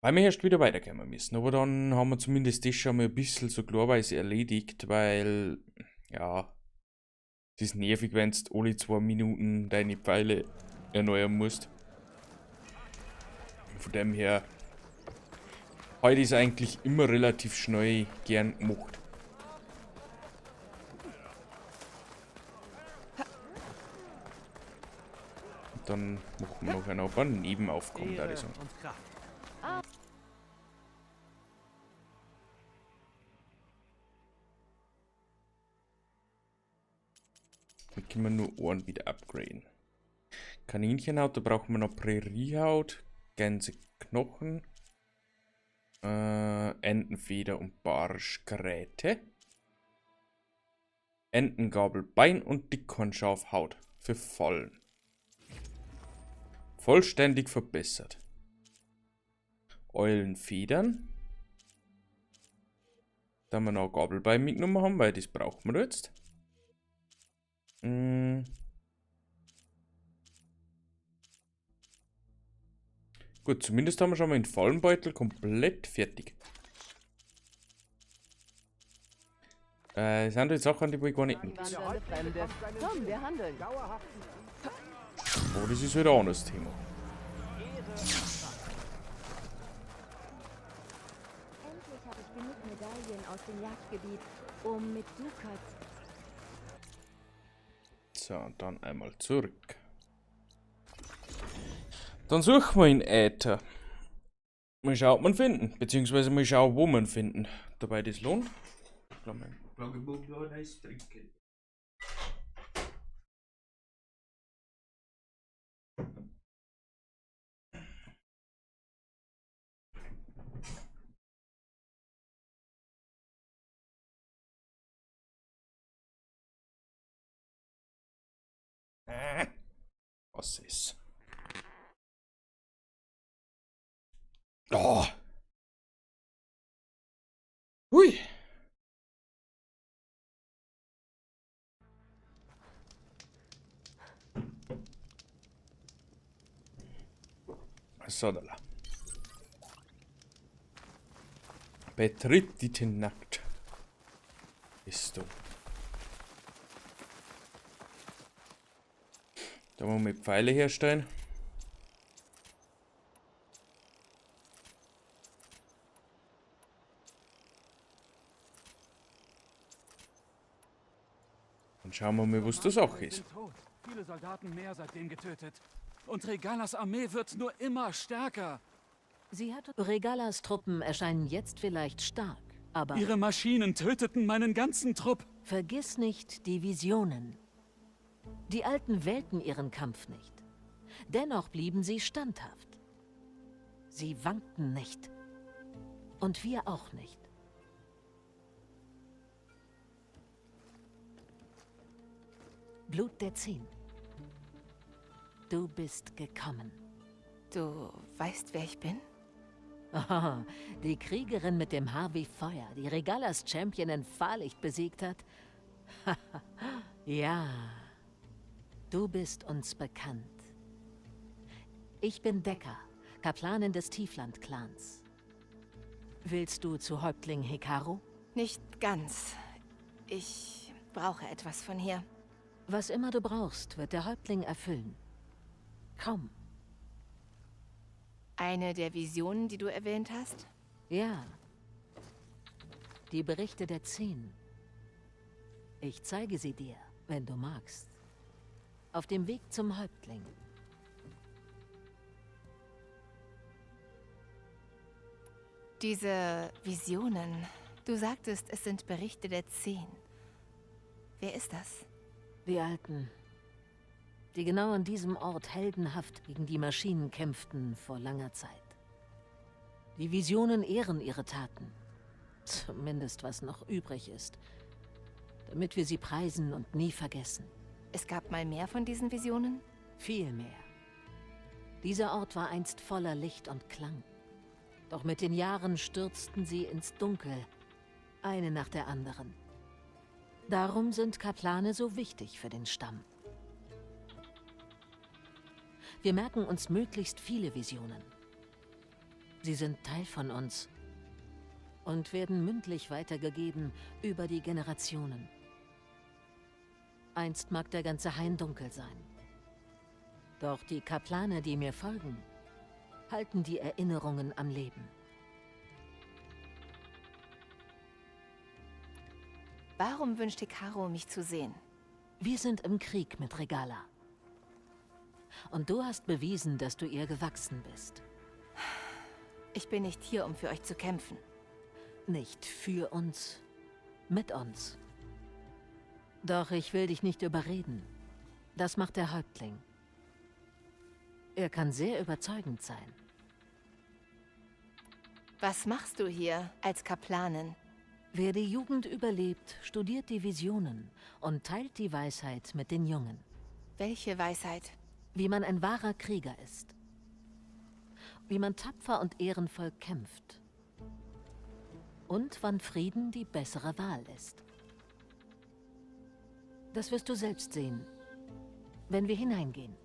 Weil wir erst wieder weiterkommen müssen. Aber dann haben wir zumindest das schon mal ein bisschen so klarweise erledigt, weil, ja, es ist nervig, wenn du alle 2 Minuten deine Pfeile erneuern musst. Von dem her, heute ist eigentlich immer relativ schnell gern gemacht. Dann machen wir noch ein paar Nebenaufgaben, da ich sagen. Dann können wir nur Ohren wieder upgraden. Kaninchenhaut, da brauchen wir noch Präriehaut, Gänseknochen, Entenfeder und Barschgräte, Entengabelbein und Dickhornschafhaut für Fallen. Vollständig verbessert. Eulenfedern. Da wir noch Gabelbein mitgenommen haben, weil das brauchen wir jetzt. Gut, zumindest haben wir schon mal den Fallenbeutel komplett fertig. Das sind jetzt Sachen, die ich gar nicht nutze. Komm, wir handeln. Aber das ist wieder ein anderes Thema. Endlich habe ich genug Medaillen aus dem Jagdgebiet, um mit Dukat. So, und dann einmal zurück. Dann suchen wir ihn Äther. Mal schauen, ob wir ihn finden. Beziehungsweise mal schauen, wo wir ihn finden. Dabei das lohnt. Ich glaube, mein Pluggebuch heißt Trinken. Was ist? Oh. Hui. So, da. Betritt die Nacht. Bist du. Da wollen wir Pfeile herstellen. Dann schauen wir mal, was das auch ist. Viele Soldaten mehr seitdem getötet. Und Regalas Armee wird nur immer stärker. Sie hat Regalas Truppen erscheinen jetzt vielleicht stark, aber Ihre Maschinen töteten meinen ganzen Trupp. Vergiss nicht die Visionen. Die Alten wählten ihren Kampf nicht. Dennoch blieben sie standhaft. Sie wankten nicht. Und wir auch nicht. Blut der 10. Du bist gekommen. Du weißt, wer ich bin? Oh, die Kriegerin mit dem Haar wie Feuer, die Regalas Championin Fahrlicht besiegt hat? Ja, du bist uns bekannt. Ich bin Decker, Kaplanin des Tiefland-Clans. Willst du zu Häuptling Hekarro? Nicht ganz. Ich brauche etwas von hier. Was immer du brauchst, wird der Häuptling erfüllen. Komm. Eine der Visionen, die du erwähnt hast? Ja. Die Berichte der 10. Ich zeige sie dir, wenn du magst. Auf dem Weg zum Häuptling. Diese Visionen. Du sagtest, es sind Berichte der 10. Wer ist das? Die Alten. Die genau an diesem Ort heldenhaft gegen die Maschinen kämpften vor langer Zeit. Die Visionen ehren ihre Taten. Zumindest was noch übrig ist. Damit wir sie preisen und nie vergessen. Es gab mal mehr von diesen Visionen? Viel mehr. Dieser Ort war einst voller Licht und Klang. Doch mit den Jahren stürzten sie ins Dunkel, eine nach der anderen. Darum sind Kaplane so wichtig für den Stamm. Wir merken uns möglichst viele Visionen. Sie sind Teil von uns und werden mündlich weitergegeben über die Generationen. Einst mag der ganze Hain dunkel sein. Doch die Kaplane, die mir folgen, halten die Erinnerungen am Leben. Warum wünscht Hekarro, mich zu sehen? Wir sind im Krieg mit Regala. Und du hast bewiesen, dass du ihr gewachsen bist. Ich bin nicht hier, um für euch zu kämpfen. Nicht für uns, mit uns. Doch ich will dich nicht überreden. Das macht der Häuptling. Er kann sehr überzeugend sein. Was machst du hier als Kaplanin? Wer die Jugend überlebt, studiert die Visionen und teilt die Weisheit mit den Jungen. Welche Weisheit? Wie man ein wahrer Krieger ist. Wie man tapfer und ehrenvoll kämpft. Und wann Frieden die bessere Wahl ist. Das wirst du selbst sehen, wenn wir hineingehen.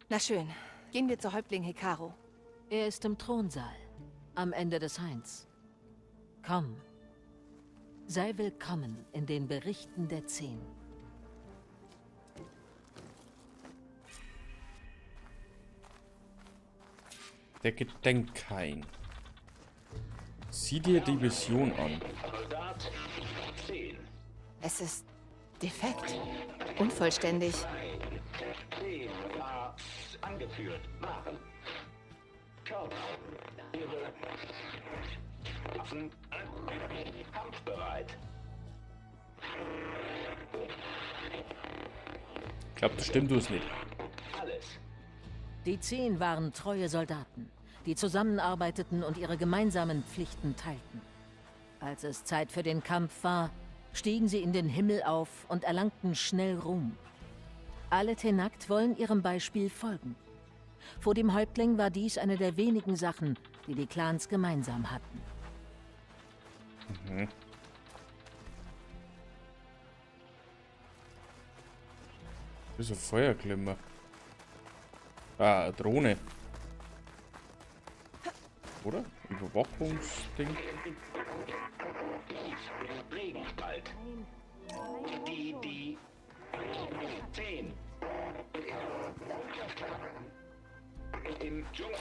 Na schön, gehen wir zu Häuptling Hekarro. Er ist im Thronsaal, am Ende des Hains. Komm, sei willkommen in den Berichten der 10. Der Gedenkhain. Sieh dir die Vision an. Es ist defekt. Unvollständig. Angeführt. Machen. Körper. Ihre Waffen. Kampfbereit. Ich glaube, das stimmt uns nicht. Alles. Die 10 waren treue Soldaten, die zusammenarbeiteten und ihre gemeinsamen Pflichten teilten. Als es Zeit für den Kampf war, stiegen sie in den Himmel auf und erlangten schnell Ruhm. Alle Tenakt wollen ihrem Beispiel folgen. Vor dem Häuptling war dies eine der wenigen Sachen, die die Clans gemeinsam hatten. Mhm. Das ist ein Feuerklimmer. Ah, Drohne. Oder? Überwachungsding. Regenspalt. Die 10. Im Dschungel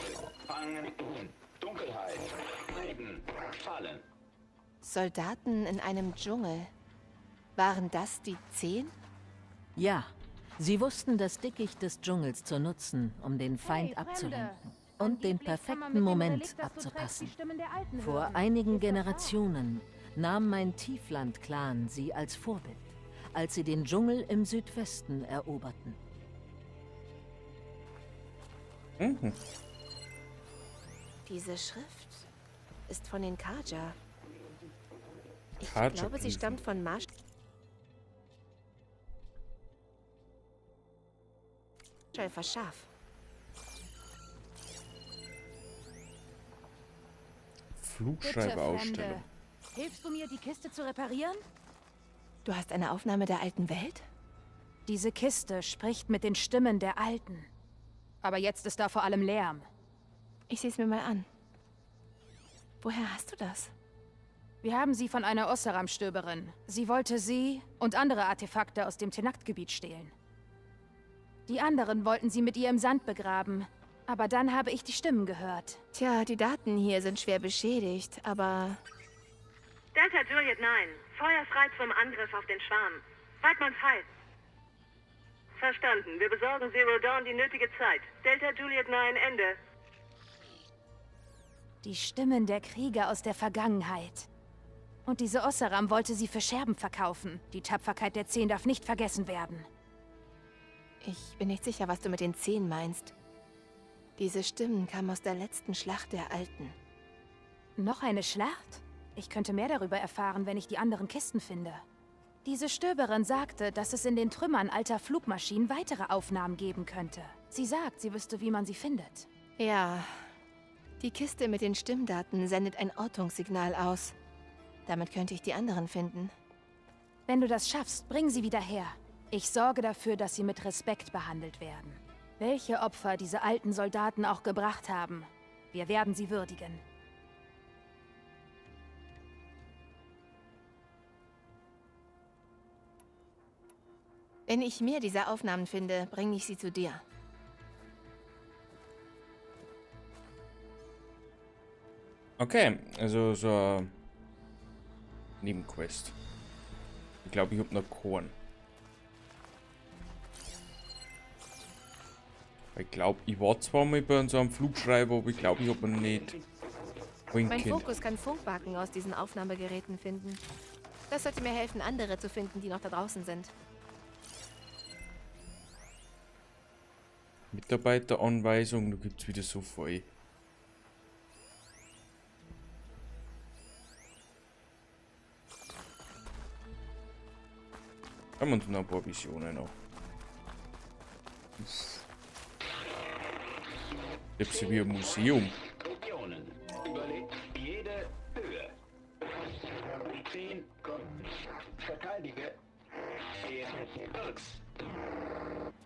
fangen. Dunkelheit. Regen. Fallen. Soldaten in einem Dschungel. Waren das die 10? Ja, sie wussten das Dickicht des Dschungels zu nutzen, um den Feind abzulenken und den perfekten Moment abzupassen. Vor einigen Generationen nahm mein Tiefland-Clan sie als Vorbild, als sie den Dschungel im Südwesten eroberten. Mhm. Diese Schrift ist von den Kaja. Ich Kaja glaube, sie Briefen. stammt von Marsch. Verschaf. Flugschreiber-Ausstellung. Hilfst du mir, die Kiste zu reparieren? Du hast eine Aufnahme der alten Welt? Diese Kiste spricht mit den Stimmen der Alten. Aber jetzt ist da vor allem Lärm. Ich sehe es mir mal an. Woher hast du das? Wir haben sie von einer Osseram-Stöberin. Sie wollte sie und andere Artefakte aus dem Tenakt-Gebiet stehlen. Die anderen wollten sie mit ihr im Sand begraben. Aber dann habe ich die Stimmen gehört. Tja, die Daten hier sind schwer beschädigt, aber... Delta Juliet 9. Feuer frei zum Angriff auf den Schwarm. Weidmanns Heil. Verstanden. Wir besorgen Zero Dawn die nötige Zeit. Delta Juliet 9, Ende. Die Stimmen der Krieger aus der Vergangenheit. Und diese Osseram wollte sie für Scherben verkaufen. Die Tapferkeit der 10 darf nicht vergessen werden. Ich bin nicht sicher, was du mit den 10 meinst. Diese Stimmen kamen aus der letzten Schlacht der Alten. Noch eine Schlacht? Ich könnte mehr darüber erfahren, wenn ich die anderen Kisten finde. Diese Stöberin sagte, dass es in den Trümmern alter Flugmaschinen weitere Aufnahmen geben könnte. Sie sagt, sie wüsste, wie man sie findet. Ja, die Kiste mit den Stimmdaten sendet ein Ortungssignal aus. Damit könnte ich die anderen finden. Wenn du das schaffst, bring sie wieder her. Ich sorge dafür, dass sie mit Respekt behandelt werden. Welche Opfer diese alten Soldaten auch gebracht haben, wir werden sie würdigen. Wenn ich mehr dieser Aufnahmen finde, bringe ich sie zu dir. Okay, also so eine Nebenquest. Ich glaube, ich habe noch Korn. Ich glaube, ich war zwar mal bei so einem Flugschreiber, aber ich glaube, ich habe ihn nicht. Mein Fokus kann Funkbaken aus diesen Aufnahmegeräten finden. Das sollte mir helfen, andere zu finden, die noch da draußen sind. Mitarbeiteranweisung, da gibt es wieder so viel. Haben wir uns noch ein paar Visionen noch. Gibt es wie ein Museum. Regionen. Überlebt jede Höhe. 10 Kunden. Verteidige. Irks.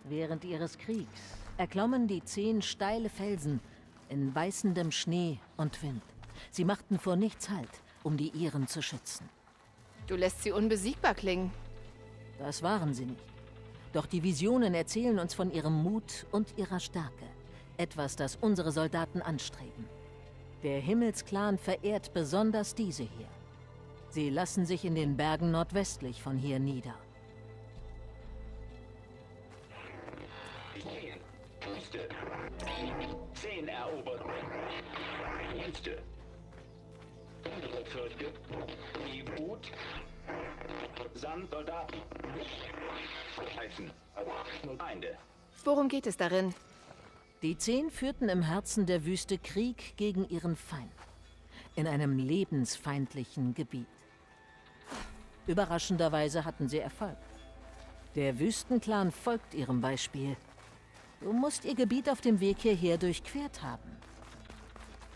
Während ihres Kriegs erklommen die 10 steile Felsen in beißendem Schnee und Wind. Sie machten vor nichts Halt, um die Iren zu schützen. Du lässt sie unbesiegbar klingen. Das waren sie nicht. Doch die Visionen erzählen uns von ihrem Mut und ihrer Stärke. Etwas, das unsere Soldaten anstreben. Der Himmelsklan verehrt besonders diese hier. Sie lassen sich in den Bergen nordwestlich von hier nieder. 10 erobert. Jüngste. Unsere Fürchte. Die Wut. Samt Soldaten. Heißen. Feinde. Worum geht es darin? Die 10 führten im Herzen der Wüste Krieg gegen ihren Feind. In einem lebensfeindlichen Gebiet. Überraschenderweise hatten sie Erfolg. Der Wüstenclan folgt ihrem Beispiel. Du musst ihr Gebiet auf dem Weg hierher durchquert haben.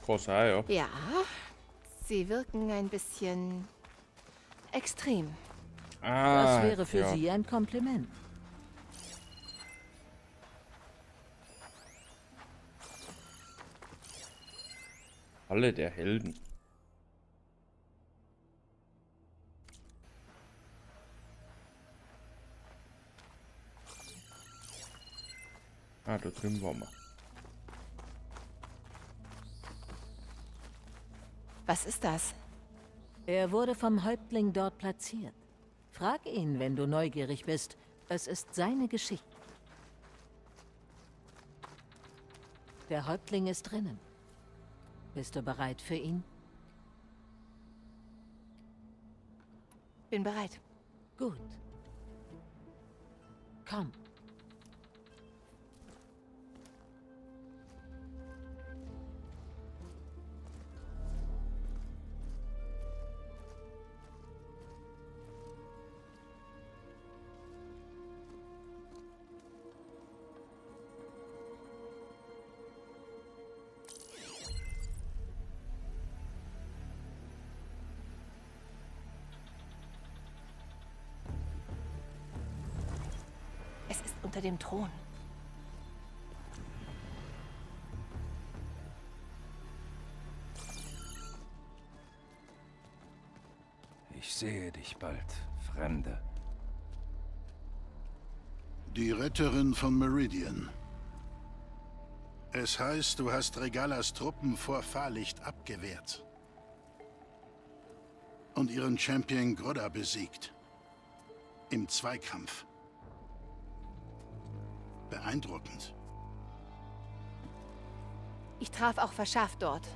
Krass, ja. Ja, sie wirken ein bisschen extrem. Das wäre für sie ein Kompliment. Alle der Helden. Ah, da drüben waren wir. Was ist das? Er wurde vom Häuptling dort platziert. Frag ihn, wenn du neugierig bist. Es ist seine Geschichte. Der Häuptling ist drinnen. Bist du bereit für ihn? Bin bereit. Gut. Komm. Es ist unter dem Thron. sehe dich bald, Fremde. Die Retterin von Meridian. Es heißt, du hast Regalas Truppen vor Fahrlicht abgewehrt. Und ihren Champion Grodda besiegt. Im Zweikampf. Beeindruckend. Ich traf auch Verschaff dort.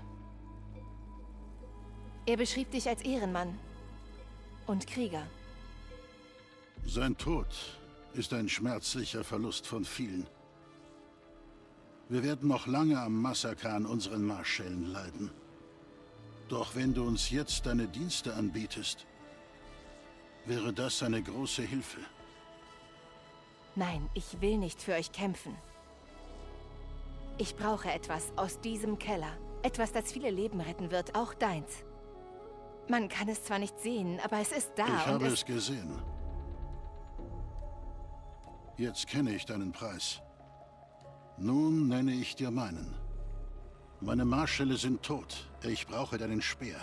Er beschrieb dich als Ehrenmann und Krieger. Sein Tod ist ein schmerzlicher Verlust von vielen. Wir werden noch lange am Massaker an unseren Marschällen leiden. Doch wenn du uns jetzt deine Dienste anbietest, wäre das eine große Hilfe. Nein, ich will nicht für euch kämpfen. Ich brauche etwas aus diesem Keller. Etwas, das viele Leben retten wird, auch deins. Man kann es zwar nicht sehen, aber es ist da. Ich habe es gesehen. Jetzt kenne ich deinen Preis. Nun nenne ich dir meinen. Meine Marschälle sind tot. Ich brauche deinen Speer.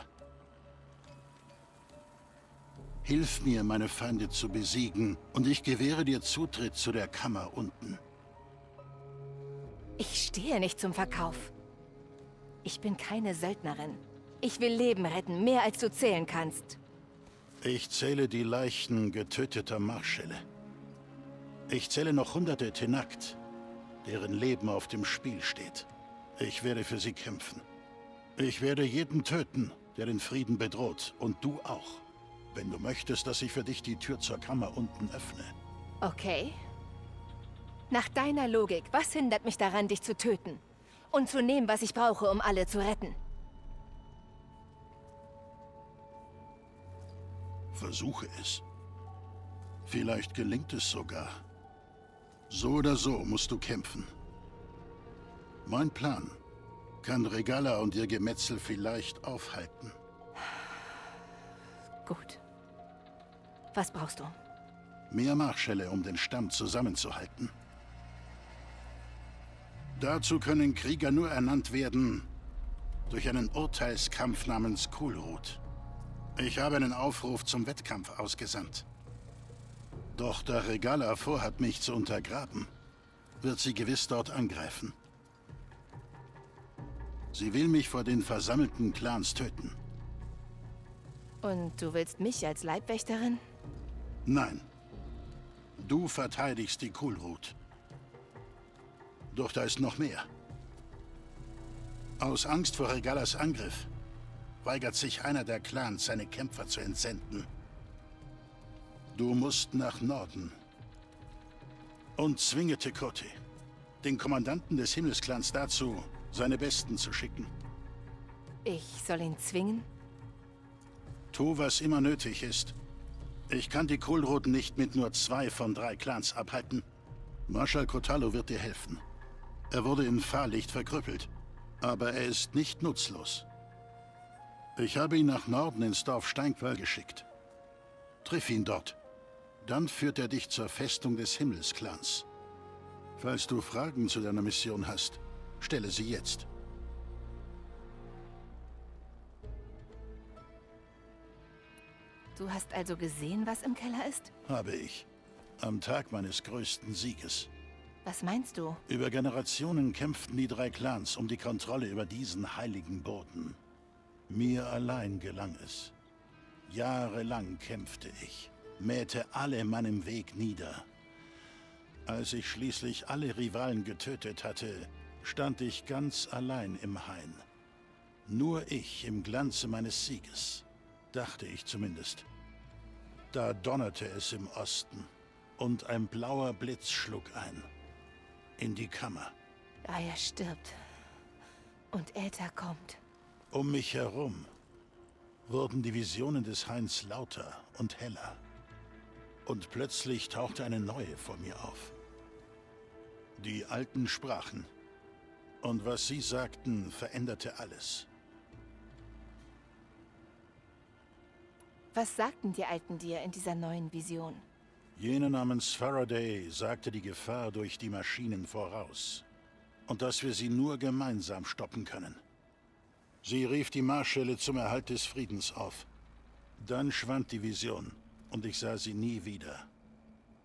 Hilf mir, meine Feinde zu besiegen, und ich gewähre dir Zutritt zu der Kammer unten. Ich stehe nicht zum Verkauf. Ich bin keine Söldnerin. Ich will Leben retten, mehr als du zählen kannst. Ich zähle die Leichen getöteter Marschälle. Ich zähle noch hunderte Tenakt, deren Leben auf dem Spiel steht. Ich werde für sie kämpfen. Ich werde jeden töten, der den Frieden bedroht. Und du auch. Wenn du möchtest, dass ich für dich die Tür zur Kammer unten öffne. Okay. Nach deiner Logik, was hindert mich daran, dich zu töten? Und zu nehmen, was ich brauche, um alle zu retten? Versuche es. Vielleicht gelingt es sogar. So oder so musst du kämpfen. Mein Plan kann Regala und ihr Gemetzel vielleicht aufhalten. Gut. Was brauchst du? Mehr Marschälle, um den Stamm zusammenzuhalten. Dazu können Krieger nur ernannt werden durch einen Urteilskampf namens Kulrut. Ich habe einen Aufruf zum Wettkampf ausgesandt. Doch da Regala vorhat, mich zu untergraben, wird sie gewiss dort angreifen. Sie will mich vor den versammelten Clans töten. Und du willst mich als Leibwächterin? Nein. Du verteidigst die Kulrut. Doch da ist noch mehr. Aus Angst vor Regalas Angriff weigert sich einer der Clans, seine Kämpfer zu entsenden. Du musst nach Norden und zwinge Tekote, den Kommandanten des Himmelsclans, dazu, seine Besten zu schicken. Ich soll ihn zwingen? Tu, was immer nötig ist. Ich kann die Kulrut nicht mit nur 2 von 3 Clans abhalten. Marschall Kotallo wird dir helfen. Er wurde in Fahrlicht verkrüppelt, aber er ist nicht nutzlos. Ich habe ihn nach Norden ins Dorf Steinquell geschickt. Triff ihn dort. Dann führt er dich zur Festung des Himmelsclans. Falls du Fragen zu deiner Mission hast, stelle sie jetzt. Du hast also gesehen, was im Keller ist? Habe ich. Am Tag meines größten Sieges. Was meinst du? Über Generationen kämpften die 3 Clans um die Kontrolle über diesen heiligen Boden. Mir allein gelang es. Jahrelang kämpfte ich, mähte alle in meinem Weg nieder. Als ich schließlich alle Rivalen getötet hatte, stand ich ganz allein im Hain. Nur ich im Glanze meines Sieges, dachte ich zumindest. Da donnerte es im Osten und ein blauer Blitz schlug ein. In die Kammer. Aya stirbt. Und Äther kommt. Um mich herum wurden die Visionen des Hains lauter und heller. Und plötzlich tauchte eine neue vor mir auf. Die Alten sprachen. Und was sie sagten, veränderte alles. Was sagten die Alten dir in dieser neuen Vision? Jene namens Faraday sagte die Gefahr durch die Maschinen voraus. Und dass wir sie nur gemeinsam stoppen können. Sie rief die Marschälle zum Erhalt des Friedens auf. Dann schwand die Vision und ich sah sie nie wieder.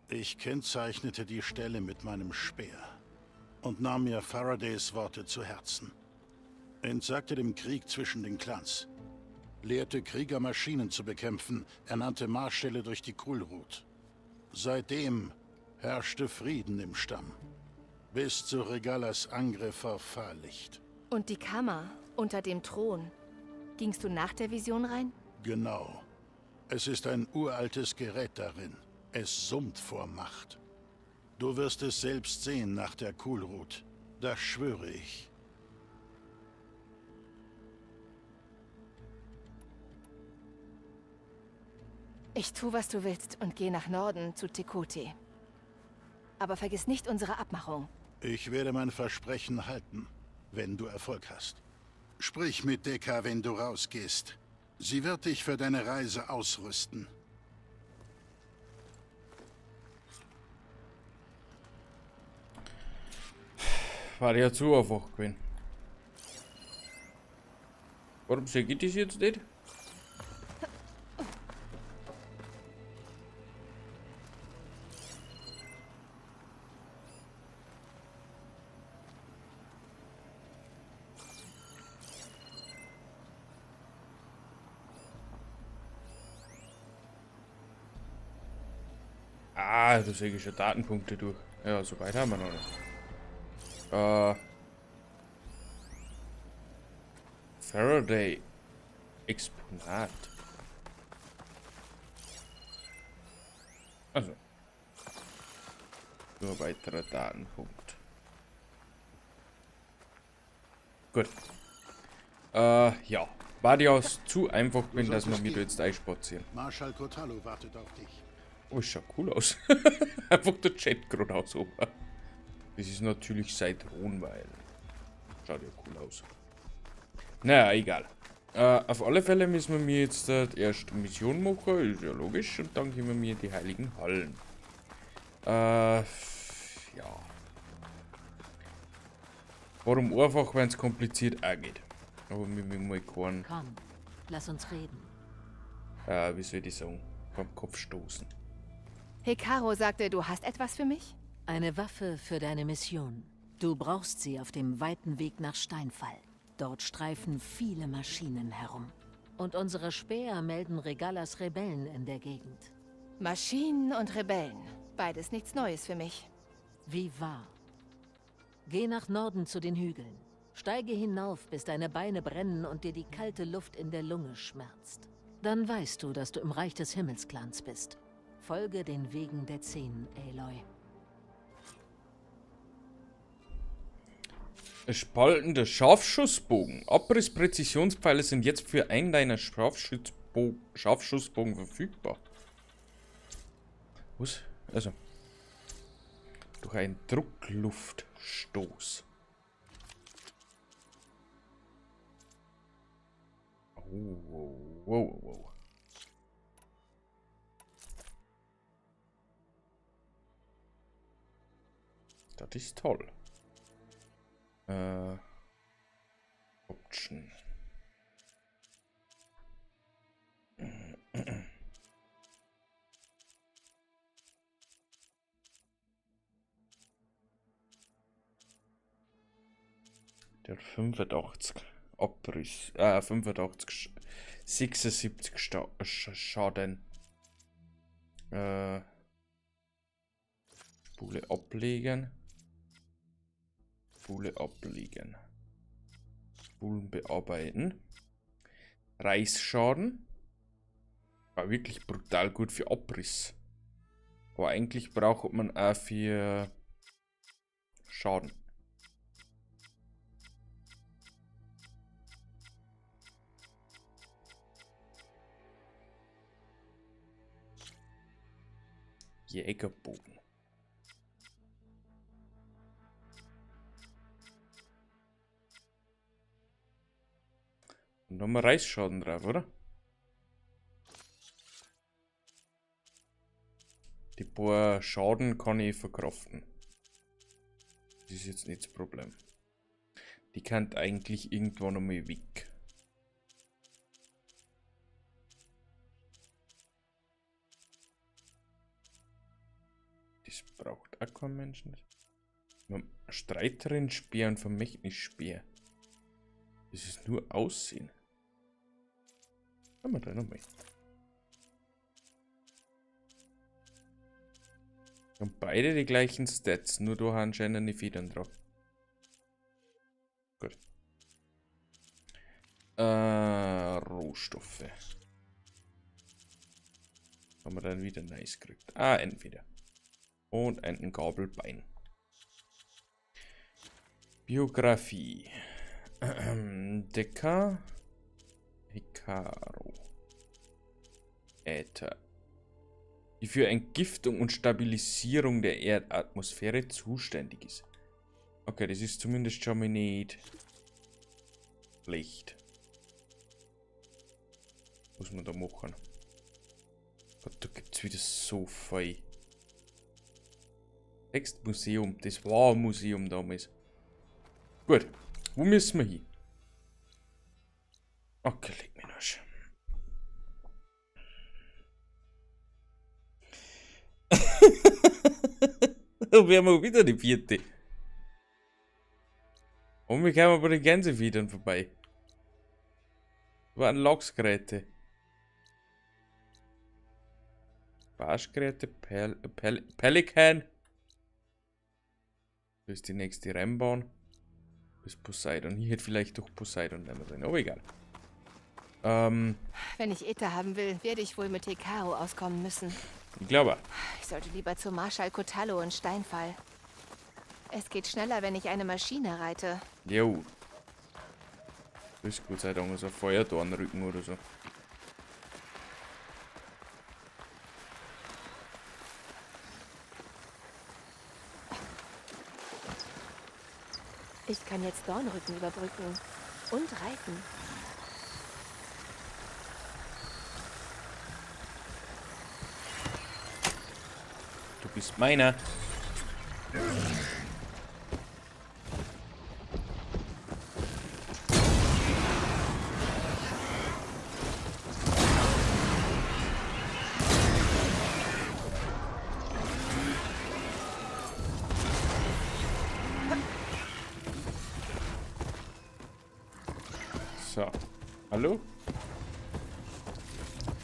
Ich kennzeichnete die Stelle mit meinem Speer und nahm mir Faradays Worte zu Herzen. Entsagte dem Krieg zwischen den Clans. Lehrte Krieger Maschinen zu bekämpfen, ernannte Marschälle durch die Kulrut. Seitdem herrschte Frieden im Stamm. Bis zu Regalas Angriff auf Fahrlicht. Und die Kammer unter dem Thron. Gingst du nach der Vision rein? Genau. Es ist ein uraltes Gerät darin. Es summt vor Macht. Du wirst es selbst sehen nach der Kulrut. Das schwöre ich. Ich tu, was du willst und geh nach Norden zu Tekote. Aber vergiss nicht unsere Abmachung. Ich werde mein Versprechen halten, wenn du Erfolg hast. Sprich mit Dekka, wenn du rausgehst. Sie wird dich für deine Reise ausrüsten. War ja zu einfach gewesen. Warum sage ich das jetzt nicht? Ah, da sehe ich schon Datenpunkte durch. Ja, so weit haben wir noch nicht. Faraday Exponat. Also. Nur ein weiterer Datenpunkt. Gut. Ja. War die aus zu einfach bin, dass wir mir da jetzt einspazieren. Marschall Kotalo wartet auf dich. Oh, es schaut cool aus. Einfach der Chat gerade aus oben. Das ist natürlich sein Thron, weil. Schaut ja cool aus. Naja, egal. Auf alle Fälle müssen wir mir jetzt die erste Mission machen, ist ja logisch, und dann gehen wir mir die heiligen Hallen. Ja. Warum einfach, wenn es kompliziert auch geht. Aber wir mal keinen. Komm, lass uns reden. Wie soll ich sagen? Beim Kopf stoßen. Hekaro sagte, du hast etwas für mich? Eine Waffe für deine Mission. Du brauchst sie auf dem weiten Weg nach Steinfall. Dort streifen viele Maschinen herum. Und unsere Späher melden Regalas Rebellen in der Gegend. Maschinen und Rebellen. Beides nichts Neues für mich. Wie wahr. Geh nach Norden zu den Hügeln. Steige hinauf, bis deine Beine brennen und dir die kalte Luft in der Lunge schmerzt. Dann weißt du, dass du im Reich des Himmelsclans bist. Folge den Wegen der 10, Aloy. Spaltender Scharfschussbogen. Abrisspräzisionspfeile sind jetzt für einen deiner Scharfschussbogen verfügbar. Was? Also. Durch einen Druckluftstoß. Oh, wow, wow, wow. Das ist toll. Option. Der 85 Abriss, 85, 76 Schaden. Spule ablegen. Spule ablegen. Spulen bearbeiten. Reißschaden. War wirklich brutal gut für Abriss. Aber eigentlich braucht man auch für Schaden. Jägerbogen. Und nochmal Reißschaden drauf, oder? Die paar Schaden kann ich verkraften. Das ist jetzt nicht das Problem. Die kann eigentlich irgendwann einmal weg. Das braucht auch kein Menschen. Streiterin Speer und Vermächtnisspeer. Das ist nur Aussehen. Haben wir da nochmal. Und beide die gleichen Stats, nur da haben anscheinend eine Federn drauf. Gut. Rohstoffe. Haben wir dann wieder nice gekriegt. Ah, entweder. Und ein Gabelbein. Biografie. Decker. Hikaro. Äther. Die für Entgiftung und Stabilisierung der Erdatmosphäre zuständig ist. Okay, das ist zumindest schon mal nicht schlecht. Was man da machen? Gott, da gibt es wieder so viel. Textmuseum, das war ein Museum damals. Gut, wo müssen wir hin? Okay, leg mich noch schon. Da wären wir wieder die 4. Und wir kamen bei den Gänsefiedern vorbei. Das waren Loksgeräte. Barschgeräte, Pelikan. Das ist die nächste Rennbahn. Das ist Poseidon. Hier hätte vielleicht doch Poseidon drin, aber egal. Wenn ich Äther haben will, werde ich wohl mit Hikaro auskommen müssen. Ich glaube. Ich sollte lieber zu Marschall Kotallo und Steinfall. Es geht schneller, wenn ich eine Maschine reite. Jo. Das ist gut, sei Dank, so ein Feuerdornrücken oder so. Ich kann jetzt Dornrücken überbrücken und reiten. Du bist meiner. So. Hallo?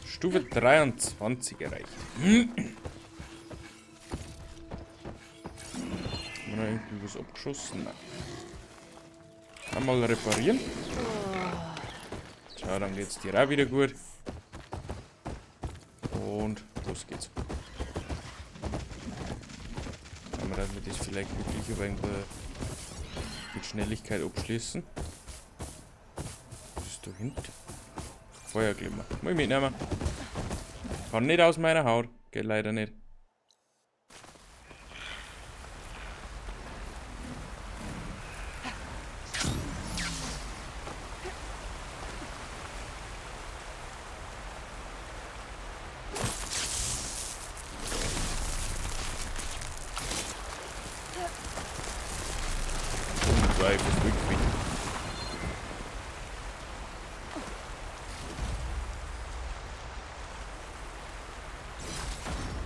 Stufe 23 erreicht. Haben wir irgendwie was abgeschossen? Nein. Einmal reparieren. So, dann geht's dir auch wieder gut. Und los geht's. Kann man das vielleicht wirklich über mit Schnelligkeit abschließen? Was ist da hinten? Feuerglimmer. Muss ich mitnehmen. Kann nicht aus meiner Haut. Geht leider nicht.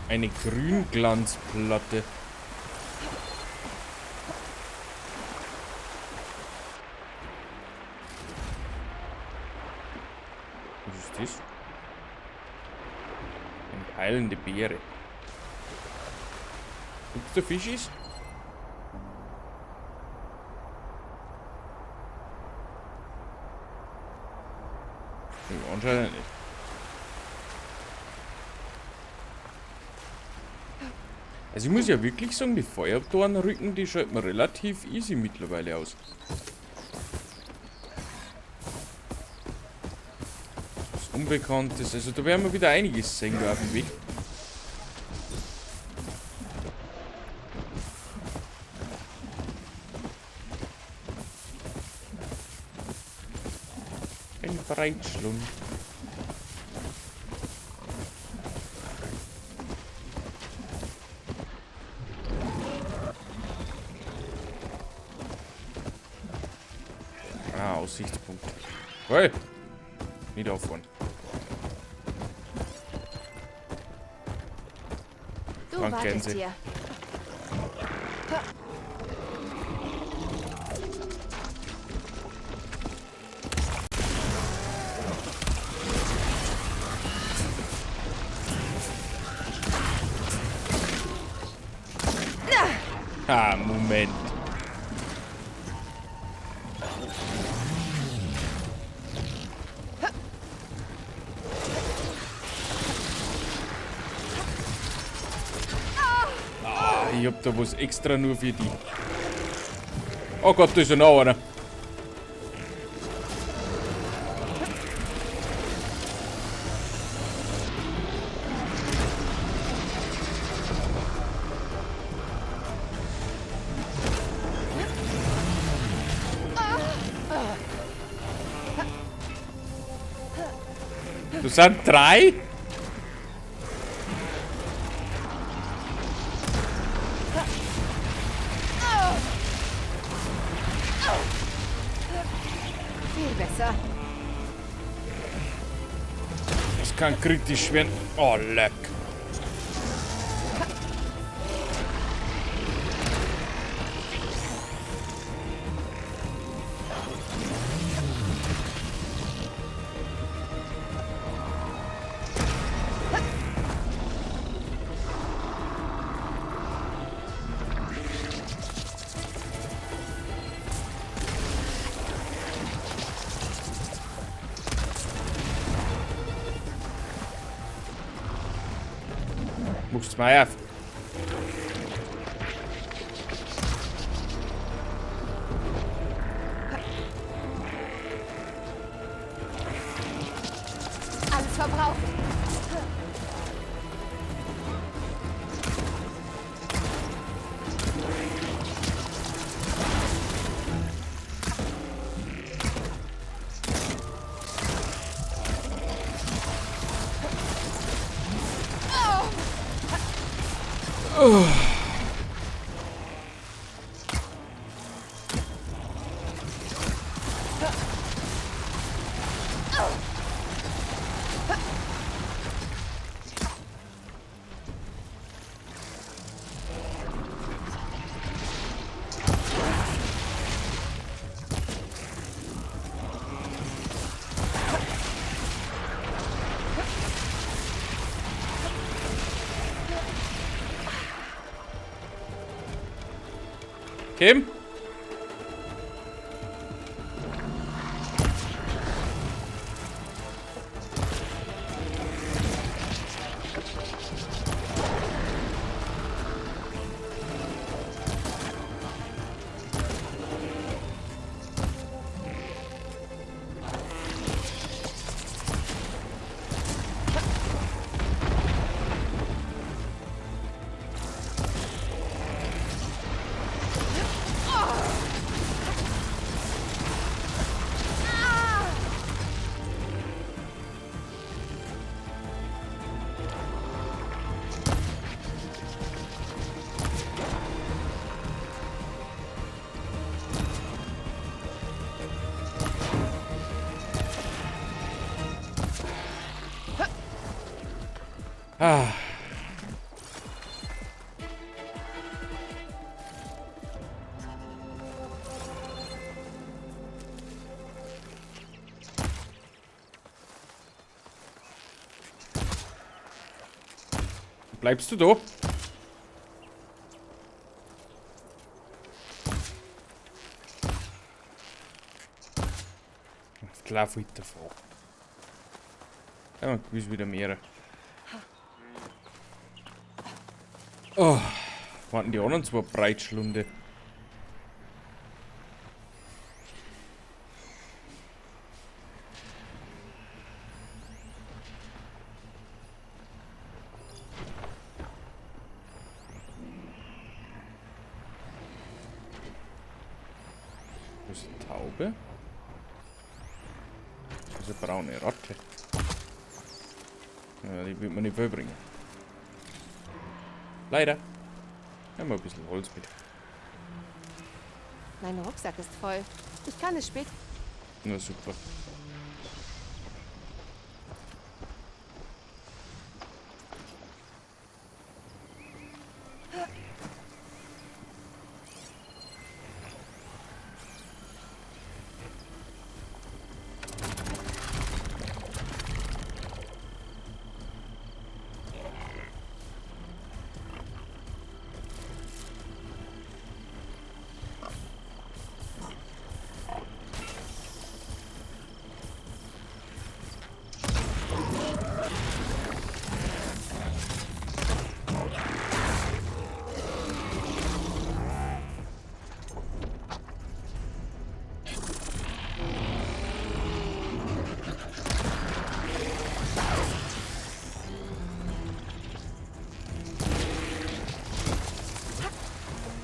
Eine Grünglanzplatte. Was ist das? Eine heilende Beere. Gibt's da Fischis? Ja, anscheinend nicht. Also ich muss ja wirklich sagen, die Feuerdornrücken, die schaut mir relativ easy mittlerweile aus. Das Unbekanntes, also da werden wir wieder einiges sehen auf dem Weg. Ein Breitschlund. Aussichtspunkt. Hey! Nicht auffahren. Du wartest hier. Ah, Moment. Ich hab da was extra nur für die. Oh Gott, da ist ja noch einer. Das sind 3? Viel besser. Das kann kritisch werden. Oh, leck. Musst mal auf. Alles verbraucht. Kim? Ah. Bleibst du da? Klar, weiter vor. Ja, gewiss wieder mehr. Oh, warten die anderen zwei Breitschlunde. Das ist eine Taube. Das ist eine braune Ratte. Ja, die wird man nicht vollbringen. Leider. Wir haben ein bisschen Holz mit. Mein Rucksack ist voll. Ich kann es später. Na super.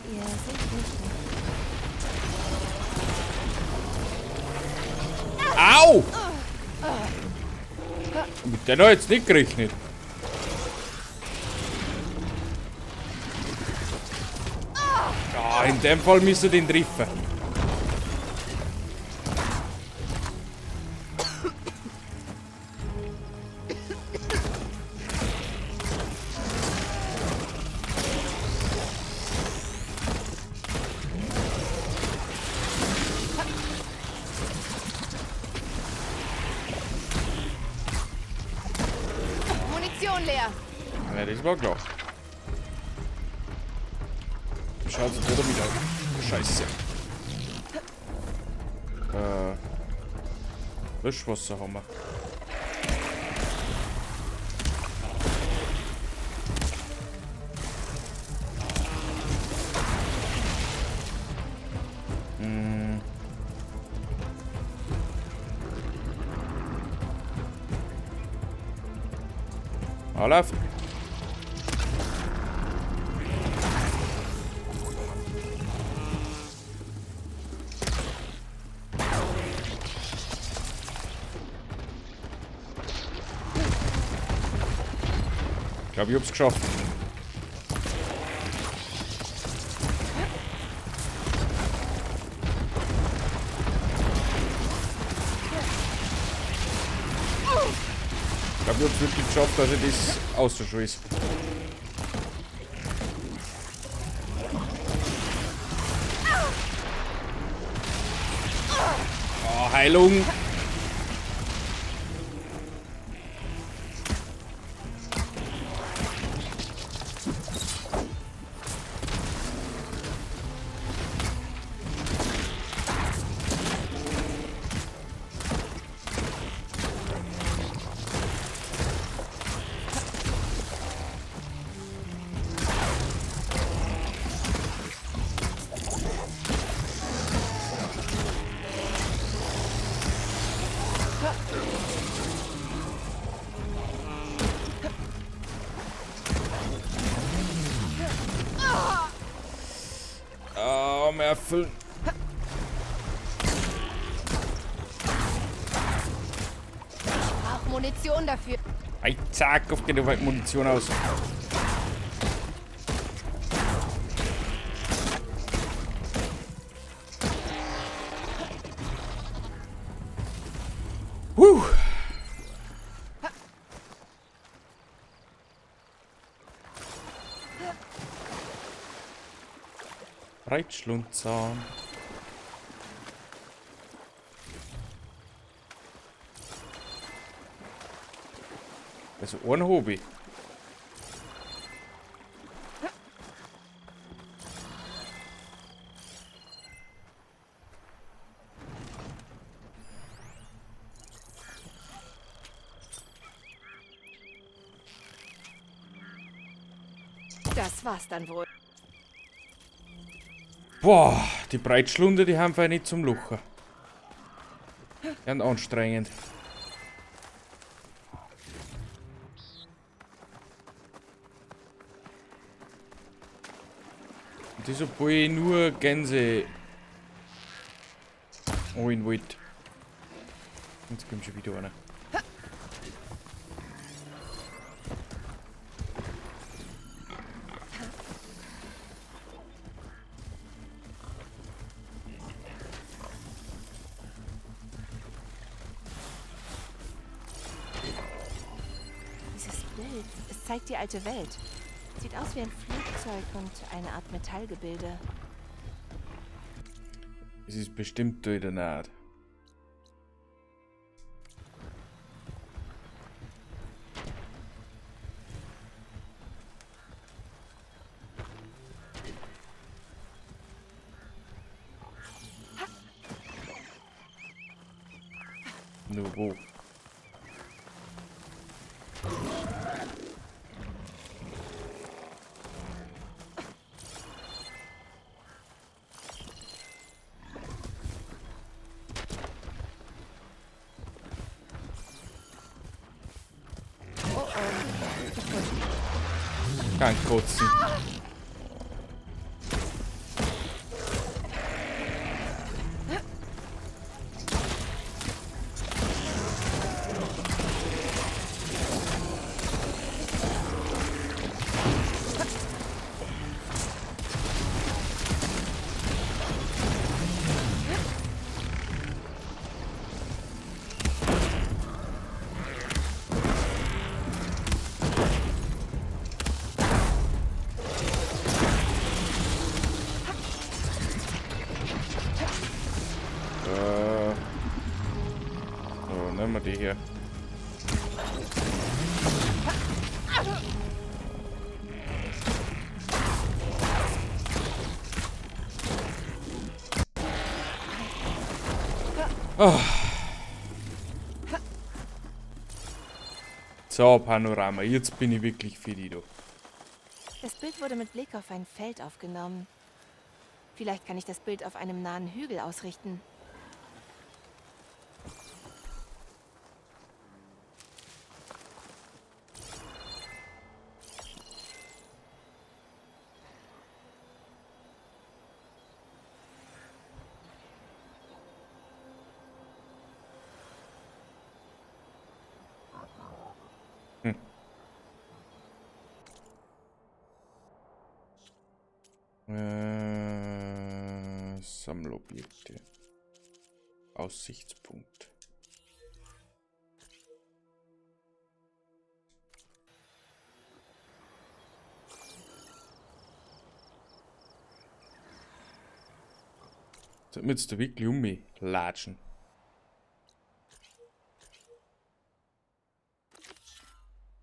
Ihr seht mich nicht. Au! Mit der noch jetzt nicht gerechnet. Ja, in dem Fall müssen wir den treffen. Munition leer. Ja, das war klar. Schaut sich wieder wieder aus. Scheiße. Löschwasser haben wir. Olaf. Ich glaube, ich hab's geschafft. Ich glaube, ich hab's wirklich geschafft, dass ich das auszuschießen. Oh, Heilung! Erfüllen. Ich brauche Munition dafür. Hey, zack, auf geht die Munition aus. Reitschlundzahn. Also ein Hobby. Das war's dann wohl. Boah, die Breitschlunde, die haben wir nicht zum Luchen. Ganz anstrengend. Und das, obwohl ich nur Gänse holen wollte. Jetzt kommt schon wieder einer. Es zeigt die alte Welt. Sieht aus wie ein Flugzeug und eine Art Metallgebilde. Es ist bestimmt durch den Art. Nur wo? Kein Kotzen. wir die hier? Oh. So, Panorama, jetzt bin ich wirklich für die, du. Das Bild wurde mit Blick auf ein Feld aufgenommen. Vielleicht kann ich das Bild auf einem nahen Hügel ausrichten. Sammelobjekte. Aussichtspunkt. Sollten wir jetzt da wirklich um mich latschen?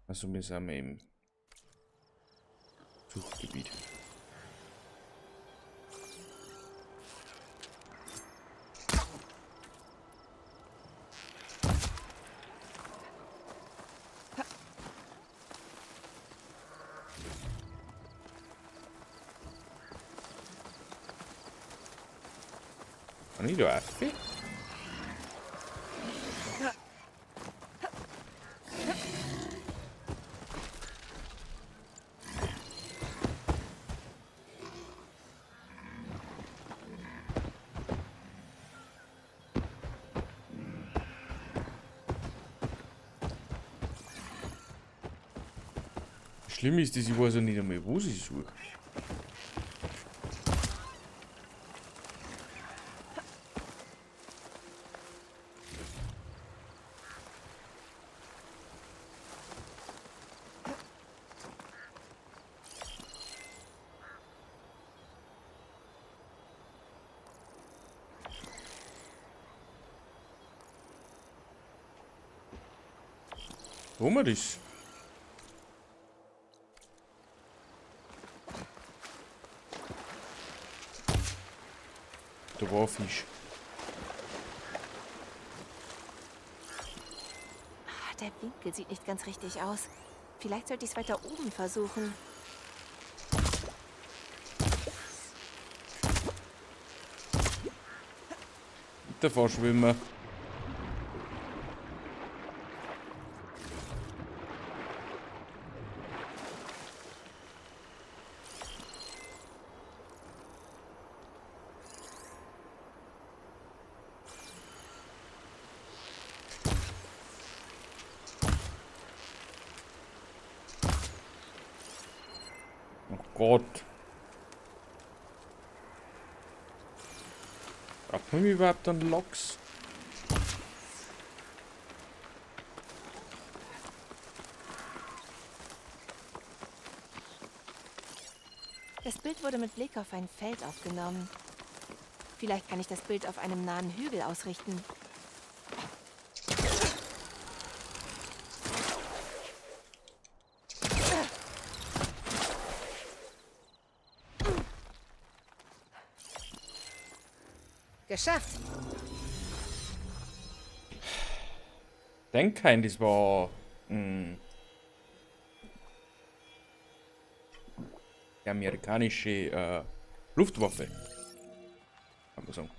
Also wir sind im Suchgebiet. Kann ich da Affe? Schlimm ist, dass ich weiß ja nicht einmal, wo sie suche. Wo man das? Da war ein Fisch. Der Winkel sieht nicht ganz richtig aus. Vielleicht sollte ich es weiter oben versuchen. Der Verschwimmer. Gott. Braucht man überhaupt einen Loks? Das Bild wurde mit Blick auf ein Feld aufgenommen. Vielleicht kann ich das Bild auf einem nahen Hügel ausrichten. Geschafft! Denk kein, das war die amerikanische Luftwaffe. Kann man sagen.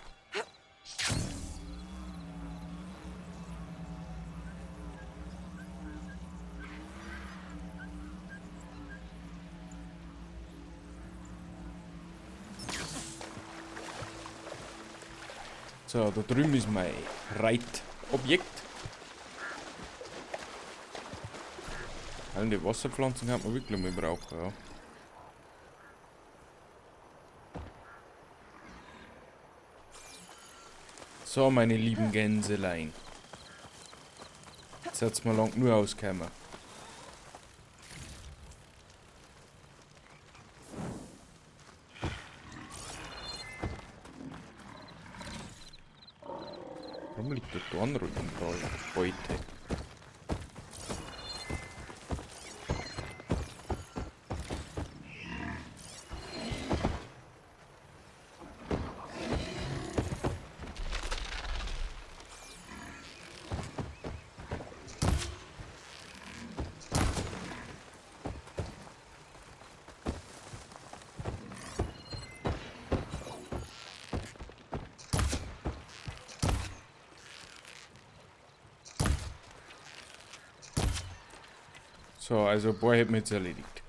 So, da drüben ist mein Reitobjekt. Die Wasserpflanzen kann man wirklich mal brauchen, ja. So, meine lieben Gänselein. Jetzt hat's mir lang nur ausgekommen. Warum liegt der Dornrücken da heute? So, also Boy hat mir jetzt erledigt.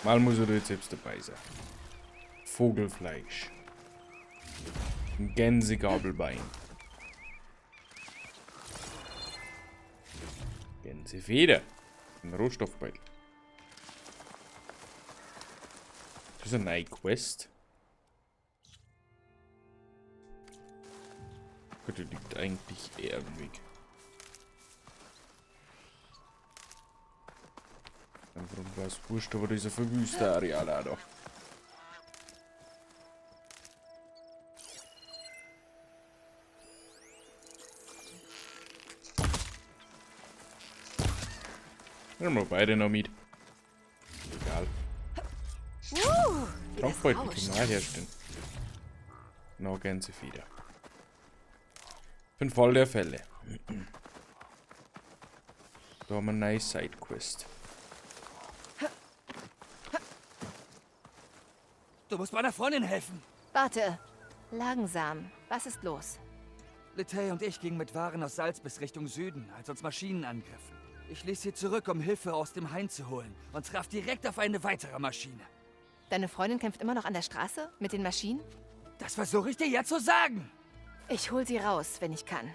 Mal muss er jetzt selbst dabei sein. Vogelfleisch. Ein Gänsegabelbein. Gänsefeder. Ein Rohstoffbeutel. Das ist eine neue Quest. Gut, die liegt eigentlich eher im Weg. Warum war es wurscht, aber dieser verwüste Areal auch noch. Nehmen wir beide noch mit. Egal. Trankbeutel kann man auch herstellen. Noch Gänsefeder. Für den Fall der Fälle. Da haben wir eine neue Sidequest. Du musst meiner Freundin helfen. Warte. Langsam. Was ist los? Letay und ich gingen mit Waren aus Salz bis Richtung Süden, als uns Maschinen angriffen. Ich ließ sie zurück, um Hilfe aus dem Hain zu holen und traf direkt auf eine weitere Maschine. Deine Freundin kämpft immer noch an der Straße? Mit den Maschinen? Das versuche ich dir ja zu sagen. Ich hol sie raus, wenn ich kann.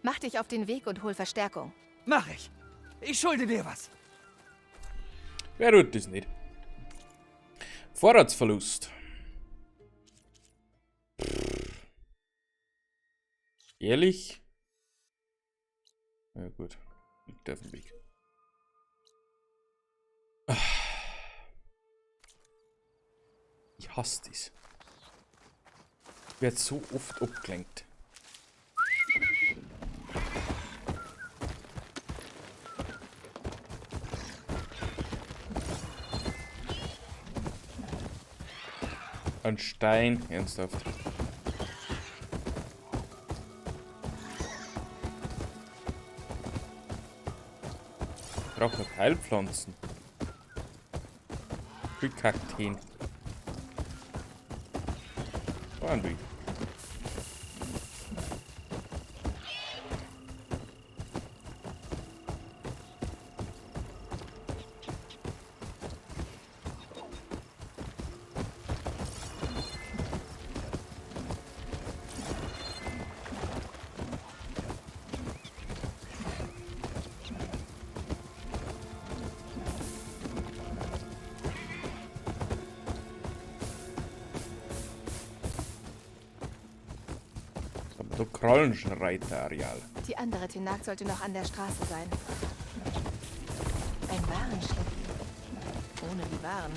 Mach dich auf den Weg und hol Verstärkung. Mach ich. Ich schulde dir was. Wer tut das nicht? Vorratsverlust. Ehrlich? Ja gut, liegt auf dem Weg. Ich hasse dies. Wird so oft abgelenkt. Ein Stein, ernsthaft. Ich brauche noch Heilpflanzen. Für Kakteen. So ein Weg. So Krallenschreiter-Areal. Die andere Tenak sollte noch an der Straße sein. Ein Warenschleppen. Ohne die Waren.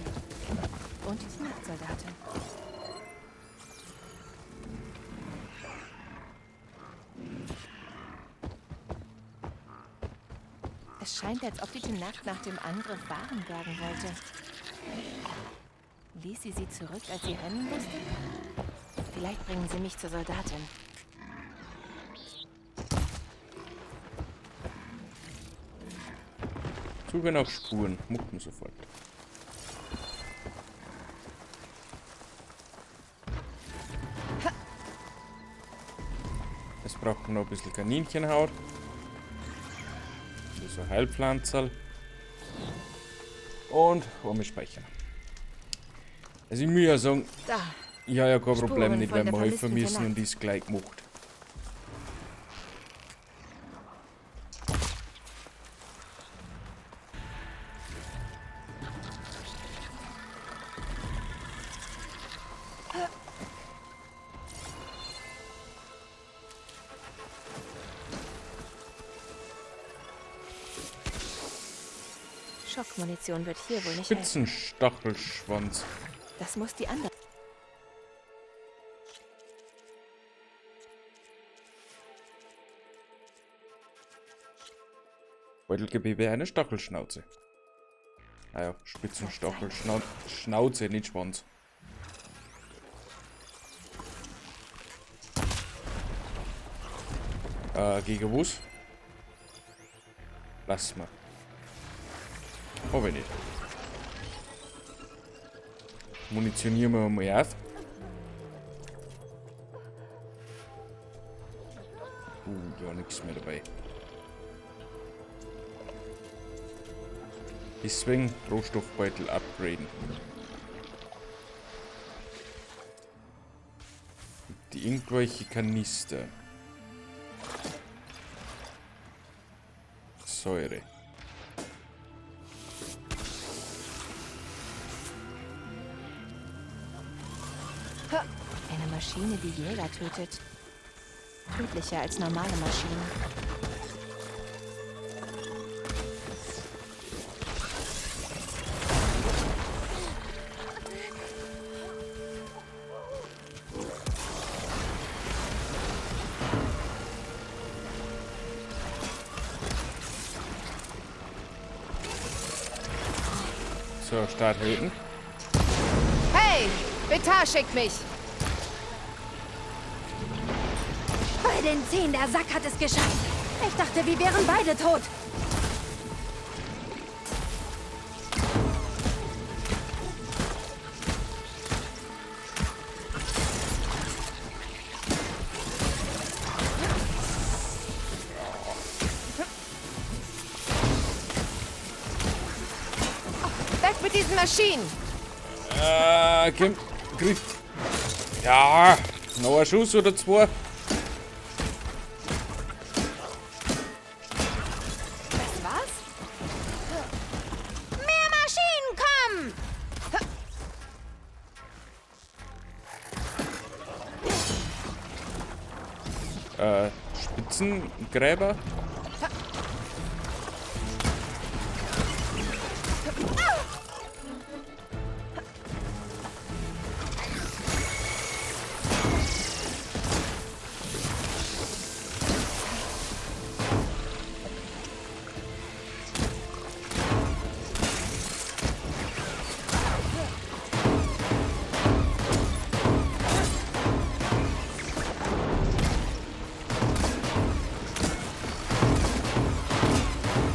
Und die Tenak-Soldatin. Es scheint, als ob die Tenak nach dem Angriff Waren bergen wollte. Ließ sie zurück, als sie rennen musste? Vielleicht bringen sie mich zur Soldatin. Suche nach Spuren, muckt man sofort. Jetzt braucht man noch ein bisschen Kaninchenhaut. So Heilpflanzerl. Und wollen wir speichern. Also ich muss ja sagen, ich habe ja kein Problem nicht, wenn wir helfen müssen und ist gleich gemacht. Schockmunition wird hier wohl nicht helfen. Spitzenstachelschwanz. Das muss die andere. Beutelgewebe eine Stachelschnauze. Ah ja, Spitzenstachelschnauze, nicht Schwanz. Gegen was? Lass mal. Hoffe nicht. Munitionieren wir mal auf. Ja, nichts mehr dabei. Deswegen Rohstoffbeutel upgraden. Die irgendwelche Kanister. Säure. Eine Maschine, die Jäger tötet. Tödlicher als normale Maschinen. So, Start hinten. Hey! Vitar schickt mich! Bei den 10, der Sack hat es geschafft. Ich dachte, wir wären beide tot. Weg mit diesen Maschinen! Kim, kriegt. Ja, noch ein Schuss oder zwei. Spitzengräber.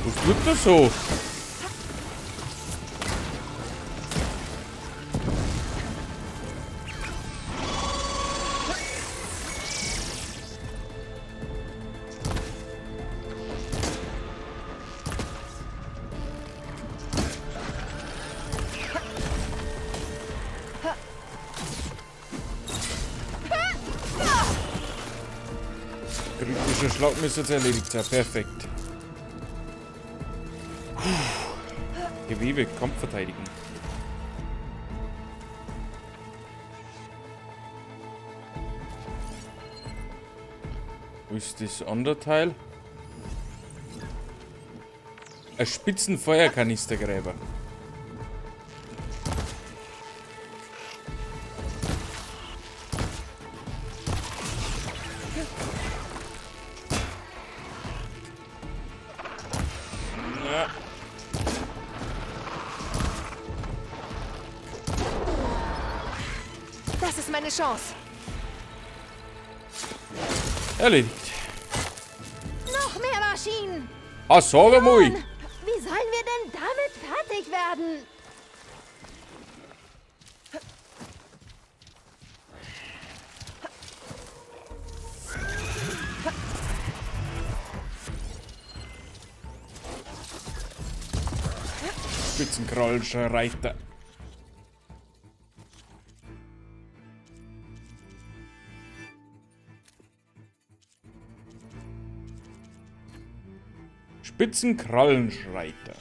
Was wird das so? Kritischer Schlag müsste jetzt erledigt sein. Perfekt. Gewebe, Kampfverteidigung. Wo ist das andere Teil? Ein Spitzenfeuerkanistergräber. Ja. Das ist meine Chance. Erledigt. Noch mehr Maschinen. Ah, sag mal. Wie sollen wir denn damit fertig werden? Spitzenkrallischer Reiter. Spitzenkrallenschreiter.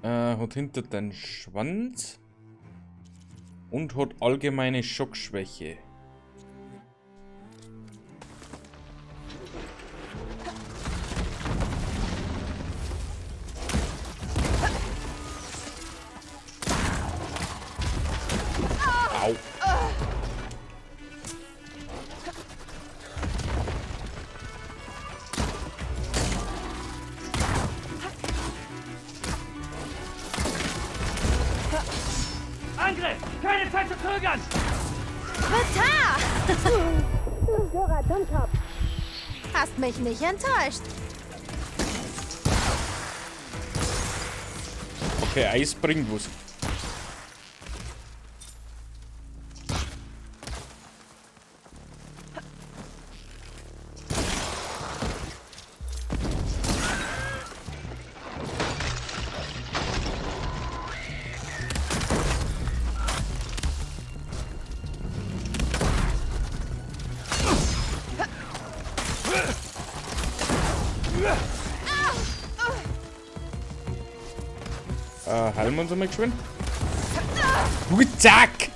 Hat hinter den Schwanz und hat allgemeine Schockschwäche. Au. Angriff! Keine Zeit zu zögern! Vitar! Du Dora Dummkopf! Hast mich nicht enttäuscht. Okay, Eis bringt was. Heilen wir uns einmal geschwind. Zack!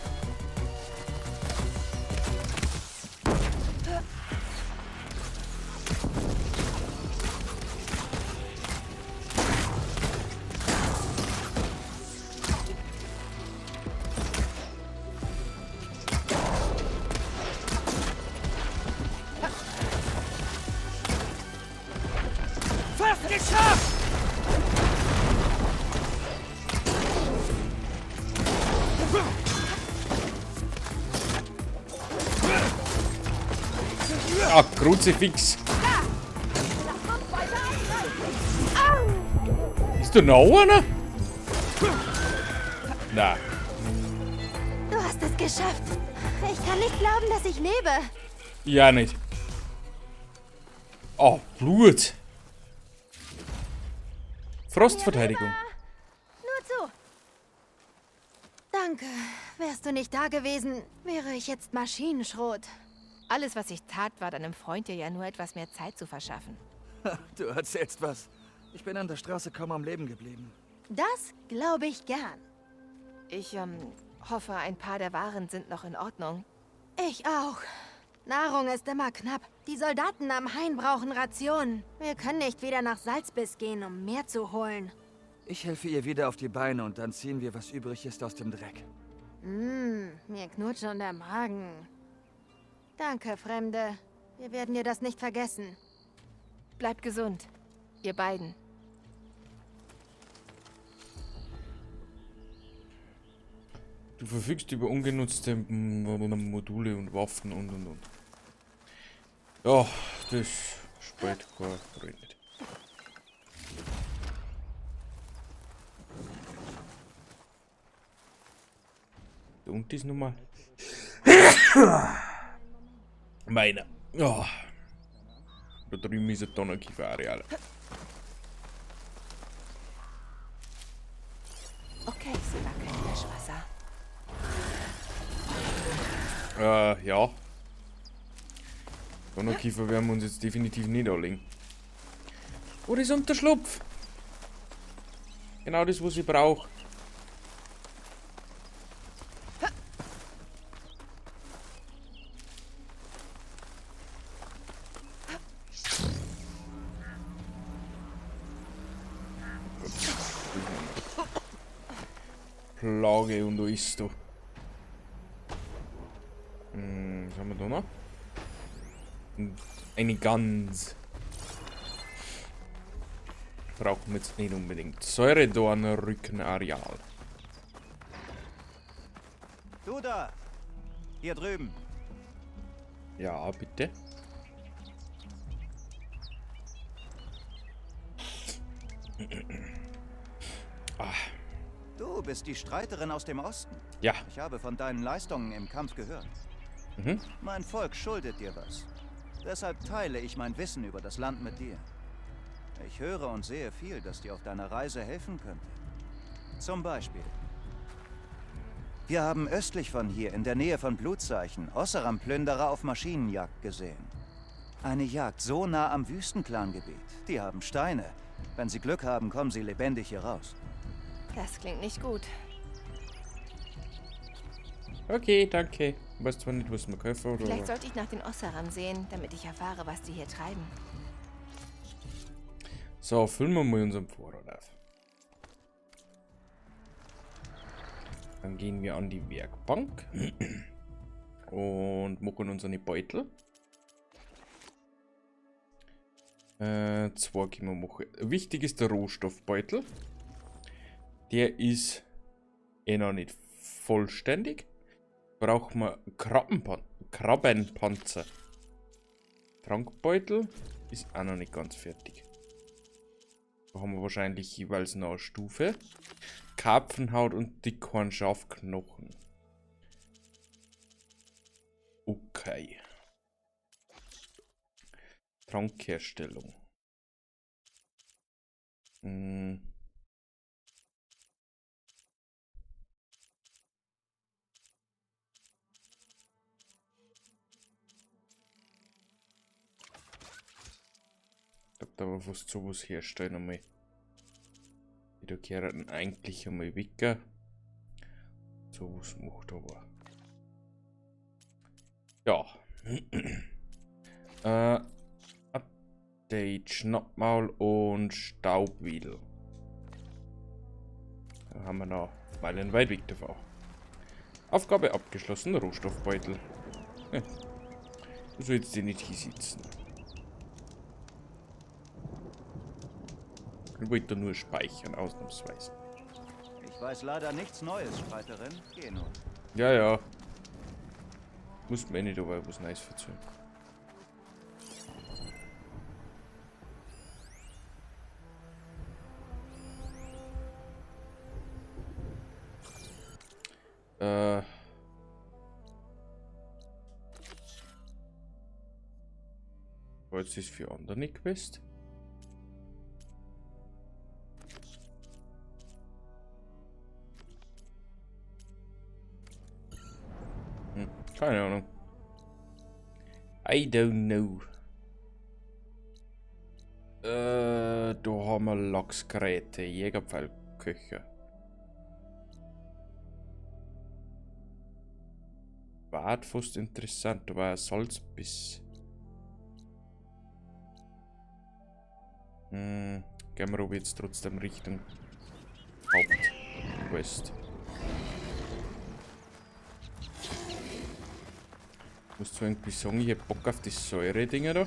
Fast geschafft! Ah, Kruzifix. Ist da noch einer? Na. Du hast es geschafft. Ich kann nicht glauben, dass ich lebe. Ja, nicht. Oh, Blut. Frostverteidigung. Nur zu. Danke. Wärst du nicht da gewesen, wäre ich jetzt Maschinenschrot. Alles, was ich tat, war deinem Freund dir ja nur etwas mehr Zeit zu verschaffen. Du erzählst was. Ich bin an der Straße kaum am Leben geblieben. Das glaube ich gern. Ich hoffe, ein paar der Waren sind noch in Ordnung. Ich auch. Nahrung ist immer knapp. Die Soldaten am Hain brauchen Rationen. Wir können nicht wieder nach Salzbiss gehen, um mehr zu holen. Ich helfe ihr wieder auf die Beine und dann ziehen wir, was übrig ist, aus dem Dreck. Mir knurrt schon der Magen. Danke, Fremde. Wir werden dir das nicht vergessen. Bleibt gesund, ihr beiden. Du verfügst über ungenutzte Module und Waffen und. Ja, das spielt keine Rolle nicht. Da unten ist nochmal. Meiner. Ja. Da drüben ist ein Donnerkiefer-Areal. Okay, sie war kein Löschwasser. Ja. Donnerkiefer werden wir uns jetzt definitiv nicht anlegen. Oh, das ist Unterschlupf. Genau das, was ich brauche. Plage und da ist du. Was haben wir da noch? Eine Gans. Brauchen wir jetzt nicht unbedingt. Säuredornrückenareal. Du da! Hier drüben. Ja, bitte. Du bist die Streiterin aus dem Osten. Ja. Ich habe von deinen Leistungen im Kampf gehört. Mein Volk schuldet dir was. Deshalb teile ich mein Wissen über das Land mit dir. Ich höre und sehe viel, das dir auf deiner Reise helfen könnte. Zum Beispiel. Wir haben östlich von hier, in der Nähe von Blutzeichen, Osseram-Plünderer auf Maschinenjagd gesehen. Eine Jagd so nah am Wüstenclan-Gebiet. Die haben Steine. Wenn sie Glück haben, kommen sie lebendig hier raus. Das klingt nicht gut. Okay, danke. Ich weiß zwar nicht, was wir kaufen oder. Vielleicht sollte ich nach den Osseram sehen, damit ich erfahre, was die hier treiben. So, füllen wir mal unseren Vorrat auf. Dann gehen wir an die Werkbank und machen uns eine Beutel. Zwei können wir machen. Wichtig ist der Rohstoffbeutel. Der ist noch nicht vollständig. Brauchen wir Krabbenpanzer. Trankbeutel ist auch noch nicht ganz fertig. Da haben wir wahrscheinlich jeweils noch eine Stufe. Karpfenhaut und Dickhorn-Schafknochen. Okay. Trankherstellung. Ich glaube, da war fast sowas herstellen einmal. Da gehören eigentlich einmal weg. Sowas macht aber. Ja. Update, Schnappmaul und Staubwedel. Da haben wir noch meilenweit weg davon. Aufgabe abgeschlossen, Rohstoffbeutel. Du sollst dir nicht hier sitzen. Ich wollte nur speichern, ausnahmsweise. Ich weiß leider nichts Neues, Streiterin. Geh nur. Ja, ja. Muss mir nicht aber was Neues erzählen. Was ist für andere Quest? Keine Ahnung. I don't know. Da haben wir Lachsgeräte, Jägerpfeilköcher. War fast interessant, da war ein Salzbiss. Gehen wir aber jetzt trotzdem Richtung Hauptquest. Musst du irgendwie sagen, ich hab Bock auf die Säure-Dinger da?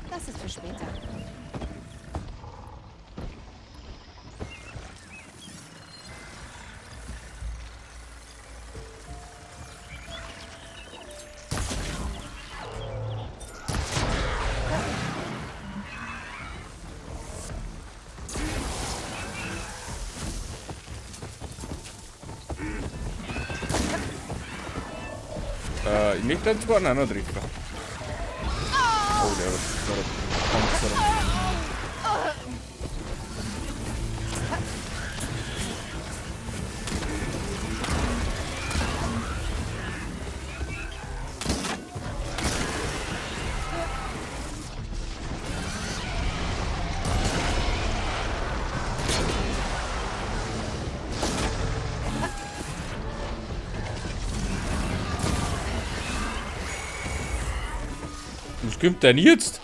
Das ist für später. Ich möchte den zwar auch noch treffen. Oh, der war Panzer. Was kommt denn jetzt?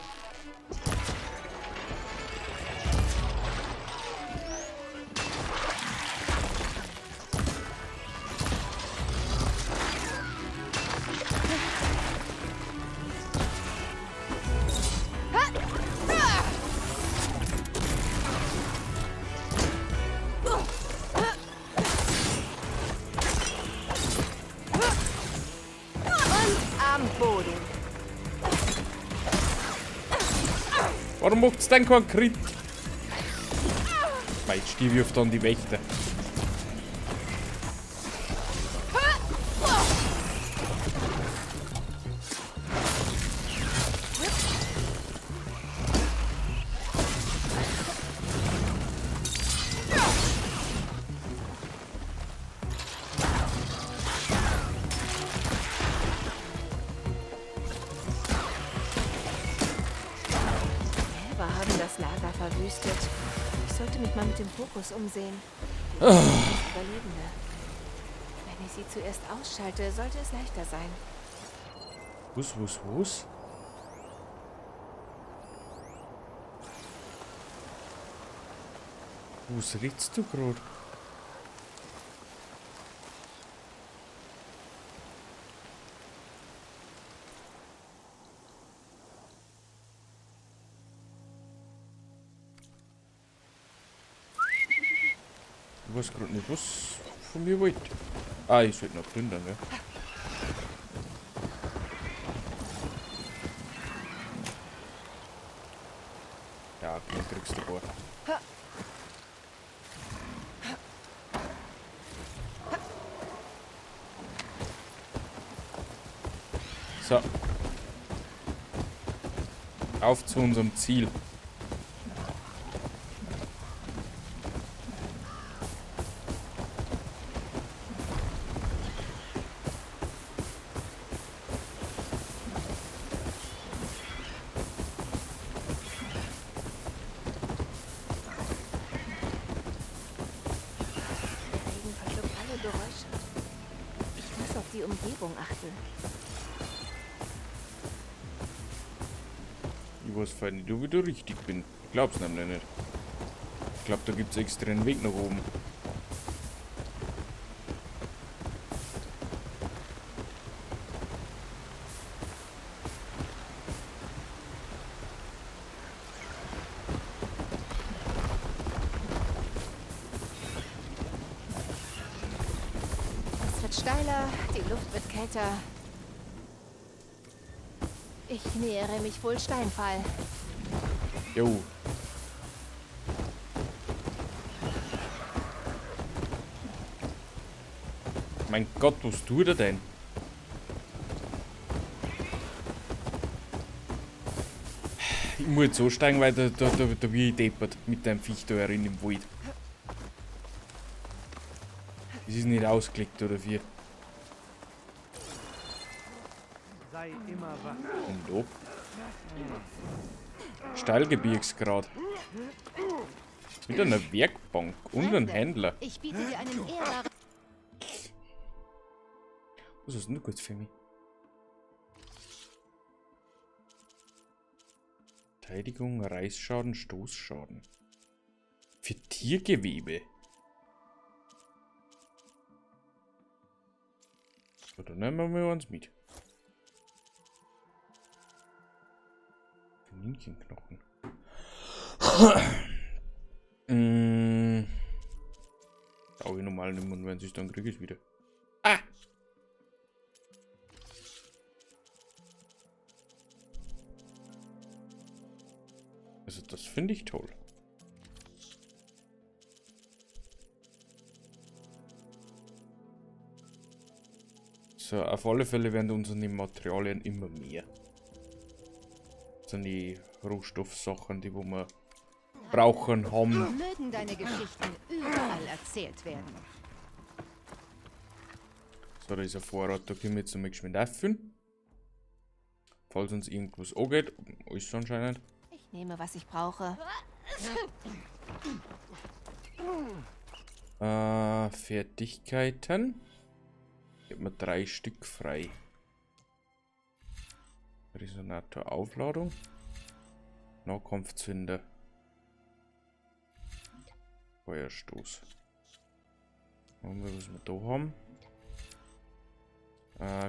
Warum macht's denn kein Crit? Jetzt stehe ich auf dann die Wächter. Verwüstet. Ich sollte mich mal mit dem Fokus umsehen. Überlebende. Wenn ich sie zuerst ausschalte, sollte es leichter sein. Was? Was redest du gerade? Ich weiß gerade nicht, was von mir wollt. Ah, ich sollte noch plündern, ne? Ja, den kriegst du ein paar. So. Auf zu unserem Ziel. Regen verschluckt alle Geräusche. Ich muss auf die Umgebung achten. Ich weiß voll nicht, wie du richtig bin. Ich glaub's nämlich nicht. Ich glaub, da gibt's extra einen Weg nach oben. Es wird steiler, die Luft wird kälter. Ich nähere mich wohl Steinfall. Jo. Mein Gott, was tut er denn? Ich muss jetzt so steigen, weil da wie ich deppert mit dem Viech da herin im Wald. Das ist nicht ausgelegt, oder wie? Sei immer wach. Und da? Steilgebirgsgrad. Mit einer Werkbank und einem Händler. Ich biete dir einen ehrbaren... Was ist denn gut für mich? Verteidigung, Reißschaden, Stoßschaden. Für Tiergewebe. So, dann nehmen wir mal uns mit. Kaninchenknochen. Schau ich normal nicht und wenn sie es dann kriege ich wieder. Ah! Also das finde ich toll. So, auf alle Fälle werden unsere Materialien immer mehr. Das sind die Rohstoffsachen, die wo wir brauchen, haben. Mögen deine Geschichten überall erzählt werden. So, da ist ein Vorrat, da können wir jetzt nochmal geschwind auffüllen. Falls uns irgendwas angeht, ist anscheinend. Ich nehme, was ich brauche. Fertigkeiten. Ich habe mir 3 Stück frei. Resonator Aufladung. Nahkampfzünder. Feuerstoß. Schauen wir, was wir da haben.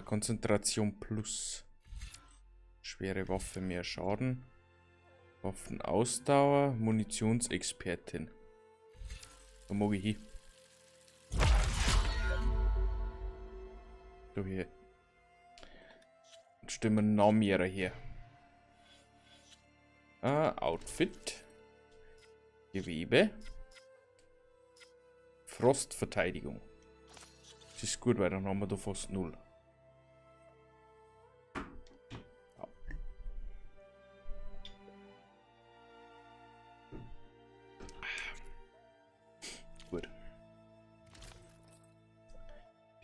Konzentration plus. Schwere Waffe, mehr Schaden. Waffenausdauer, Munitionsexpertin. Da mag ich hin. So hier. Und stellen wir noch mehr hier. Outfit. Gewebe. Frostverteidigung. Das ist gut, weil dann haben wir da fast 0. Gut.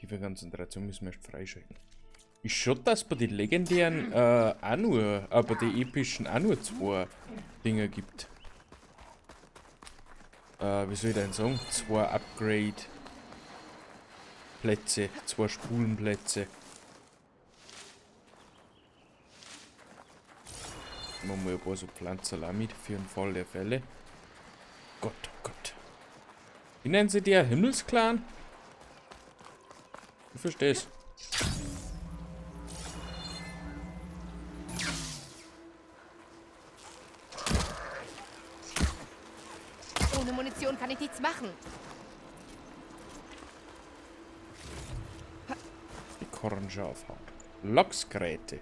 Die Konzentration müssen wir erst freischalten. Ich schon, dass bei den legendären auch nur, aber die epischen auch nur 2 Dinger gibt. Wie soll ich denn sagen? 2 Upgrade-Plätze, 2 Spulenplätze. Machen wir ein paar so Pflanzen auch mit für den Fall der Fälle. Gott, oh Gott. Wie nennen sie die? Himmelsclan? Ich versteh's. Ohne Munition kann ich nichts machen. Kornschafhaut. Lachsgräte.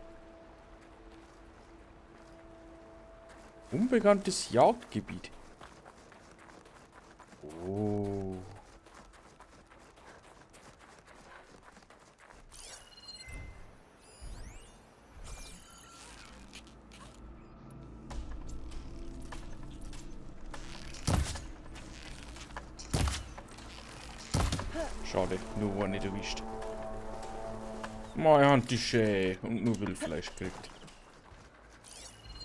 Unbekanntes Jagdgebiet. Oh. Schade, nur war nicht erwischt. Meine Hand ist schön und nur Wildfleisch kriegt.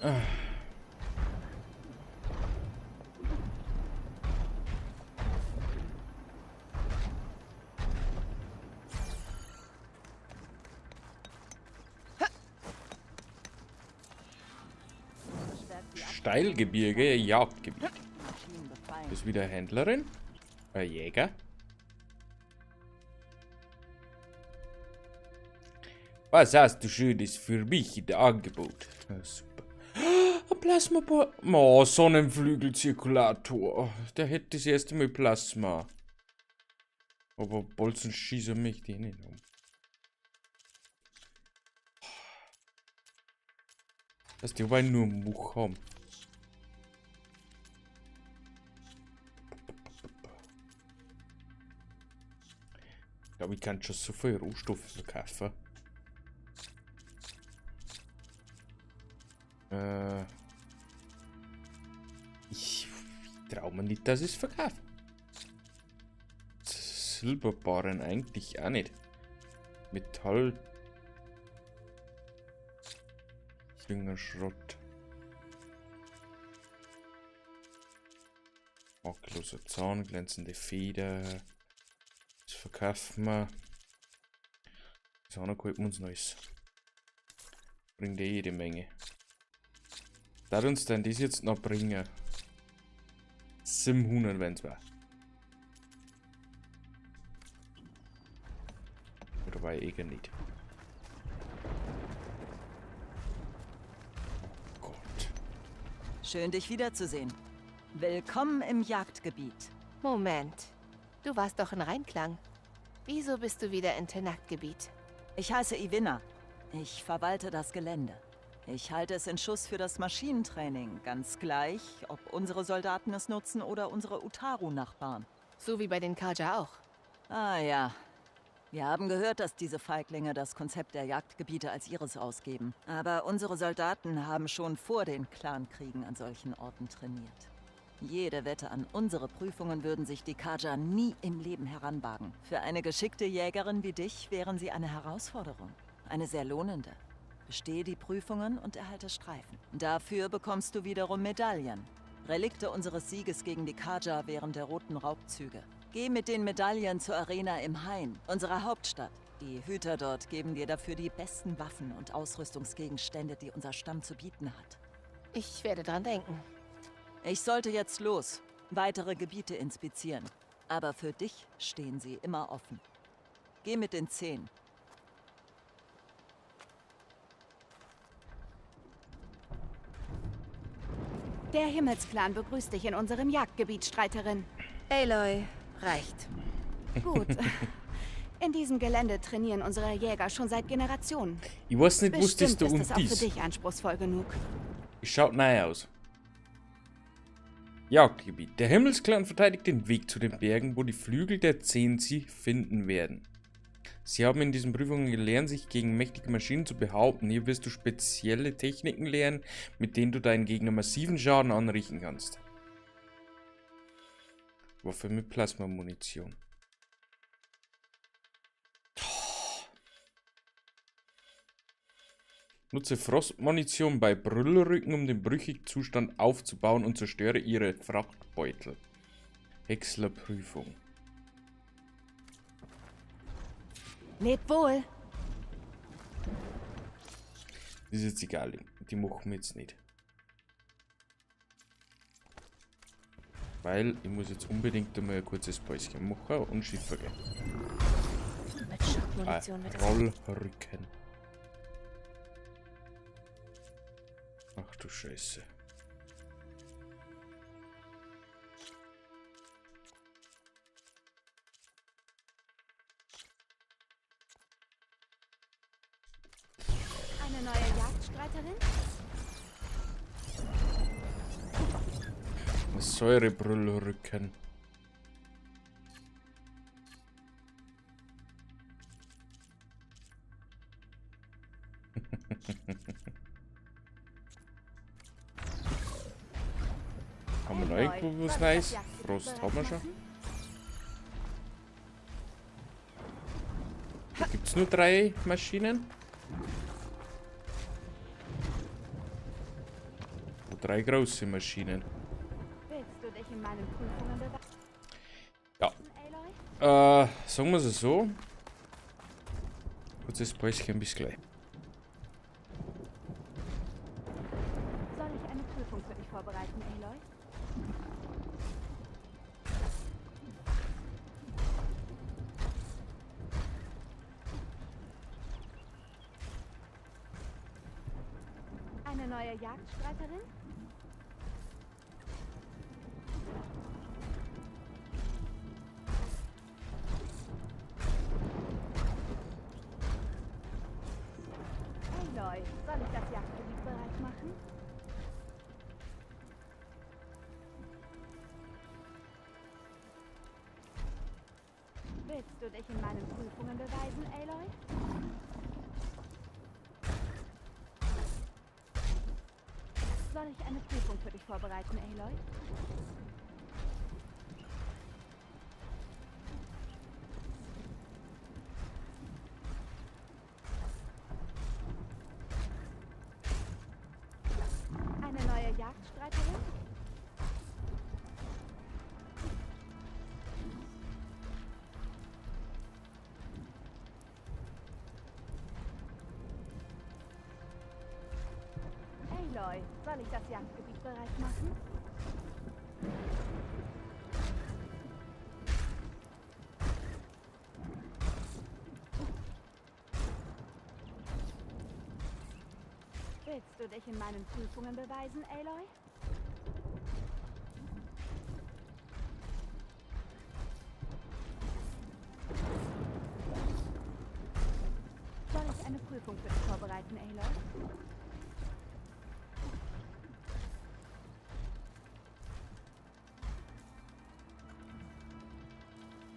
Ah. Steilgebirge, Jagdgebiet. Das ist wieder Händlerin. Jäger. Was hast du Schönes für mich in der Angebot? Ja, super. Ein Plasma. Oh, Sonnenflügelzirkulator. Der hätte das erste Mal Plasma. Aber Bolzen schießen mich die nicht um. Dass die wollen nur Much haben. Ich glaube, ich kann schon so viele Rohstoffe verkaufen. Ich traue mir nicht, dass ich es verkaufe. Silberbarren eigentlich auch nicht. Metall. Düngerschrott. Makelloser Zahn, glänzende Feder. Das verkaufen wir. Das andere holt uns Neues. Bringt ja jede Menge. Darf uns denn das jetzt noch bringen? 700 wenn es war. Oder war ich eh nicht. Schön, dich wiederzusehen. Willkommen im Jagdgebiet. Moment. Du warst doch in Reinklang. Wieso bist du wieder in Tenakt-Gebiet? Ich heiße Ivinna. Ich verwalte das Gelände. Ich halte es in Schuss für das Maschinentraining. Ganz gleich, ob unsere Soldaten es nutzen oder unsere Utaru-Nachbarn. So wie bei den Kaja auch. Ah ja. Wir haben gehört, dass diese Feiglinge das Konzept der Jagdgebiete als ihres ausgeben. Aber unsere Soldaten haben schon vor den Clankriegen an solchen Orten trainiert. Jede Wette an unsere Prüfungen würden sich die Kaja nie im Leben heranwagen. Für eine geschickte Jägerin wie dich wären sie eine Herausforderung. Eine sehr lohnende. Bestehe die Prüfungen und erhalte Streifen. Dafür bekommst du wiederum Medaillen. Relikte unseres Sieges gegen die Kaja während der Roten Raubzüge. Geh mit den Medaillen zur Arena im Hain, unserer Hauptstadt. Die Hüter dort geben dir dafür die besten Waffen und Ausrüstungsgegenstände, die unser Stamm zu bieten hat. Ich werde dran denken. Ich sollte jetzt los, weitere Gebiete inspizieren. Aber für dich stehen sie immer offen. Geh mit den 10. Der Himmelsklan begrüßt dich in unserem Jagdgebiet, Streiterin. Aloy, reicht. Gut. In diesem Gelände trainieren unsere Jäger schon seit Generationen. Ich weiß nicht, wusstest du und und ist es auch dies. für dich anspruchsvoll genug. Es schaut nahe aus. Jagdgebiet. Der Himmelsklan verteidigt den Weg zu den Bergen, wo die Flügel der 10 sie finden werden. Sie haben in diesen Prüfungen gelernt, sich gegen mächtige Maschinen zu behaupten. Hier wirst du spezielle Techniken lernen, mit denen du deinen Gegner massiven Schaden anrichten kannst. Waffe mit Plasmamunition. Nutze Frostmunition bei Brüllrücken, um den brüchigen Zustand aufzubauen und zerstöre ihre Frachtbeutel. Häckslerprüfung. Lebt wohl. Das ist jetzt egal, die machen wir jetzt nicht. Weil ich muss jetzt unbedingt einmal ein kurzes Päuschen machen und Schiffe gehen. Mit Schockmunition wird es. Rollrücken. Ach du Scheiße. Jagdstreiterin? Säurebrüllrücken. Haben wir noch irgendwo was Neues? Frost haben wir schon. Da gibt es nur 3 Maschinen. 3 große Maschinen. Willst du dich in meinen Prüfungen beweisen? Ja. Sagen wir es so. Kurzes Päuschen, bis gleich. Soll ich eine Prüfung für dich vorbereiten, Aloy? Eine neue Jagdstreiterin? Aloy, soll ich das Jagdgebiet bereit machen? Willst du dich in meinen Prüfungen beweisen, Aloy? Soll ich eine Prüfung für dich vorbereiten, Aloy? Eine neue Jagdstreiterin? Aloy, soll ich das Jagdgebiet bereit machen? Willst du dich in meinen Prüfungen beweisen, Aloy? Soll ich eine Prüfung für dich vorbereiten, Aloy?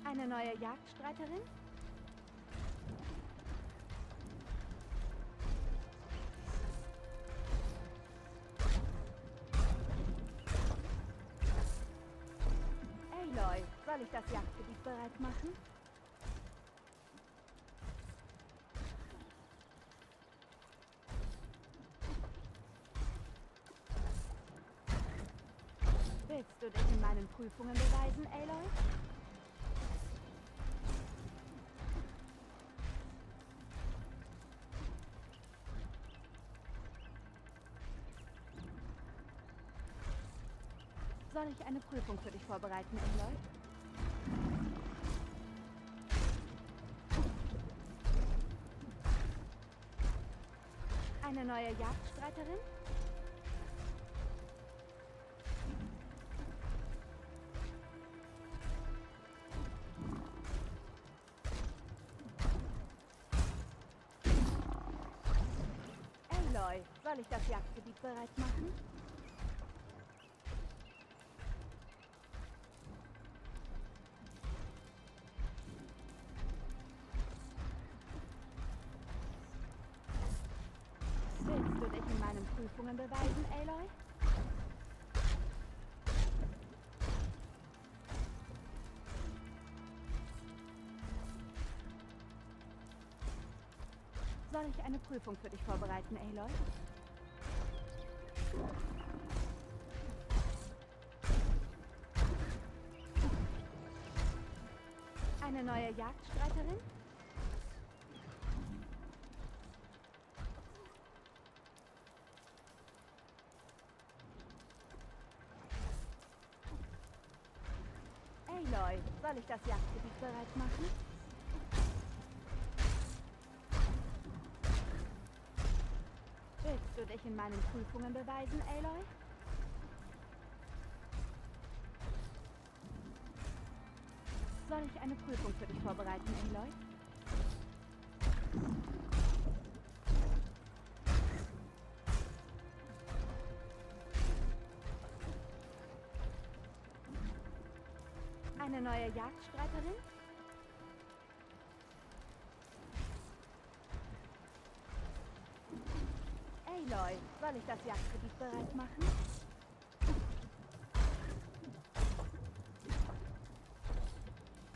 Eine neue Jagdstreiterin? Aloy, soll ich das Jagdgebiet bereit machen? Willst du dich in meinen Prüfungen beweisen, Aloy? Soll ich eine Prüfung für dich vorbereiten, Aloy? Eine neue Jagdstreiterin? Aloy, soll ich das Jagdgebiet bereit machen? Willst du dich in meinen Prüfungen beweisen, Aloy? Soll ich eine Prüfung für dich vorbereiten, Aloy? Eine neue Jagdstreiterin? Aloy, soll ich das Jagdgebiet bereit machen? Willst du dich in meinen Prüfungen beweisen, Aloy? Soll ich eine Prüfung für dich vorbereiten, Aloy? Eine neue Jagdstreiterin? Aloy, soll ich das Jagdgebiet bereit machen?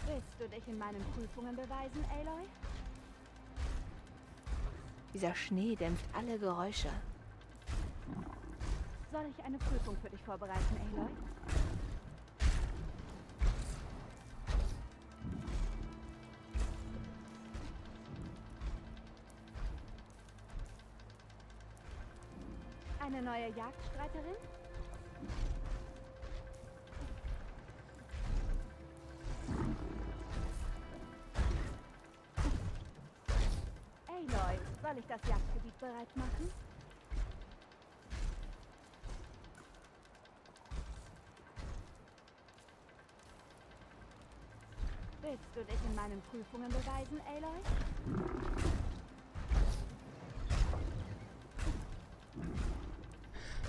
Willst du dich in meinen Prüfungen beweisen, Aloy? Dieser Schnee dämpft alle Geräusche. Soll ich eine Prüfung für dich vorbereiten, Aloy? Eine neue Jagdstreiterin? Aloy, soll ich das Jagdgebiet bereit machen? Willst du dich in meinen Prüfungen beweisen, Aloy?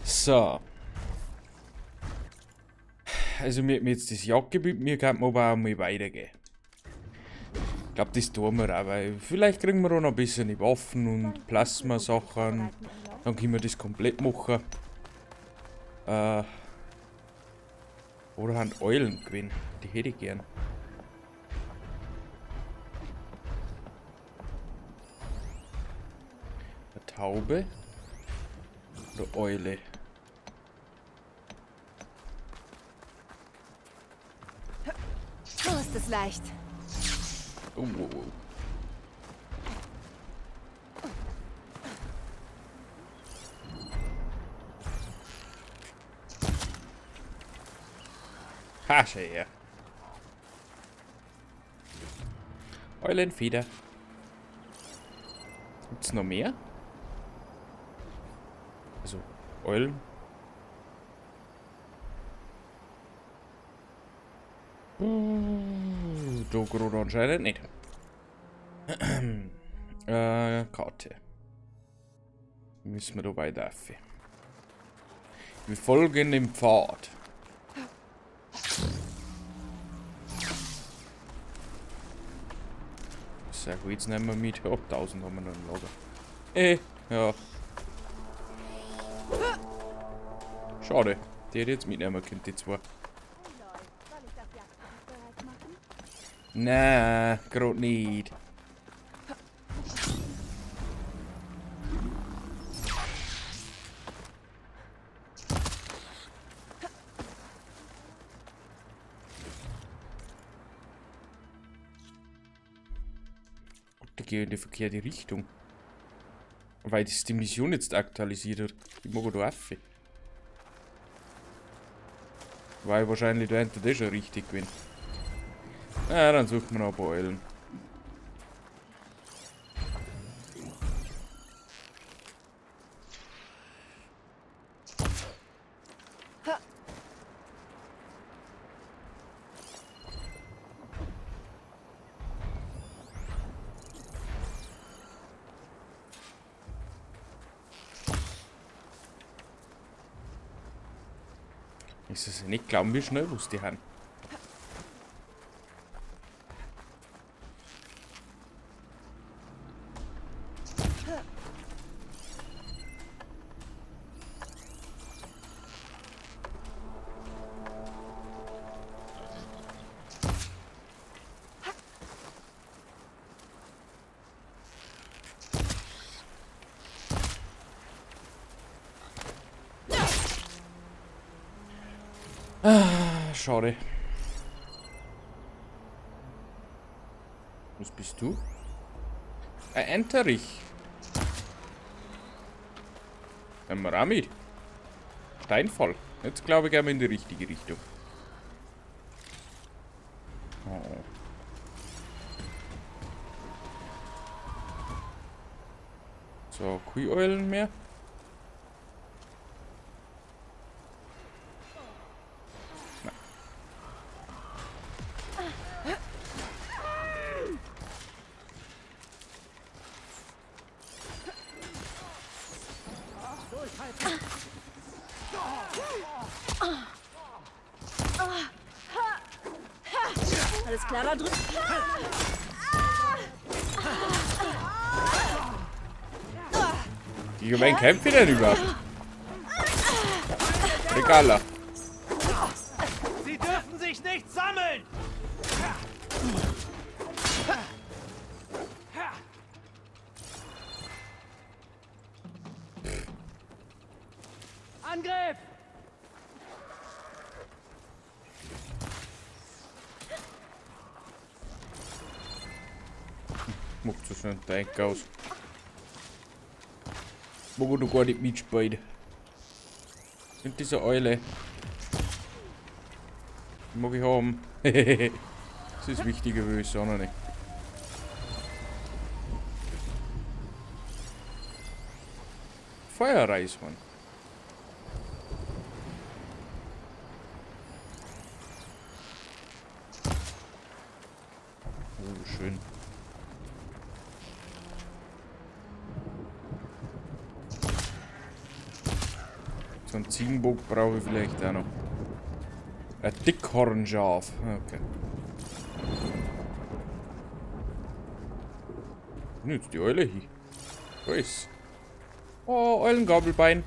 So. Also mir jetzt das Jagdgebiet, mir kann man aber auch mal weitergehen. Ich glaube, das tun wir auch, weil vielleicht kriegen wir auch noch ein bisschen die Waffen und Plasma-Sachen. Dann können wir das komplett machen. Oder haben Eulen gewinnen. Die hätte ich gern. Eine Taube. Oder Eule. So ist es leicht. Oh, oh, oh. Ha, schau her. Eulenfeder. Gibt's noch mehr? Also, Eulen. Da gerade anscheinend nicht. Karte. Müssen wir da weiter. Wir folgen dem Pfad. Sehr gut, jetzt nehmen wir mit. Oh, 1000 haben wir noch im Lager. Ja. Schade. Die hätte jetzt mitnehmen können, die zwei. Nein, gerade nicht. Da gehe ich in die verkehrte Richtung. Weil das die Mission jetzt aktualisiert hat. Ich mag da Affe. Weil wahrscheinlich da hinter das schon richtig gewinnt. Ja, dann suchen wir noch ein paar Eulen. Ist es nicht glauben, wie schnell was die haben. Schade. Was bist du? Ein Enterich. Ein Ramid. Steinfall. Jetzt glaube ich, gehen wir in die richtige Richtung. Oh. So, Kuheulen mehr. Alles klar da drüben. Gegen wen kämpft ihr denn überhaupt? Regala. Sie dürfen sich nicht sammeln! Angriff! Macht so schnell ein Tank aus. Wo du gar nicht mitspielen. Und diese Eule. Die mag ich haben. Das ist wichtiger, will ich sagen nicht. Feuerreismann. Oh, schön. So ein Ziegenbock brauche ich vielleicht auch noch. Ein Dickhornschaf. Okay. Und jetzt die Eule hier. Wo ist? Oh, Eulengabelbein.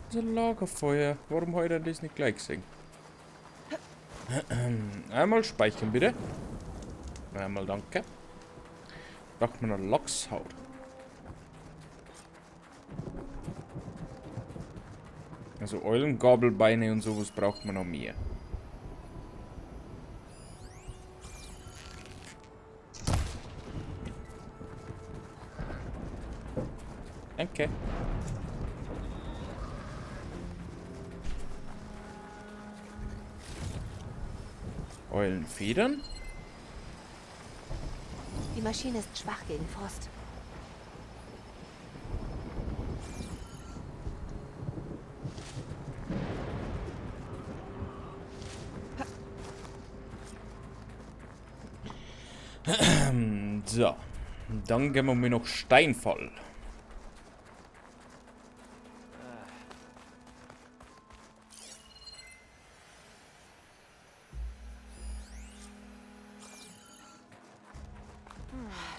Das ist ein Lagerfeuer. Warum habe ich denn das nicht gleich gesehen? Einmal speichern, bitte. Einmal danke. Braucht man eine Lachshaut. Also Eulengabelbeine und sowas braucht man noch mehr. Danke. Eulenfedern? Die Maschine ist schwach gegen Frost. So. Dann gehen wir mir noch Steinfall.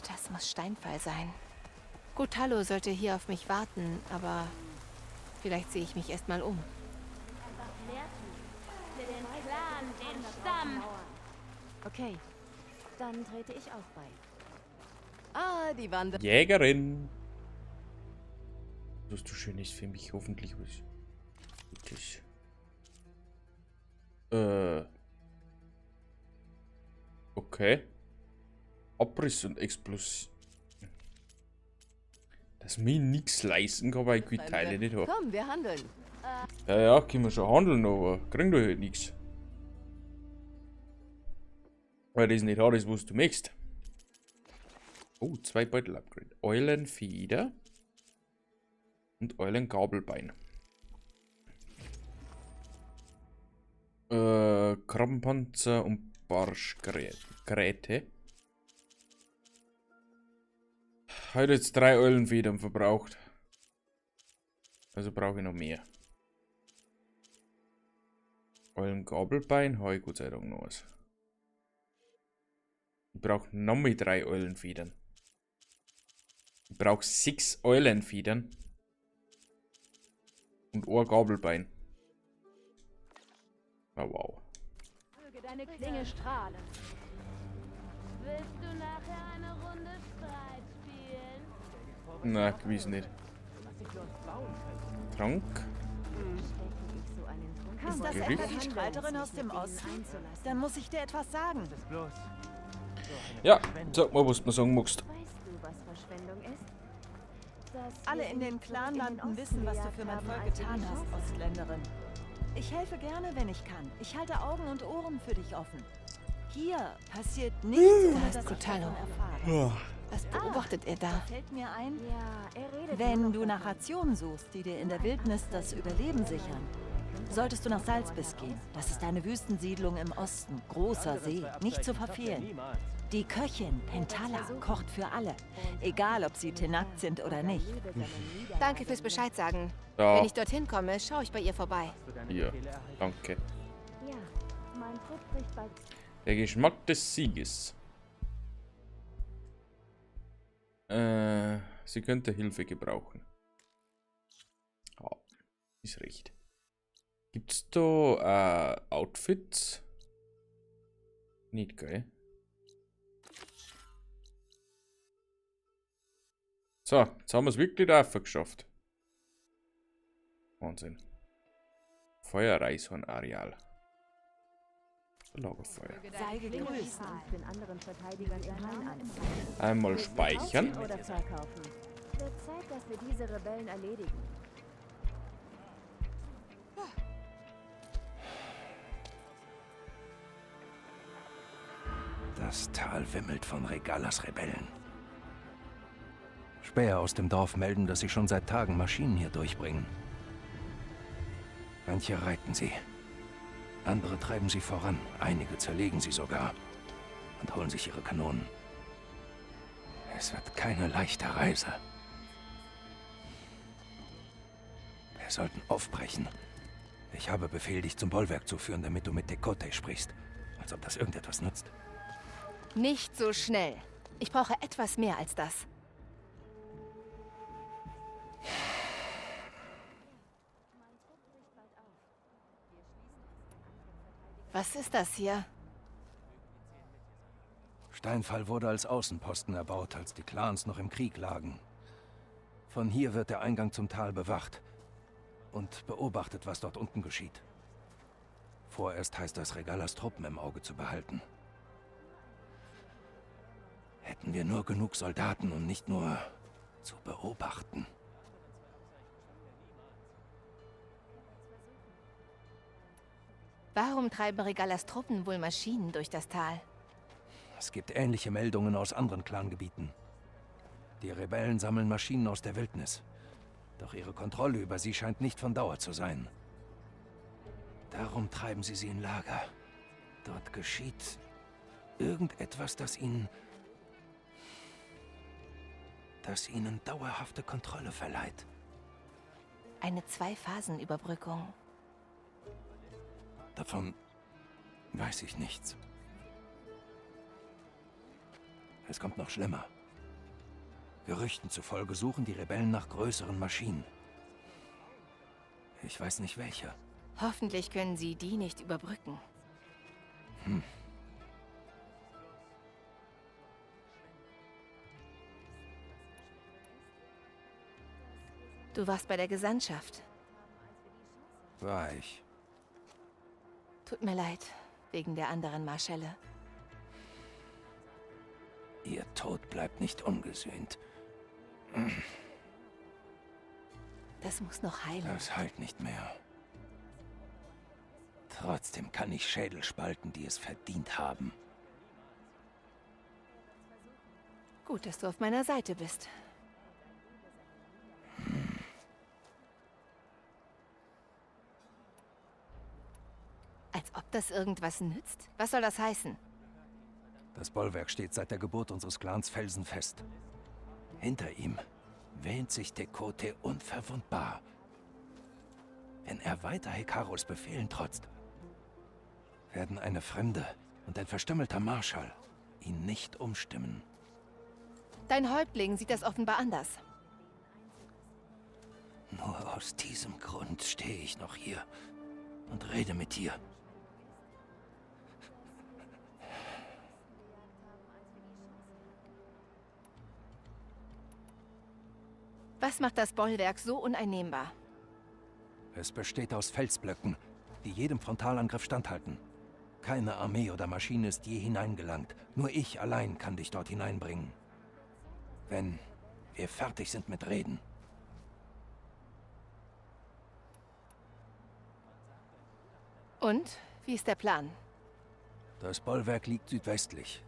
Das muss Steinfall sein. Gut, Hallo sollte hier auf mich warten, aber vielleicht sehe ich mich erstmal um. Für den Clan, den Stamm. Okay, dann trete ich auch bei. Ah, die Wander... Jägerin. Was du schön ist für mich, hoffentlich was Gutes. Okay. Abriss und Explosion. Dass mir nichts leisten kann, weil ich die Teile nicht habe. Komm, wir handeln. Ja, können wir schon handeln, aber kriegen wir halt nichts. Weil das nicht alles, was du möchtest. Oh, 2 Beutel-Upgrade. Eulenfeder und Eulengabelbein. Krabbenpanzer und Barschgräte. Heute jetzt 3 Eulenfedern verbraucht. Also brauche ich noch mehr. Eulengabelbein habe ich Gott sei Dank noch was. Ich brauche nochmal 3 Eulenfedern. Ich brauche 6 Eulenfedern. Und ein Gabelbein. Oh wow. Möge deine Klinge strahlen. Willst du nachher eine Runde Streit spielen? Na, gewiss nicht. Trank. Ist das Gericht? etwa die Streiterin aus dem Osten? Dann muss ich dir etwas sagen. Ja, sag mal, was du mir sagen magst. Alle in den Clanlanden wissen, was du für mein Volk getan hast, Ostländerin. Ich helfe gerne, wenn ich kann. Ich halte Augen und Ohren für dich offen. Hier passiert nichts, ohne dass ich davon erfahre. Was beobachtet er da? Fällt mir ein, wenn du nach Rationen suchst, die dir in der Wildnis das Überleben sichern, solltest du nach Salzbiss gehen. Das ist eine Wüstensiedlung im Osten. Großer See, nicht zu verfehlen. Die Köchin, Pentala, kocht für alle. Egal, ob sie Tenakt sind oder nicht. Danke fürs Bescheid sagen. Ja. Wenn ich dorthin komme, schaue ich bei ihr vorbei. Ja, danke. Der Geschmack des Sieges. Sie könnte Hilfe gebrauchen. Oh, ist recht. Gibt's da Outfits? Nicht, gell? So, jetzt haben wir es wirklich da geschafft. Wahnsinn. Feuerreishorn-Areal. Lagerfeuer. Sei gegrüßt und den anderen Verteidigern ihr Hain an. Einmal speichern. Oder verkaufen. Wird Zeit, dass wir diese Rebellen erledigen. Das Tal wimmelt von Regalas Rebellen. Späher aus dem Dorf melden, dass sie schon seit Tagen Maschinen hier durchbringen. Manche reiten sie. Andere treiben sie voran. Einige zerlegen sie sogar. Und holen sich ihre Kanonen. Es wird keine leichte Reise. Wir sollten aufbrechen. Ich habe Befehl, dich zum Bollwerk zu führen, damit du mit Tekote sprichst. Als ob das irgendetwas nützt. Nicht so schnell. Ich brauche etwas mehr als das. Was ist das hier? Steinfall wurde als Außenposten erbaut, als die Clans noch im Krieg lagen. Von hier wird der Eingang zum Tal bewacht und beobachtet, was dort unten geschieht. Vorerst heißt es, Regalas Truppen im Auge zu behalten. Hätten wir nur genug Soldaten und nicht nur zu beobachten. Warum treiben Regalas Truppen wohl Maschinen durch das Tal? Es gibt ähnliche Meldungen aus anderen Clangebieten. Die Rebellen sammeln Maschinen aus der Wildnis. Doch ihre Kontrolle über sie scheint nicht von Dauer zu sein. Darum treiben sie in Lager. Dort geschieht irgendetwas, das ihnen dauerhafte Kontrolle verleiht. Eine Zwei-Phasen-Überbrückung. Davon weiß ich nichts. Es kommt noch schlimmer. Gerüchten zufolge suchen die Rebellen nach größeren Maschinen. Ich weiß nicht welche. Hoffentlich können sie die nicht überbrücken. Du warst bei der Gesandtschaft. War ich. Tut mir leid, wegen der anderen Marschälle. Ihr Tod bleibt nicht ungesühnt. Das muss noch heilen. Das heilt nicht mehr. Trotzdem kann ich Schädel spalten, die es verdient haben. Gut, dass du auf meiner Seite bist. Als ob das irgendwas nützt? Was soll das heißen? Das Bollwerk steht seit der Geburt unseres Clans felsenfest. Hinter ihm wähnt sich Tekote unverwundbar. Wenn er weiter Hekaros Befehlen trotzt, werden eine Fremde und ein verstümmelter Marschall ihn nicht umstimmen. Dein Häuptling sieht das offenbar anders. Nur aus diesem Grund stehe ich noch hier und rede mit dir. Was macht das Bollwerk so uneinnehmbar? Es besteht aus Felsblöcken, die jedem Frontalangriff standhalten. Keine Armee oder Maschine ist je hineingelangt. Nur ich allein kann dich dort hineinbringen. Wenn wir fertig sind mit Reden. Und? Wie ist der Plan? Das Bollwerk liegt südwestlich.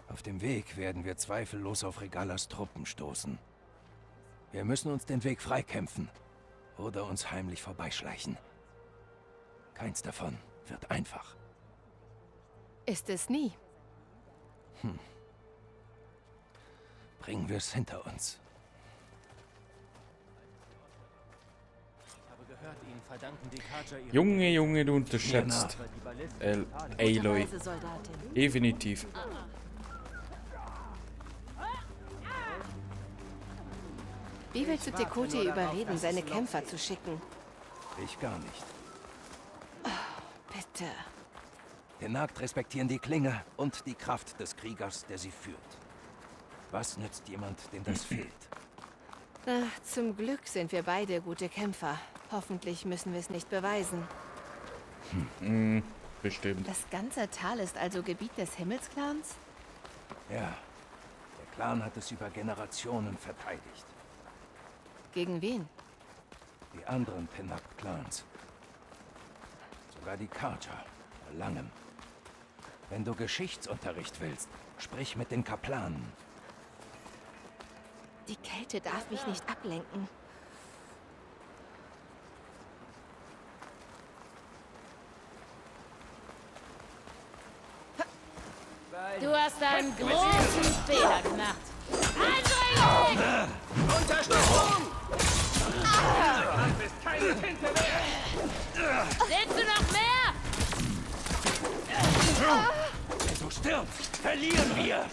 Auf dem Weg werden wir zweifellos auf Regalas Truppen stoßen. Wir müssen uns den Weg freikämpfen oder uns heimlich vorbeischleichen. Keins davon wird einfach. Ist es nie. Bringen wir es hinter uns. Junge, du unterschätzt Aloy. Definitiv. Wie willst du Tekote überreden, seine Kämpfer zu schicken? Ich gar nicht. Oh, bitte. Tenakt respektieren die Klinge und die Kraft des Kriegers, der sie führt. Was nützt jemand, dem das fehlt? Na, zum Glück sind wir beide gute Kämpfer. Hoffentlich müssen wir es nicht beweisen. Bestimmt. Das ganze Tal ist also Gebiet des Himmelsclans? Ja, der Clan hat es über Generationen verteidigt. Gegen wen? Die anderen Tenakt-Clans. Sogar die Karja, vor langem. Wenn du Geschichtsunterricht willst, sprich mit den Kaplanen. Die Kälte darf mich nicht ablenken. Du hast einen großen Fehler gemacht. Eindringling! Unterstützung! Du bist keine Tinte mehr! Willst du noch mehr? Wenn du stirbst, verlieren wir!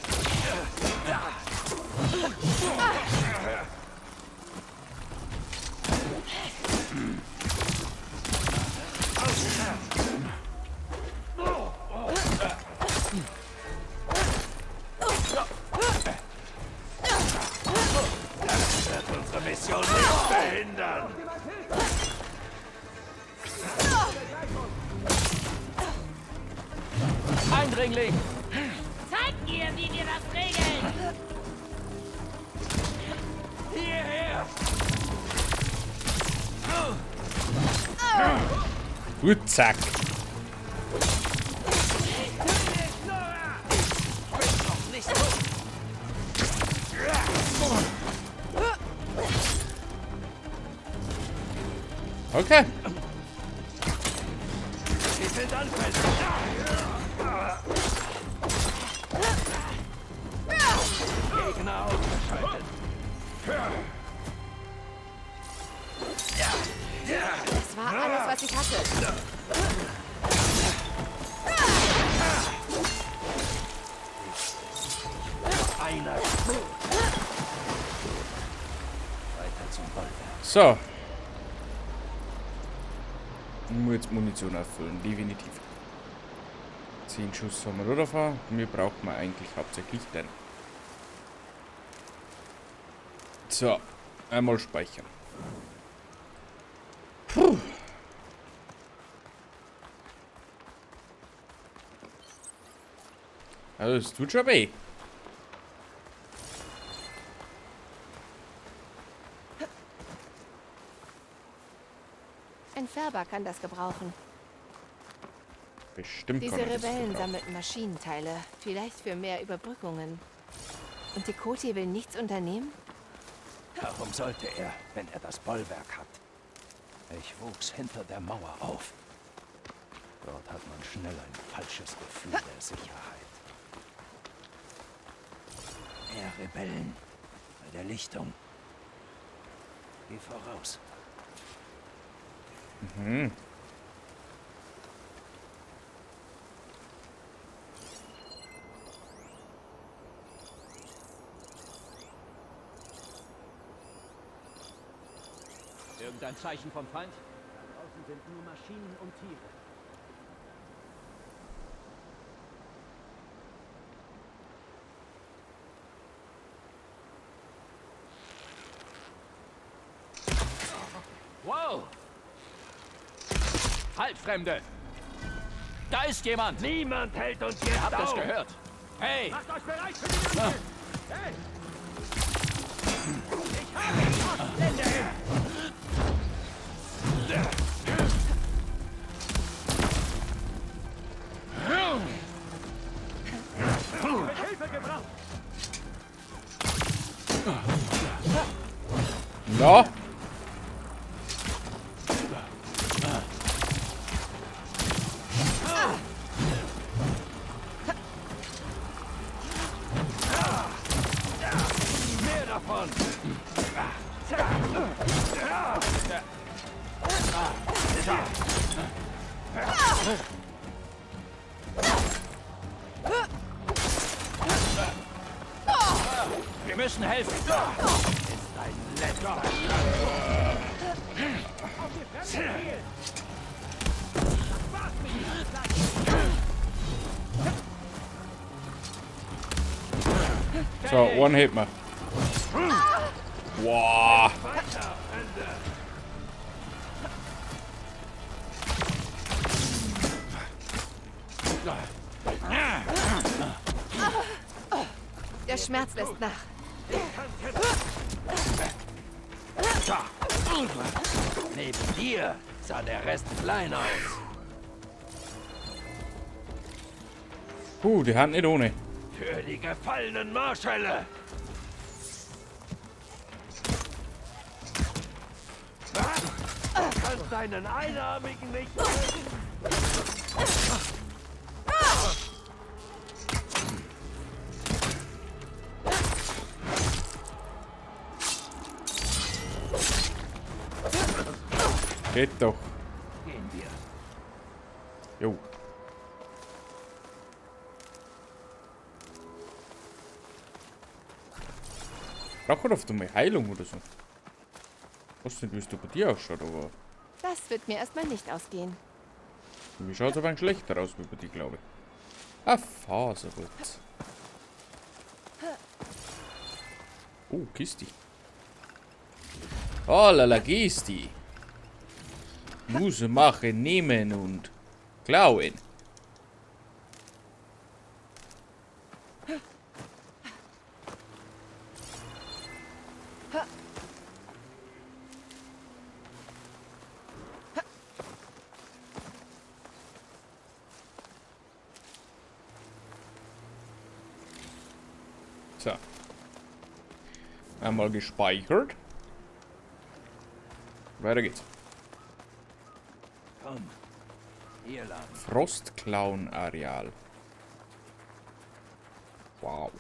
Das wird unsere Mission nicht verhindern! Eindringling! Zeig mir, wie wir das regeln! Hierher! Gut, zack. Okay. Sie sind anfällig! Gegner ausgeschaltet! Das war alles, was ich hatte. Einer. Weiter zum Bollwerk. So. Ich muss jetzt Munition auffüllen, definitiv. 10 Schuss haben wir davon. Mir braucht man eigentlich hauptsächlich den. So, einmal speichern. Puh. Also, es tut schon weh. Ein Färber kann das gebrauchen. Bestimmt Diese kann ich das Rebellen gebrauchen. sammelten Maschinenteile. Vielleicht für mehr Überbrückungen. Und Tekote will nichts unternehmen? Warum sollte er, wenn er das Bollwerk hat? Ich wuchs hinter der Mauer auf. Dort hat man schnell ein falsches Gefühl der Sicherheit. Mehr Rebellen bei der Lichtung. Geh voraus. Mhm. Irgendein Zeichen vom Feind? Draußen sind nur Maschinen und Tiere. Wow! Halt, Fremde! Da ist jemand! Niemand hält uns jetzt Ihr habt das auf. gehört! Hey! Macht euch bereit für die Kämpfe! Hey! Ich habe die Ostblende! Mit Hilfe gebraucht! Ja. Mehr davon! Wir müssen helfen. Ist ein letzter. So, one hit me. Wow. Der Schmerz lässt nach. Neben dir sah der Rest klein aus. Die Hand nicht ohne. Für die gefallenen Marschälle. Du kannst deinen Einarmigen nicht töten. Geht doch. Gehen wir. Jo. Braucht er auf einmal Heilung oder so? Was nicht, wie es bei dir ausschaut, aber Das wird mir erstmal nicht ausgehen. wie schaut es aber ein schlechter aus wie bei dir, glaube ich. Ah, Faserholz. Oh, Kiste. Oh, lala, Kiste. Muss machen, nehmen und klauen. So. Einmal gespeichert. Weiter geht's. Komm. Hier lang. Frostklauen-Areal. Wow.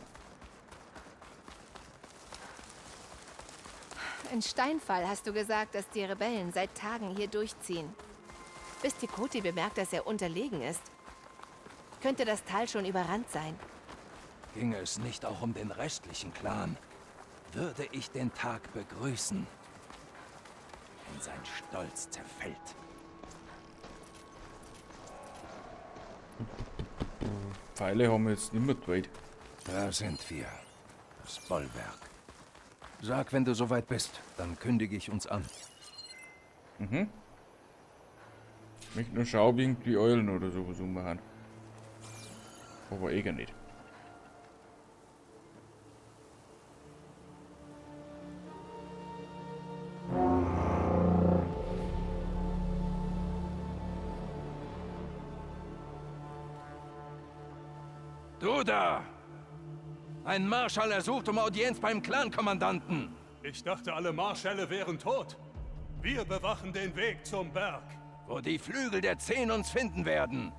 Ein Steinfall, hast du gesagt, dass die Rebellen seit Tagen hier durchziehen. Bis Tikoti bemerkt, dass er unterlegen ist. Könnte das Tal schon überrannt sein. Ginge es nicht auch um den restlichen Clan, würde ich den Tag begrüßen, wenn sein Stolz zerfällt. Pfeile haben wir jetzt nicht mehr weit. Da sind wir. Das Bollwerk. Sag, wenn du soweit bist, dann kündige ich uns an. Mhm. Ich möchte nur schauen, ob irgendwie Eulen oder sowas ummachen. Aber eh gar nicht. Du da! Ein Marschall ersucht um Audienz beim Clankommandanten. Ich dachte, alle Marschälle wären tot. Wir bewachen den Weg zum Berg. Wo die Flügel der 10 uns finden werden.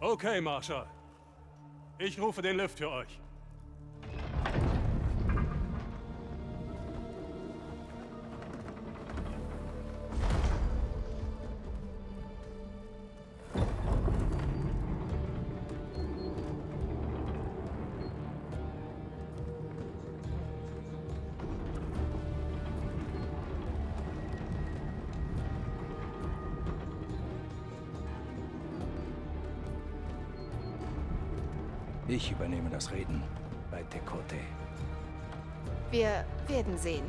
Okay, Marschall. Ich rufe den Lift für euch. Ich übernehme das Reden bei Tekote. Wir werden sehen.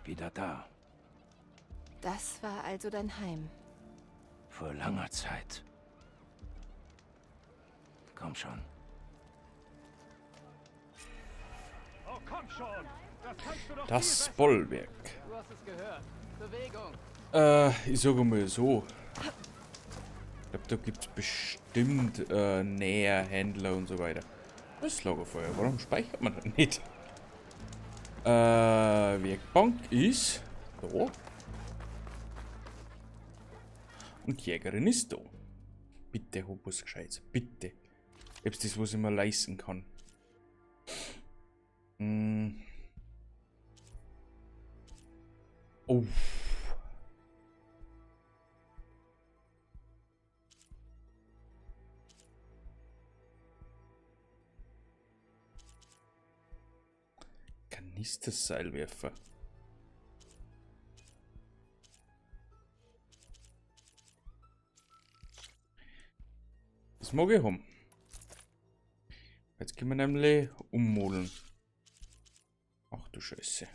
Wieder da. Das war also dein Heim. Vor langer Zeit. Komm schon. Oh, komm schon! Das kannst du doch Das Bollwerk. Du hast es gehört. Bewegung. Ich sage mal so. Ich glaube, da gibt es bestimmt Näherhändler und so weiter. Das Lagerfeuer, warum speichert man das nicht? Werkbank ist da. Und die Jägerin ist da. Bitte, hab was Gescheites. Bitte. Selbst das, was ich mir leisten kann. Oh. Kanisterseilwerfer. Das mag ich haben. Jetzt können wir nämlich ummodeln. Ach du Scheiße.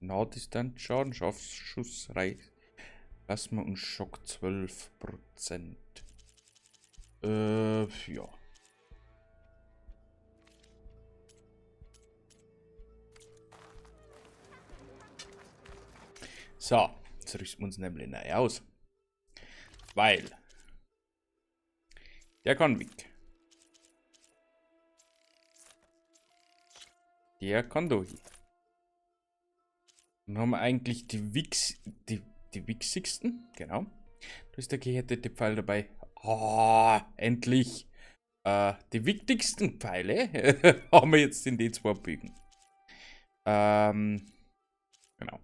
Nahdistanz Schaden, Scharfschuss reicht. Plasma und Schock 12%. Ja. So, jetzt rüsten wir uns nämlich neu aus. Weil der kann weg. Der kann da hin. Dann haben wir eigentlich die wichsigsten. Genau. Da ist der gehärtete Pfeil dabei. Ah, endlich. Die wichtigsten Pfeile haben wir jetzt in den zwei Bögen. Genau.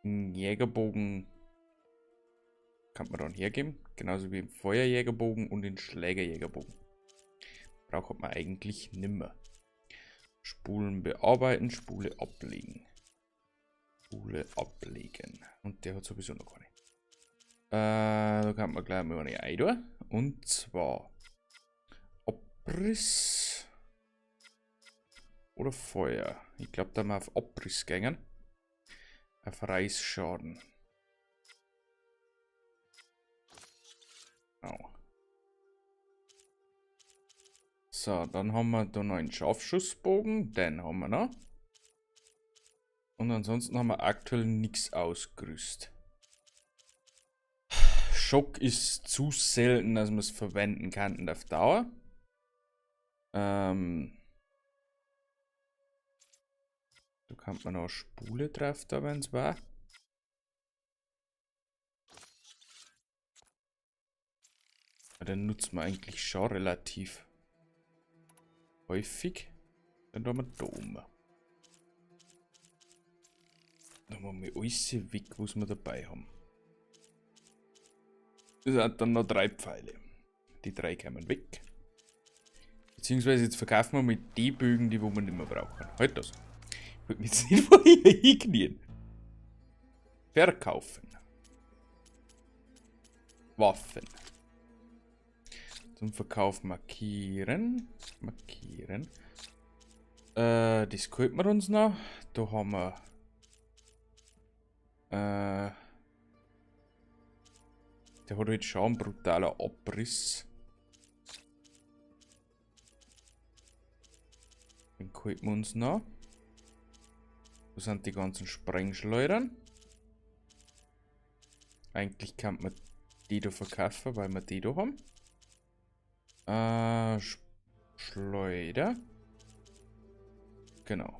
Einen Jägerbogen kann man dann hergeben. Genauso wie im Feuerjägerbogen und den Schlägerjägerbogen. Braucht man eigentlich nimmer. Spulen bearbeiten, Spule ablegen. Spule ablegen. Und der hat sowieso noch keine. Da kann man gleich mal eine ein. Und zwar Abriss oder Feuer. Ich glaube, da mal auf Abriss gängen. Auf Reißschaden. Oh. So, dann haben wir da noch einen Scharfschussbogen. Den haben wir noch. Und ansonsten haben wir aktuell nichts ausgerüstet. Schock ist zu selten, dass man es verwenden kann auf Dauer. Da kann man noch eine Spule drauf, da wenn es war. Den nutzt man eigentlich schon relativ häufig. Dann haben wir da oben. Dann haben wir alles weg, was wir dabei haben. Das sind dann noch 3 Pfeile. Die 3 kommen weg. Beziehungsweise jetzt verkaufen wir mit die Bögen, die wo wir nicht mehr brauchen. Halt das. Ich würde mich jetzt nicht vor hier hinknien. Verkaufen. Waffen. Zum Verkauf markieren. Markieren. Das könnten wir uns noch. Da haben wir. Der hat jetzt schon einen brutalen Abriss. Den könnten wir uns noch. Wo sind die ganzen Sprengschleudern? Eigentlich kann man die da verkaufen, weil wir die da haben. Schleuder. Genau.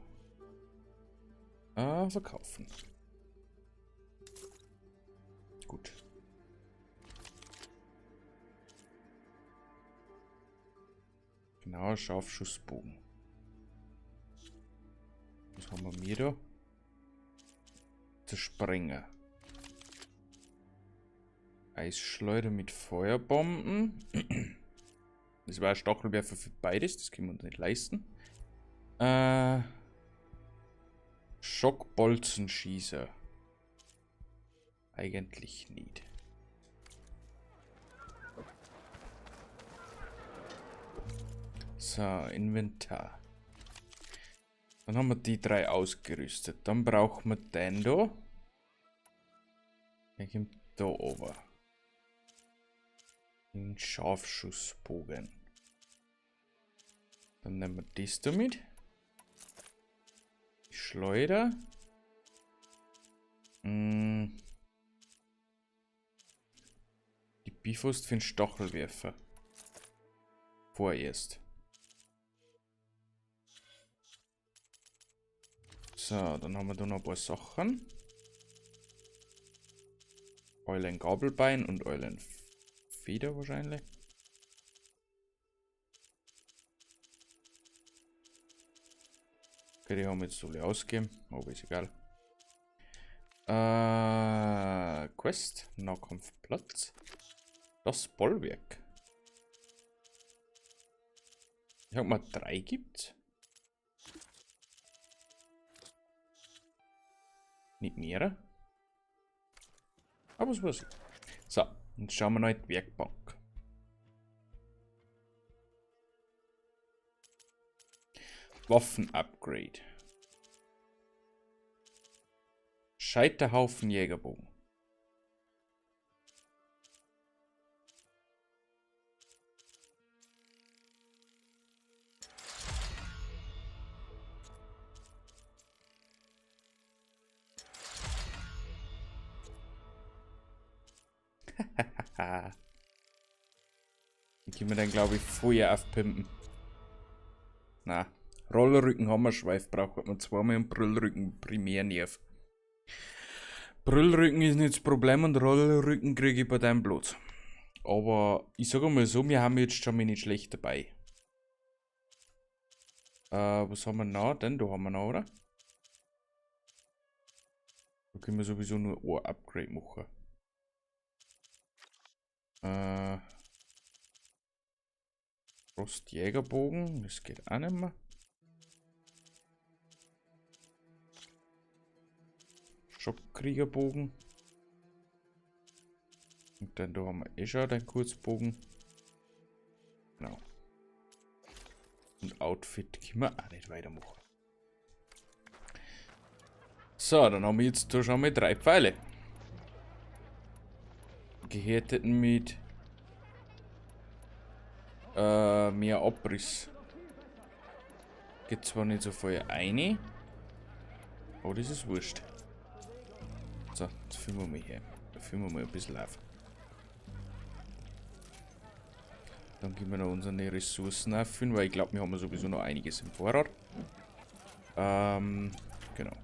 Verkaufen. Gut. Genau, Scharfschussbogen. Was haben wir da? Zersprenger. Eisschleuder mit Feuerbomben. Das war ein Stachelwerfer für beides, das können wir uns nicht leisten. Schockbolzenschießer. Eigentlich nicht. So, Inventar. Dann haben wir die 3 ausgerüstet. Dann brauchen wir den da. Der kommt da oben. Den Scharfschussbogen. Dann nehmen wir das damit. Die Schleuder. Die Bifrost für den Stachelwerfer. vorerst. So, dann haben wir da noch ein paar Sachen. Eulen Gabelbein und Eulen Feder wahrscheinlich. Okay, die haben wir jetzt alle ausgegeben, aber ist egal. Quest, Nahkampfplatz. Das Bollwerk. Ich habe mal 3 gibt. Nicht mehr. Aber es war's. So, jetzt schauen wir noch in die Werkbank. Waffen-Upgrade. Scheiterhaufen Jägerbogen. Die können wir dann, glaube ich, vorher aufpimpen. Na, Rollrücken haben wir, Schweif braucht man zweimal und Brüllrücken primär nerv. Brüllrücken ist nicht das Problem und Rollrücken kriege ich bei deinem Blut. Aber ich sage mal so, wir haben jetzt schon mal nicht schlecht dabei. Was haben wir noch? Denn da haben wir noch, oder? Da können wir sowieso nur ein Upgrade machen. Frostjägerbogen, das geht auch nicht mehr. Schockkriegerbogen. Und dann da haben wir eh schon den Kurzbogen. Genau. Und Outfit können wir auch nicht weitermachen. So, dann haben wir jetzt da schon mal 3 Pfeile. Gehärteten mit mehr Abriss. Geht zwar nicht so voll rein, aber das ist wurscht. So, jetzt füllen wir mal her. Da füllen wir mal ein bisschen auf. Dann geben wir noch unsere Ressourcen auffüllen, weil ich glaube, wir haben sowieso noch einiges im Vorrat. Genau.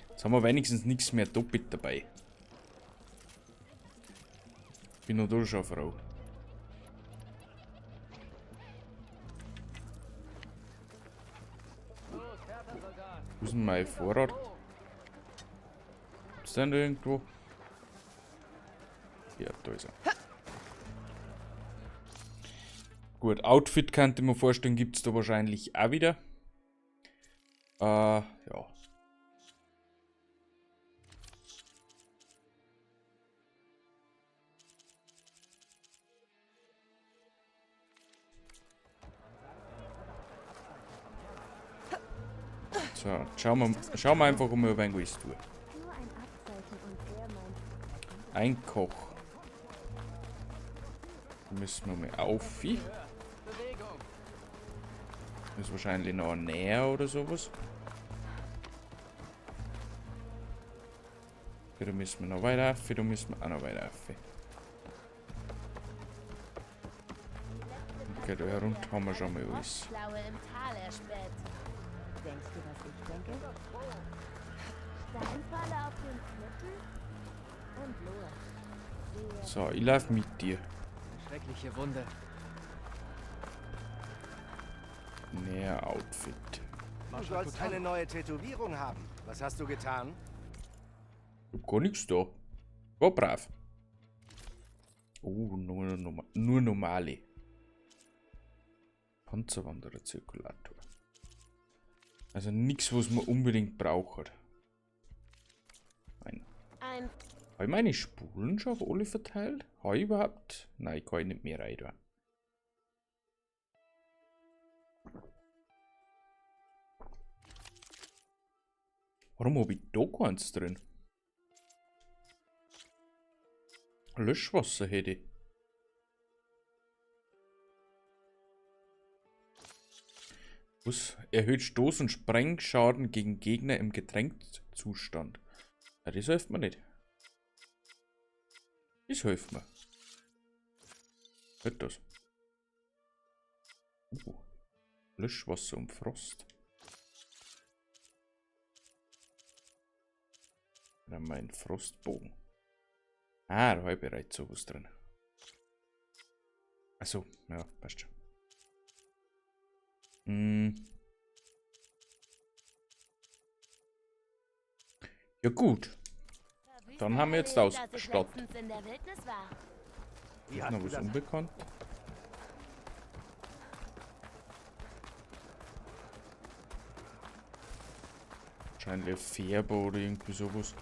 Jetzt haben wir wenigstens nichts mehr doppelt dabei. Bin noch da schon froh. Wo ist denn mein Vorrat? Ist denn da irgendwo? Ja, da ist er. Gut, Outfit könnte man vorstellen, gibt es da wahrscheinlich auch wieder. Ja. So, schauen wir einfach, ob wir irgendwas tun. Ein Koch. Müssen wir mal auf. Das ist wahrscheinlich noch näher oder sowas. Da müssen wir noch weiter auf, da müssen wir auch noch weiter auf. Okay, da herunter haben wir schon mal alles. Denkst du, was ich denke? Steinfalle auf den Klippen und los. So, ich laufe mit dir. Schreckliche Wunde. Näher Outfit. Du sollst eine neue Tätowierung haben. Was hast du getan? Ich hab gar nichts da. War brav. Oh, nur normale. Panzerwanderer-Zirkulator. Also nichts, was man unbedingt braucht. Nein. Habe ich meine Spulen schon auf alle verteilt? Habe ich überhaupt? Nein, ich kann nicht mehr rein da. Warum habe ich da keins drin? Löschwasser hätte ich. Was? Erhöht Stoß- und Sprengschaden gegen Gegner im Getränkzustand. Ja, das hilft mir nicht. Das hilft mir. Hört das? Löschwasser und Frost. Dann mein Frostbogen. Ah, da habe ich bereits sowas drin. Achso, ja, passt schon. Ja gut. Dann haben wir jetzt ausgestattet. Ist noch was unbekannt? Wahrscheinlich Färber oder irgendwie sowas.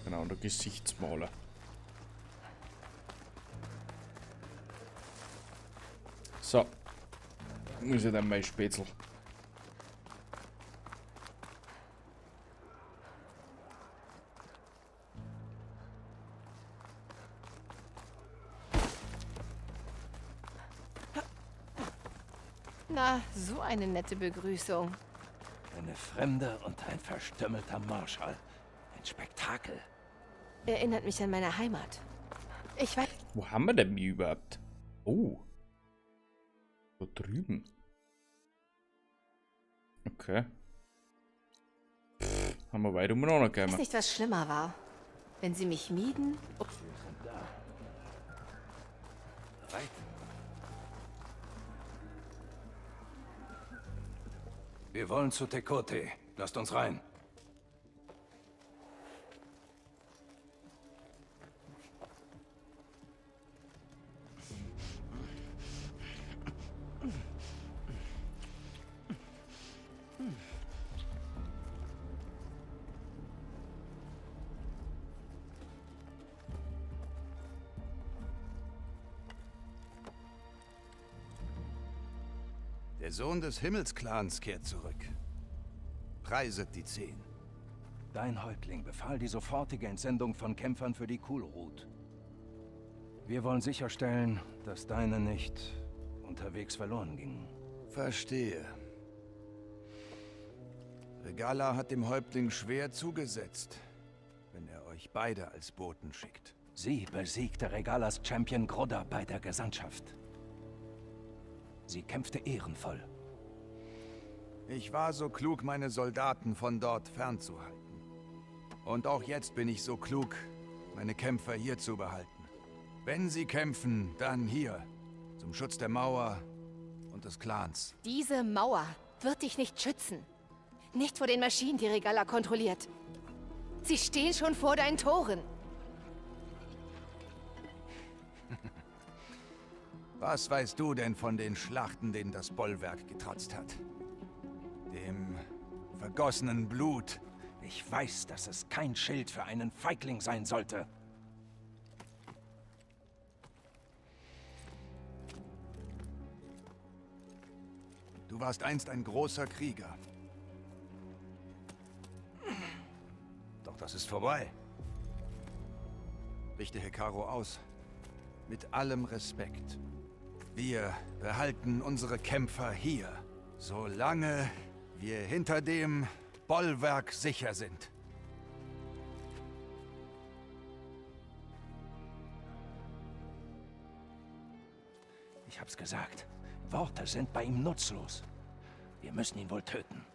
Genau, der Gesichtsmaler. So. Muss ich dann mal Spätzl. Na, so eine nette Begrüßung. Eine Fremde und ein verstümmelter Marschall. Ein Spektakel. Erinnert mich an meine Heimat. Ich weiß... Wo haben wir denn mich überhaupt? Oh. Da drüben. Okay. Haben wir weit umeinander Ich weiß gekommen. nicht, was schlimmer war. Wenn sie mich mieden... Wir wollen zu Tekote. Lasst uns rein. Der Sohn des Himmelsclans kehrt zurück. Preiset die 10. Dein Häuptling befahl die sofortige Entsendung von Kämpfern für die Kulrut. Wir wollen sicherstellen, dass deine nicht unterwegs verloren gingen. Verstehe. Regala hat dem Häuptling schwer zugesetzt, wenn er euch beide als Boten schickt. Sie besiegte Regalas Champion Grodda bei der Gesandtschaft. Sie kämpfte ehrenvoll. Ich war so klug, meine Soldaten von dort fernzuhalten. Und auch jetzt bin ich so klug, meine Kämpfer hier zu behalten. Wenn sie kämpfen, dann hier, zum Schutz der Mauer und des Clans. Diese Mauer wird dich nicht schützen. Nicht vor den Maschinen, die Regala kontrolliert. Sie stehen schon vor deinen Toren. Was weißt du denn von den Schlachten, denen das Bollwerk getrotzt hat? Dem vergossenen Blut. Ich weiß, dass es kein Schild für einen Feigling sein sollte. Du warst einst ein großer Krieger. Doch das ist vorbei. Richte Hekarro aus. Mit allem Respekt. Wir behalten unsere Kämpfer hier, solange wir hinter dem Bollwerk sicher sind. Ich hab's gesagt. Worte sind bei ihm nutzlos. Wir müssen ihn wohl töten.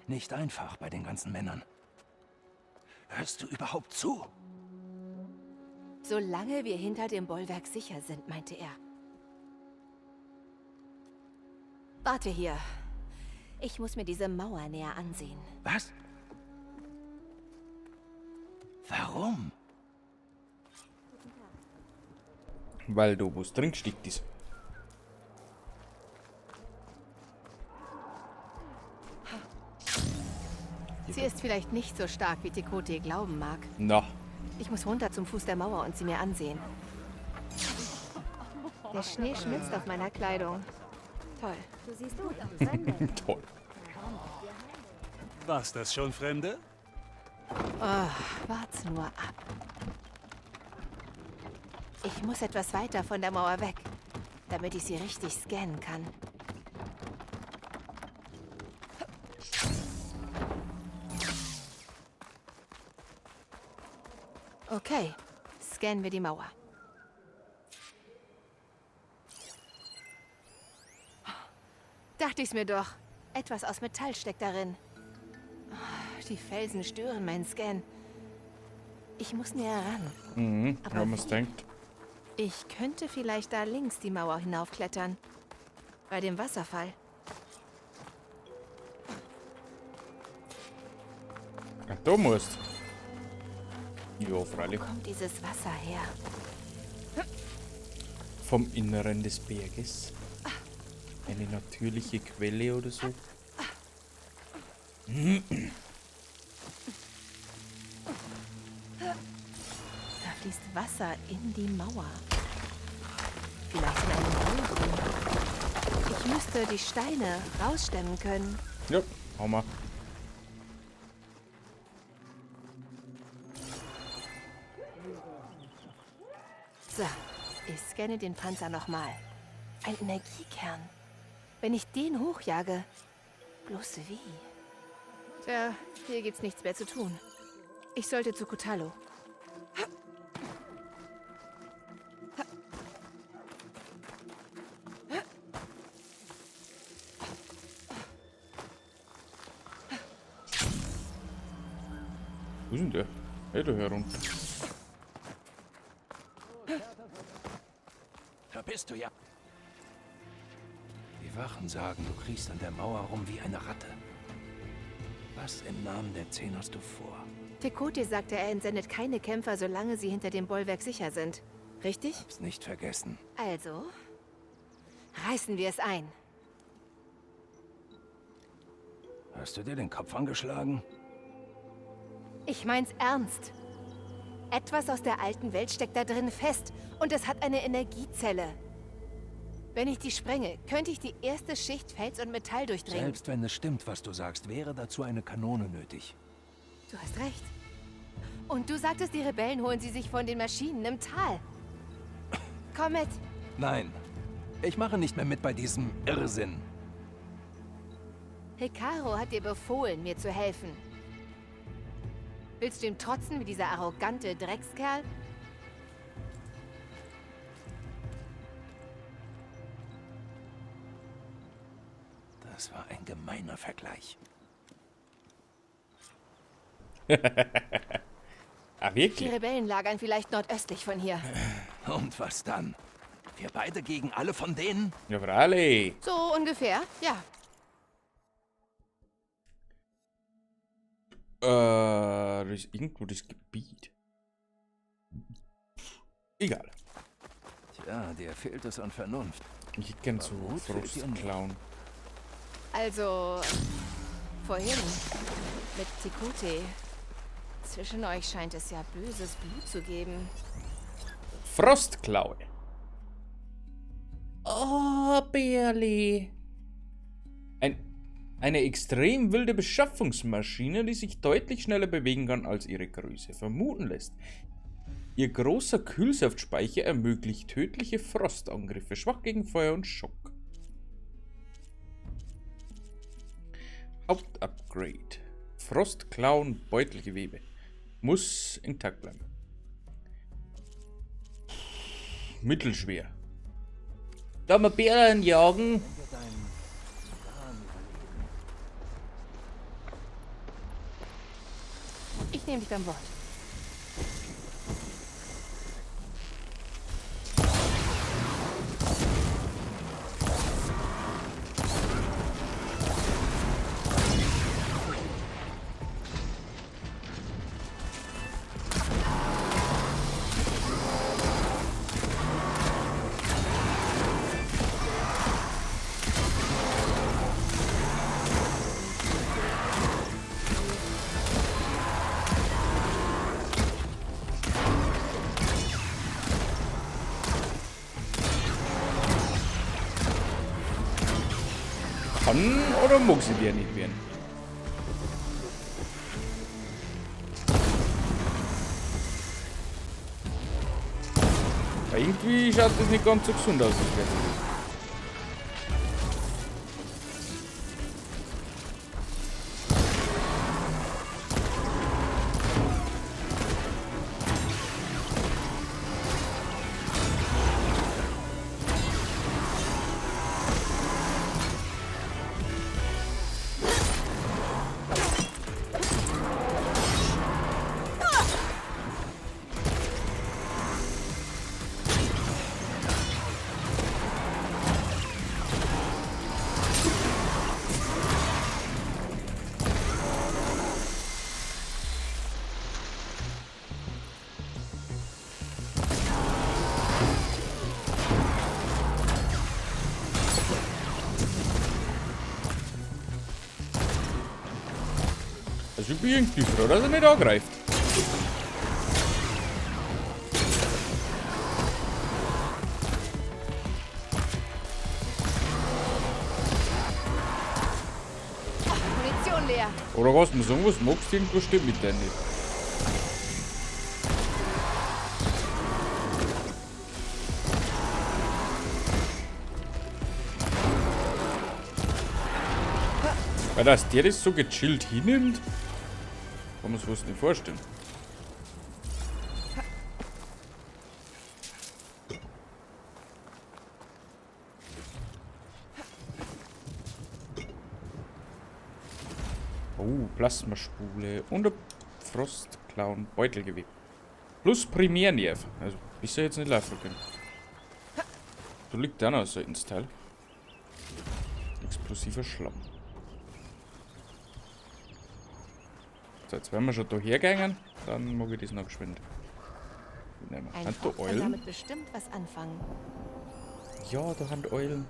Nicht einfach bei den ganzen Männern. Hörst du überhaupt zu? Solange wir hinter dem Bollwerk sicher sind, meinte er. Warte hier. Ich muss mir diese Mauer näher ansehen. Was? Warum? Weil du was drin steckt ist. Sie ist vielleicht nicht so stark, wie Tekote glauben mag. Na. Ich muss runter zum Fuß der Mauer und sie mir ansehen. Der Schnee schmilzt auf meiner Kleidung. Toll. Du siehst gut aus. Toll. War's das schon, Fremde? Oh, wart's nur ab. Ich muss etwas weiter von der Mauer weg, damit ich sie richtig scannen kann. Okay, scannen wir die Mauer. Dachte ich's mir doch. Etwas aus Metall steckt darin. Die Felsen stören meinen Scan. Ich muss näher ran. Mhm, Aber wenn man es denkt. Ich könnte vielleicht da links die Mauer hinaufklettern. Bei dem Wasserfall. Ach, du musst. Ja, freilich. Wo kommt dieses Wasser her? Vom Inneren des Berges. Eine natürliche Quelle oder so. Da fließt Wasser in die Mauer. Vielleicht in einem Brunnen. Ich müsste die Steine rausstemmen können. Ja, hau mal. So, ich scanne den Panzer nochmal. Ein Energiekern. Wenn ich den hochjage, bloß wie? Tja, hier gibt's nichts mehr zu tun. Ich sollte zu Kotallo. Wo ist denn der? Hey, da herunter. Da bist du ja. Die Wachen sagen, du kriechst an der Mauer rum wie eine Ratte. Was im Namen der 10 hast du vor? Tekote sagte, er entsendet keine Kämpfer, solange sie hinter dem Bollwerk sicher sind. Richtig? Hab's nicht vergessen. Also, reißen wir es ein. Hast du dir den Kopf angeschlagen? Ich mein's ernst. Etwas aus der alten Welt steckt da drin fest und es hat eine Energiezelle. Wenn ich die sprenge, könnte ich die erste Schicht Fels und Metall durchdringen. Selbst wenn es stimmt, was du sagst, wäre dazu eine Kanone nötig. Du hast recht. Und du sagtest, die Rebellen holen sie sich von den Maschinen im Tal. Komm mit. Nein, ich mache nicht mehr mit bei diesem Irrsinn. Hikaru hat dir befohlen, mir zu helfen. Willst du ihm trotzen wie dieser arrogante Dreckskerl? Das war ein gemeiner Vergleich. Ah, wirklich? Die Rebellen lagern vielleicht nordöstlich von hier. Und was dann? Wir beide gegen alle von denen? Ja, freilich. So ungefähr, ja. Das ist irgendwo das Gebiet. Egal. Tja, dir fehlt es an Vernunft. Ich hätte gern so Frostklauen. Also, vorhin mit Tekote. Zwischen euch scheint es ja böses Blut zu geben. Frostklaue. Oh, Bärli. Eine extrem wilde Beschaffungsmaschine, die sich deutlich schneller bewegen kann, als ihre Größe vermuten lässt. Ihr großer Kühlsaftspeicher ermöglicht tödliche Frostangriffe, schwach gegen Feuer und Schock. Hauptupgrade. Frostklauen, Beutelgewebe. Muss intakt bleiben. Mittelschwer. Da wir Bären jagen. Ich nehme dich beim Wort. Kann oder muss sie dir nicht werden? Irgendwie schaut das nicht ganz so gesund aus. Also ich bin irgendwie froh, dass er nicht angreift. Munition leer. Oder was man sagen, was magst du, irgendwo stimmt mit der nicht. Weil dass der das so gechillt hinnimmt, kann man sich was nicht vorstellen. Oh, Plasmaspule und ein Frostclown Beutelgewebe. Plus Primärnerv. Also bisher jetzt nicht laufen können. Da liegt auch noch so ins Teil. Explosiver Schlamm. So, jetzt werden wir schon da hergegangen, dann mag ich das noch geschwind. Nehmen wir. Ein Hand Fox da kann Eulen? damit bestimmt was anfangen. Ja, da haben Eulen.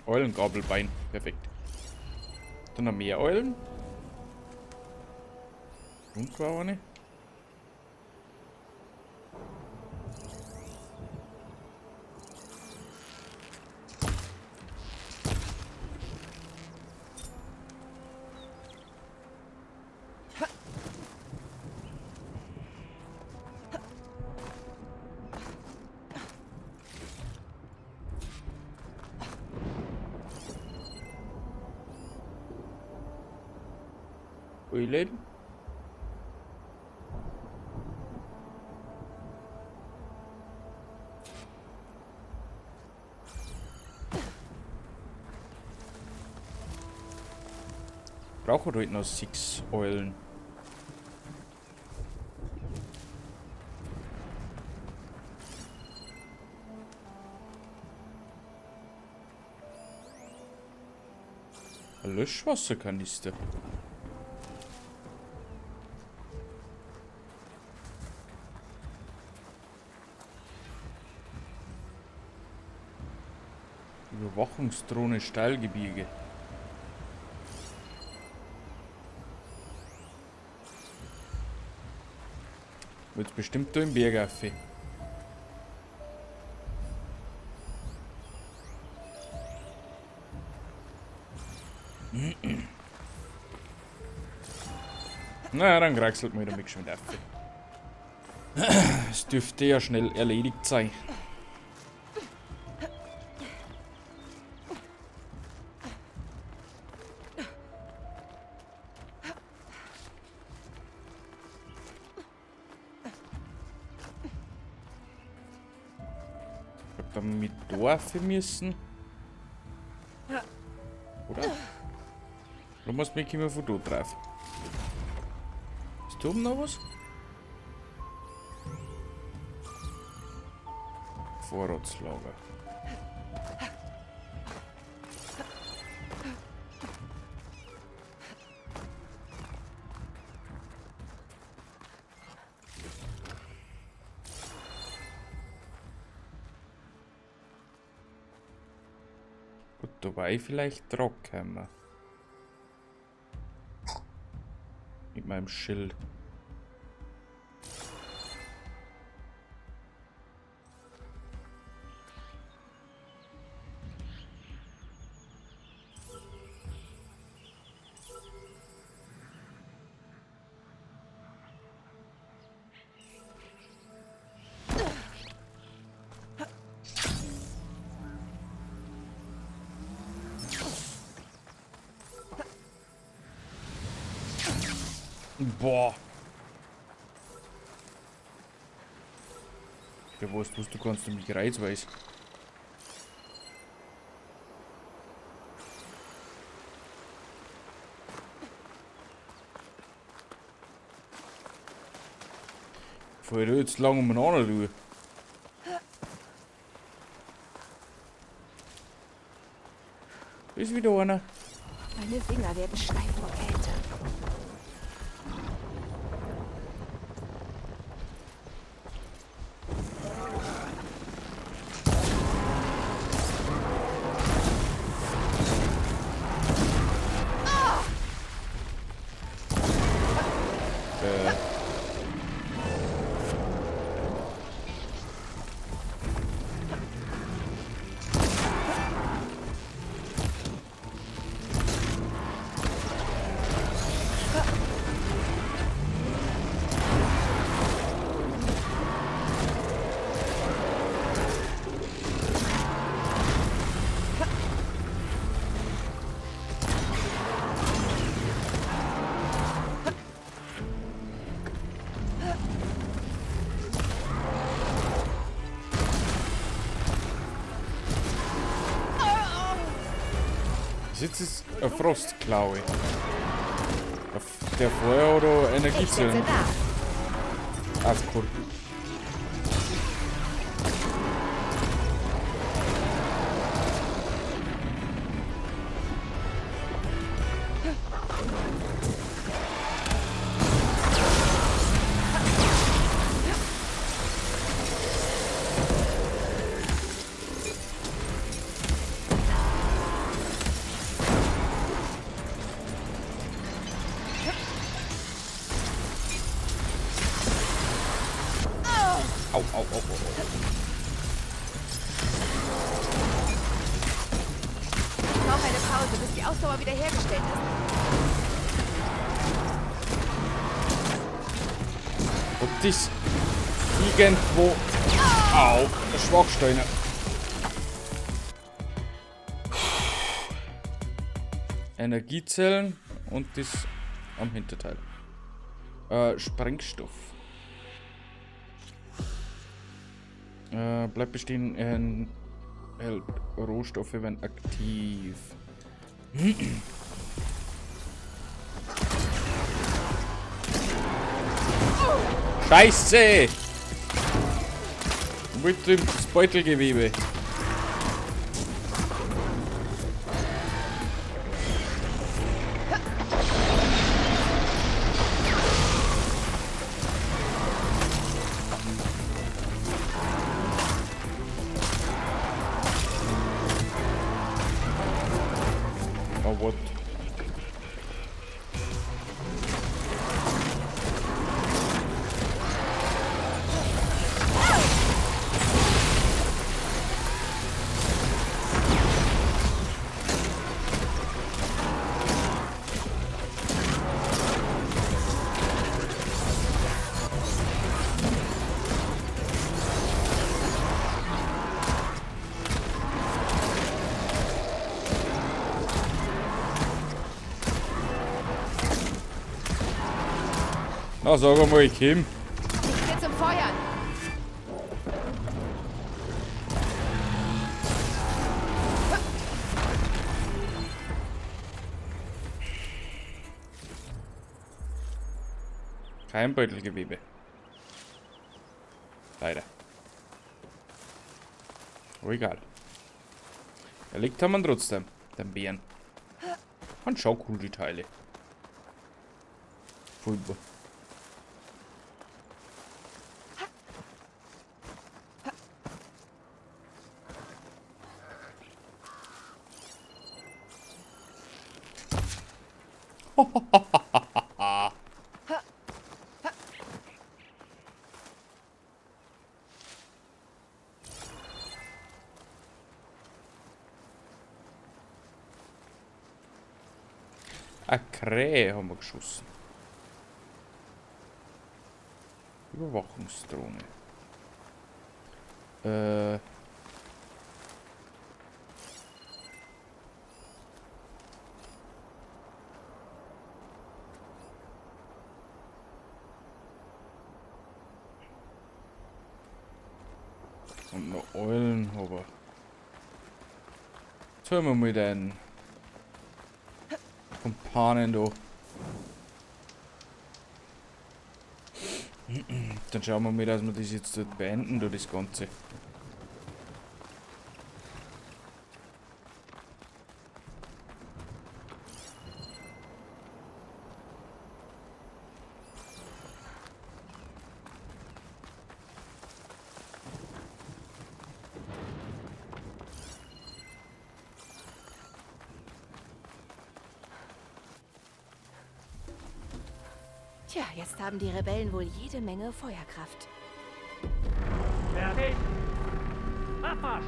Eulengabelbein, perfekt. Dann noch mehr Eulen. Und war eine. Eulen. Brauche heute noch 6 Eulen. Ein Löschwasserkanister. Überwachungsdrohne Steilgebirge. Wird bestimmt da im Bergaffe. Na, dann kraxelt man wieder mit schon Affe. Es dürfte ja schnell erledigt sein. Dann mit Dorfe müssen. Oder? Du musst mich immer von dort drauf. Ist da oben noch was? Vorratslager. Gut, dabei vielleicht Trockhammer. Mit meinem Schild. Boah. Ja, was tust du, kannst du mich reizweise. Fahr ich jetzt lang umeinander durch. Ist wieder einer. Meine Finger werden steif vor Kälte. Das jetzt ist eine Frostklaue. Der Feuer oder Energiezellen. Ah, cool. Au, au, au, au. Ich brauche eine Pause, bis die Ausdauer wiederhergestellt ist. Und das irgendwo... Au, der Schwachsteine. Energiezellen und das am Hinterteil. Sprengstoff. Bleibt bestehen, hält Rohstoffe, wenn aktiv. Scheiße! Mit dem Beutelgewebe. Oh, what? Na, sag einmal, ich komm. Ich gehe zum Feuern. Kein Beutelgewebe. Leider. Aber egal. Erlegt haben wir ihn trotzdem, den Bären. Und schau cool die Teile. Furchtbar. Eine Krähe haben wir geschossen. Überwachungsdrohne. Und noch Eulen haben wir. Jetzt hören wir mal den Kumpanen da. Dann schauen wir mal, dass wir das jetzt dort beenden, da das Ganze. Tja, jetzt haben die Rebellen wohl jede Menge Feuerkraft. Fertig? Abmarsch!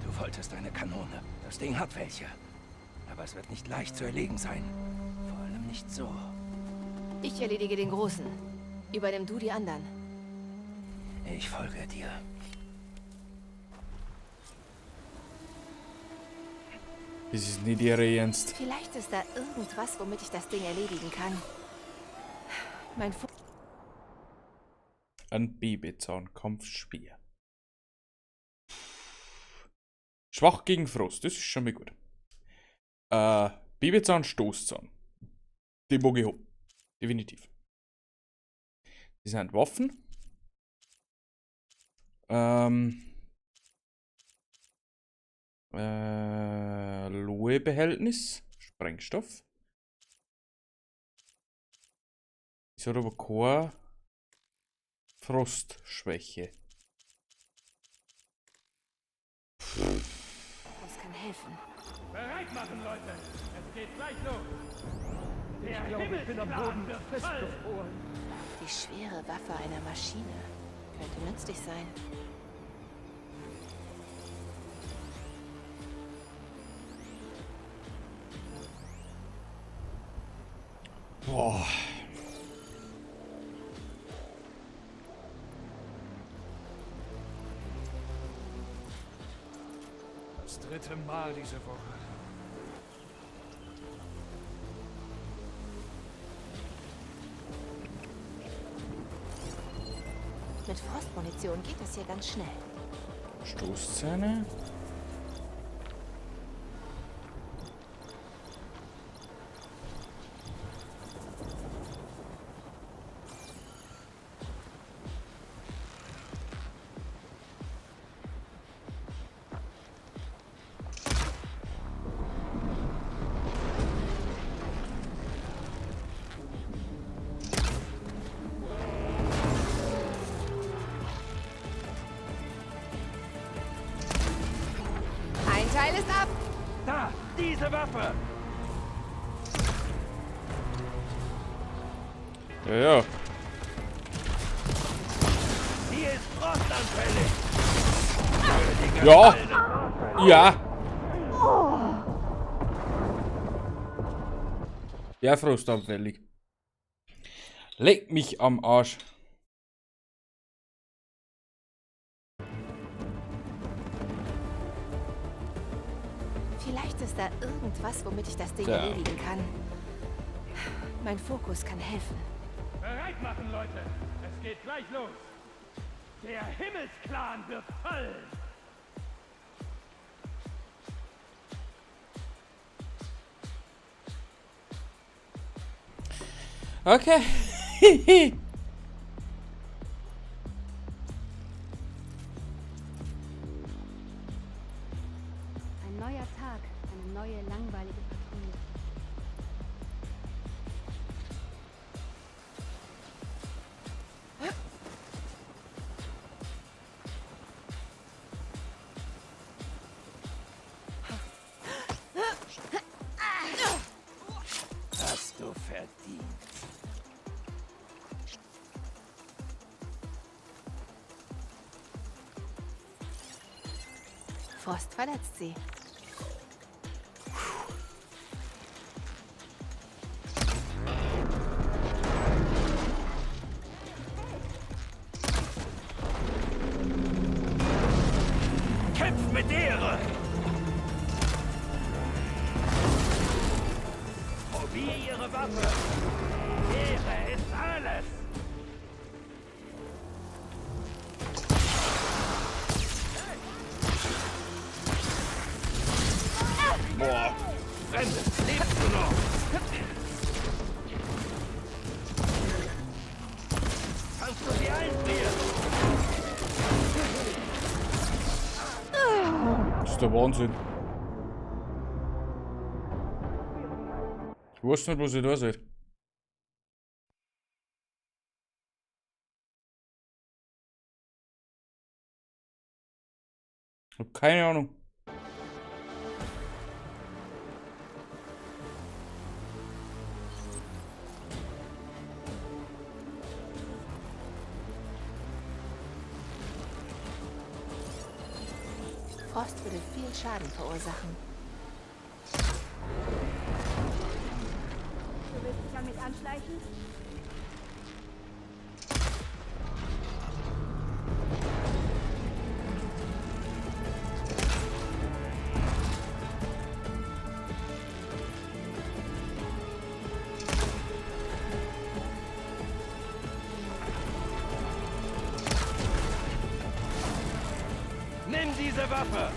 Du wolltest eine Kanone. Das Ding hat welche. Aber es wird nicht leicht zu erlegen sein. Vor allem nicht so. Ich erledige den Großen. Übernimm du die anderen. Ich folge dir. Das ist nicht ihre Ernst. Vielleicht ist da irgendwas, womit ich das Ding erledigen kann. Mein Fu Ein Babyzahn, Kampfspeer. Schwach gegen Frost, das ist schon mal gut. Babyzahn, Stoßzahn. Die mag ich haben. Definitiv. Die sind Waffen. Lohe-Behältnis. Sprengstoff. Ist aber keine Frostschwäche. Das kann helfen. Bereit machen, Leute! Es geht gleich los! Der Ich glaube, ich bin am Boden festgefroren. Die schwere Waffe einer Maschine könnte nützlich sein. Boah. Das 3. Mal diese Woche. Mit Frostmunition geht das hier ganz schnell. Stoßzähne. Ein Teil ist ab! Da! Diese Waffe! Ja, ja. Die ist frostanfällig! Ja! Ja! Ja, frostanfällig. Leg mich am Arsch. Vielleicht ist da irgendwas, womit ich das Ding Ja. erledigen kann. Mein Fokus kann helfen. Bereit machen, Leute! Es geht gleich los! Der Himmelsklan wird fallen! Okay. Ein neuer Tag, eine neue langweilige Patrouille. Hast du verdient. Frost verletzt sie. Kämpft mit Ehre! Probier ihre Waffe! Ehre ist alles! Boah. Fremde, lebst du noch? Kannst du sie einfrieren? Das ist der Wahnsinn. Ich weiß nicht, was ihr da seid. Ich hab keine Ahnung. Frost würde viel Schaden verursachen. Abzeichen? Nimm diese Waffe!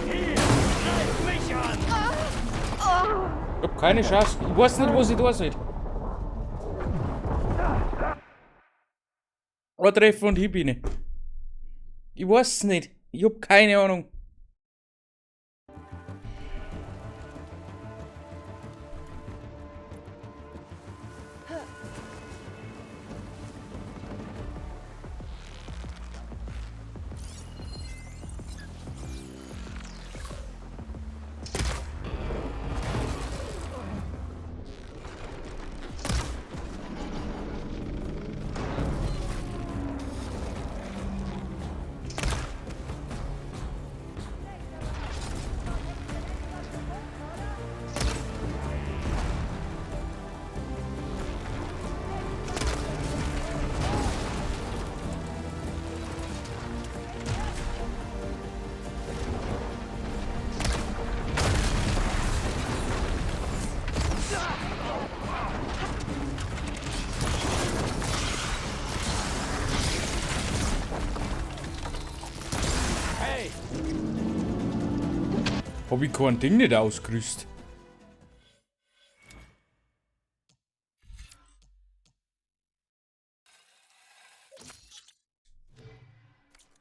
Hier, greif mich an! Ich hab keine Chance. Ich weiß nicht, was ich da soll. Treffen und Hiebine. Ich weiß es nicht. Ich hab keine Ahnung. Hab ich kein Ding nicht ausgerüstet.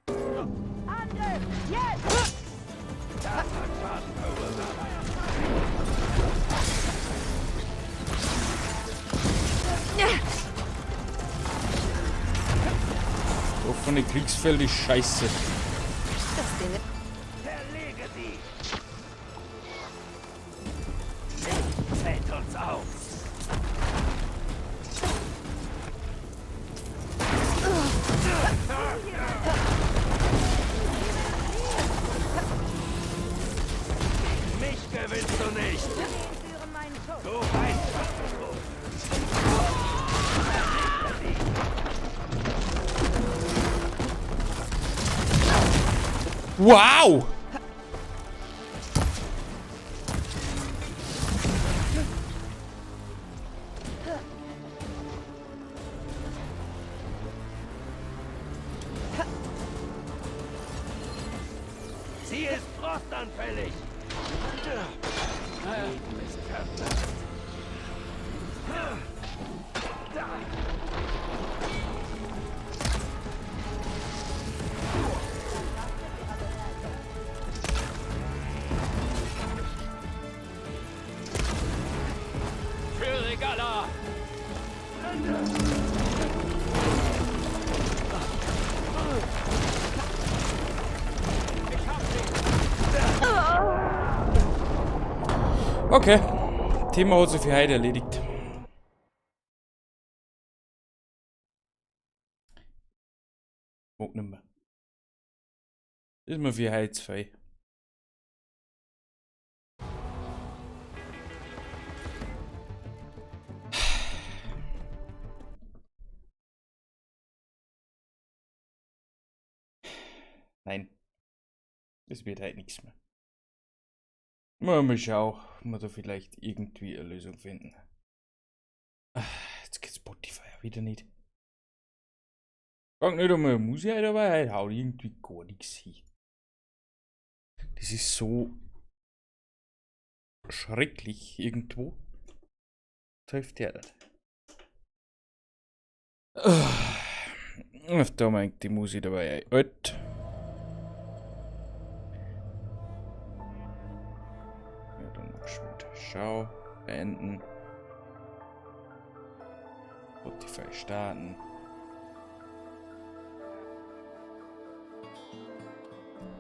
Angriff! Jetzt! Das hat Schaden verursacht. Offene Kriegsfeld ist scheiße. Verlege sie! Nichts hält uns auf! Mich gewinnst du nicht! Du weißt, was du tust! Wow! Sie ist frostanfällig! Leben ist verblasst. Für Regala! Okay. Thema hat sich für heute erledigt. Mag nicht mehr. Ist mir für heute zu viel. Nein. Das wird halt nichts mehr. Mal schauen, ob wir da vielleicht irgendwie eine Lösung finden. Jetzt geht Spotify wieder nicht. Frag nicht einmal Musik, aber halt haut irgendwie gar nichts hin. Das ist so schrecklich irgendwo. Das hilft ja nicht. Da meint die Musik dabei alt. Ja, dann noch mit Schau, beenden. Spotify starten.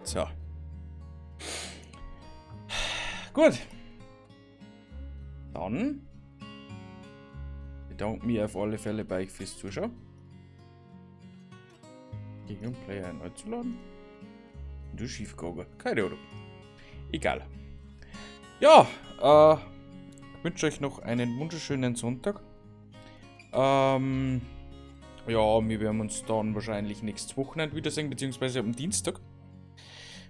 So. Gut. Dann bedanke mich auf alle Fälle bei euch fürs Zuschauen. Gegen Player neu zu laden. Und du schief gegangen. Keine Ahnung. Egal. Ja, ich wünsche euch noch einen wunderschönen Sonntag. Ja, wir werden uns dann wahrscheinlich nächstes Wochenende wiedersehen, beziehungsweise am Dienstag.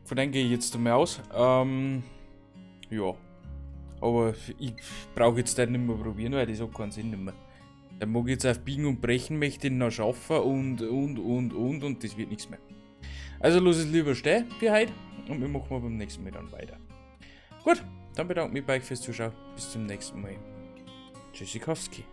Von dem gehe ich jetzt einmal aus. Ja. Aber ich brauche jetzt den nicht mehr probieren, weil das hat keinen Sinn mehr. Dann mag ich jetzt auf Biegen und Brechen, möchte ich noch schaffen und das wird nichts mehr. Also los es lieber stehen für heute und wir machen beim nächsten Mal dann weiter. Gut, dann bedanke ich mich bei euch fürs Zuschauen. Bis zum nächsten Mal. Tschüssikowski.